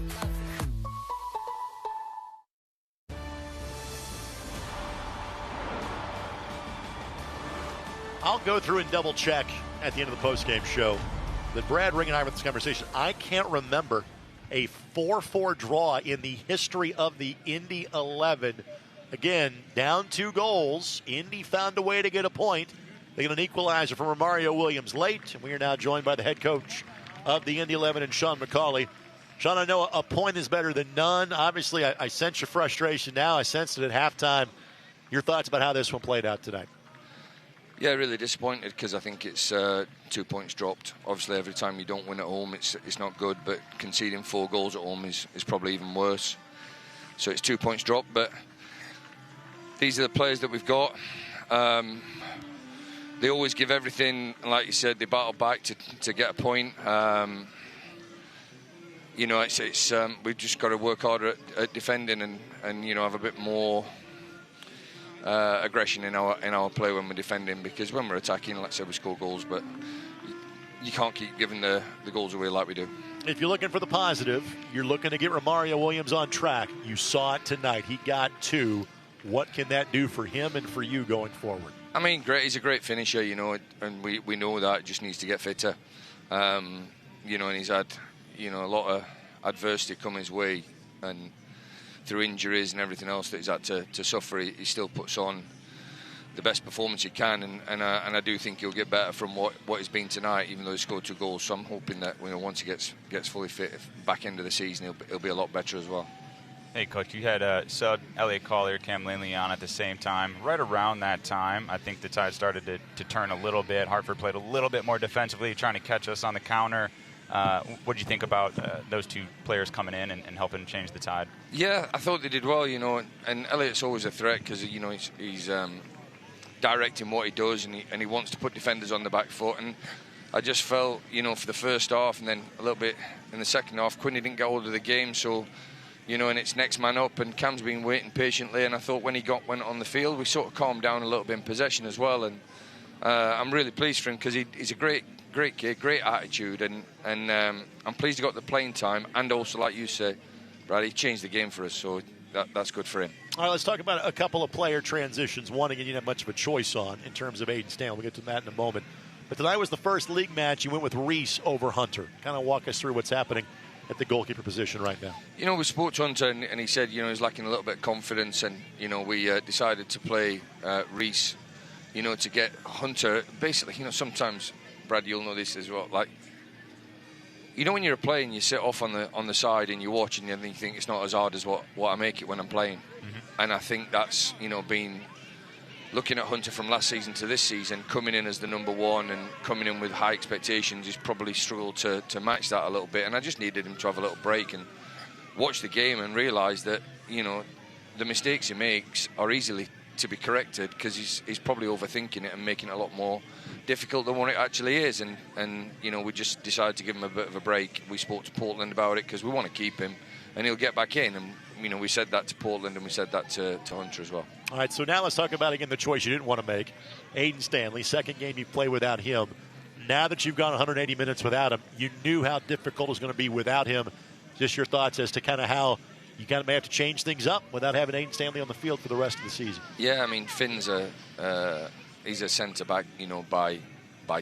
I'll go through and double check at the end of the postgame show that Brad Ring and I were in this conversation. I can't remember a 4-4 draw in the history of the Indy 11. Again, down 2 goals. Indy found a way to get a point. They get an equalizer from Romario Williams late, and we are now joined by the head coach of the Indy 11 and Sean McCauley. Sean, I know a point is better than none. Obviously, I sense your frustration now. I sensed it at halftime. Your thoughts about how this one played out tonight? Yeah, really disappointed because I think it's 2 points dropped. Obviously, every time you don't win at home, it's not good, but conceding 4 goals at home is probably even worse. So it's 2 points dropped, but these are the players that we've got. They always give everything, and like you said, they battle back to get a point. You know, it's we've just got to work harder at defending and you know, have a bit more aggression in our play when we're defending, because when we're attacking, like I said, we score goals, but you can't keep giving the goals away like we do. If you're looking for the positive, you're looking to get Romario Williams on track. You saw it tonight. He got 2. What can that do for him and for you going forward? I mean, great. He's a great finisher, you know, and we know that. Just needs to get fitter. You know, and he's had, you know, a lot of adversity come his way, and through injuries and everything else that he's had to suffer, he still puts on the best performance he can, and I do think he'll get better from what he's been tonight, even though he scored 2 goals. So I'm hoping that, you know, once he gets fully fit, back end of the season, he'll be a lot better as well. Hey, Coach, you had sub Elliot Collier, Cam Linley on at the same time. Right around that time, I think the tide started to turn a little bit. Hartford played a little bit more defensively, trying to catch us on the counter. What did you think about those 2 players coming in and helping change the tide? Yeah, I thought they did well, you know, and Elliot's always a threat because, you know, he's directing what he does, and he wants to put defenders on the back foot. And I just felt, you know, for the first half and then a little bit in the second half, Quinny didn't get hold of the game, so, you know, and it's next man up, and Cam's been waiting patiently, and I thought when he went on the field, we sort of calmed down a little bit in possession as well, and I'm really pleased for him because he's a great kid, great attitude, and I'm pleased he got the playing time, and also, like you say, Brad, he changed the game for us, so that's good for him. All right, let's talk about a couple of player transitions. One, again, you didn't have much of a choice on in terms of Aiden Stanley. We'll get to that in a moment. But tonight was the first league match. You went with Reese over Hunter. Kind of walk us through what's happening at the goalkeeper position right now. You know, we spoke to Hunter, and he said, you know, he's lacking a little bit of confidence, and, you know, we decided to play Reese, you know, to get Hunter. Basically, you know, sometimes, Brad, you'll know this as well, like, you know, when you're a player and you sit off on the side and you watch and you think it's not as hard as what I make it when I'm playing. Mm-hmm. And I think that's, you know, been looking at Hunter from last season to this season, coming in as the number 1 and coming in with high expectations, he's probably struggled to match that a little bit. And I just needed him to have a little break and watch the game and realise that, you know, the mistakes he makes are easily to be corrected, because he's probably overthinking it and making it a lot more difficult than what it actually is, and you know, we just decided to give him a bit of a break. We spoke to Portland about it because we want to keep him and he'll get back in, and you know, we said that to Portland and we said that to Hunter as well. All right, so now let's talk about again the choice you didn't want to make. Aiden Stanley, second game you play without him. Now that you've gone 180 minutes without him, you knew how difficult it was going to be without him. Just your thoughts as to kind of how you kind of may have to change things up without having Aiden Stanley on the field for the rest of the season. Yeah, I mean, Finn's he's a centre-back, you know, by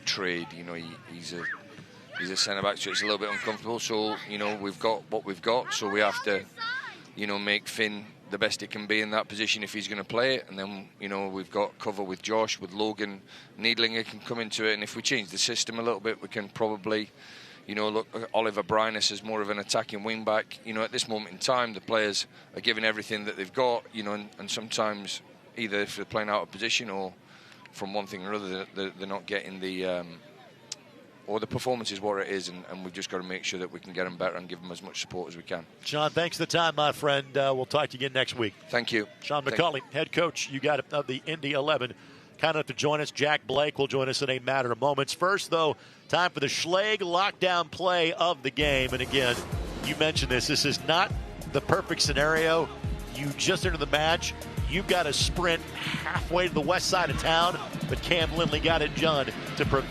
trade. You know, he's a centre-back, so it's a little bit uncomfortable. So, you know, we've got what we've got, so we have to, you know, make Finn the best he can be in that position if he's going to play it. And then, you know, we've got cover with Josh, with Logan. Needlinger can come into it, and if we change the system a little bit, we can probably, you know, look at Oliver Bryness as more of an attacking wing-back. You know, at this moment in time, the players are giving everything that they've got, you know, and sometimes either if they're playing out of position or from one thing or other, they're not getting the or the performance is what it is, and we've just got to make sure that we can get them better and give them as much support as we can. Sean, thanks for the time, my friend. We'll talk to you again next week. Thank you. Sean McCauley, head coach, you got it, of the Indy 11. Kind enough to join us. Jack Blake will join us in a matter of moments. First, though, time for the Schlegel lockdown play of the game. And again, you mentioned this. This is not the perfect scenario. You just entered the match. You've got to sprint halfway to the west side of town, but Cam Lindley got it done to prevent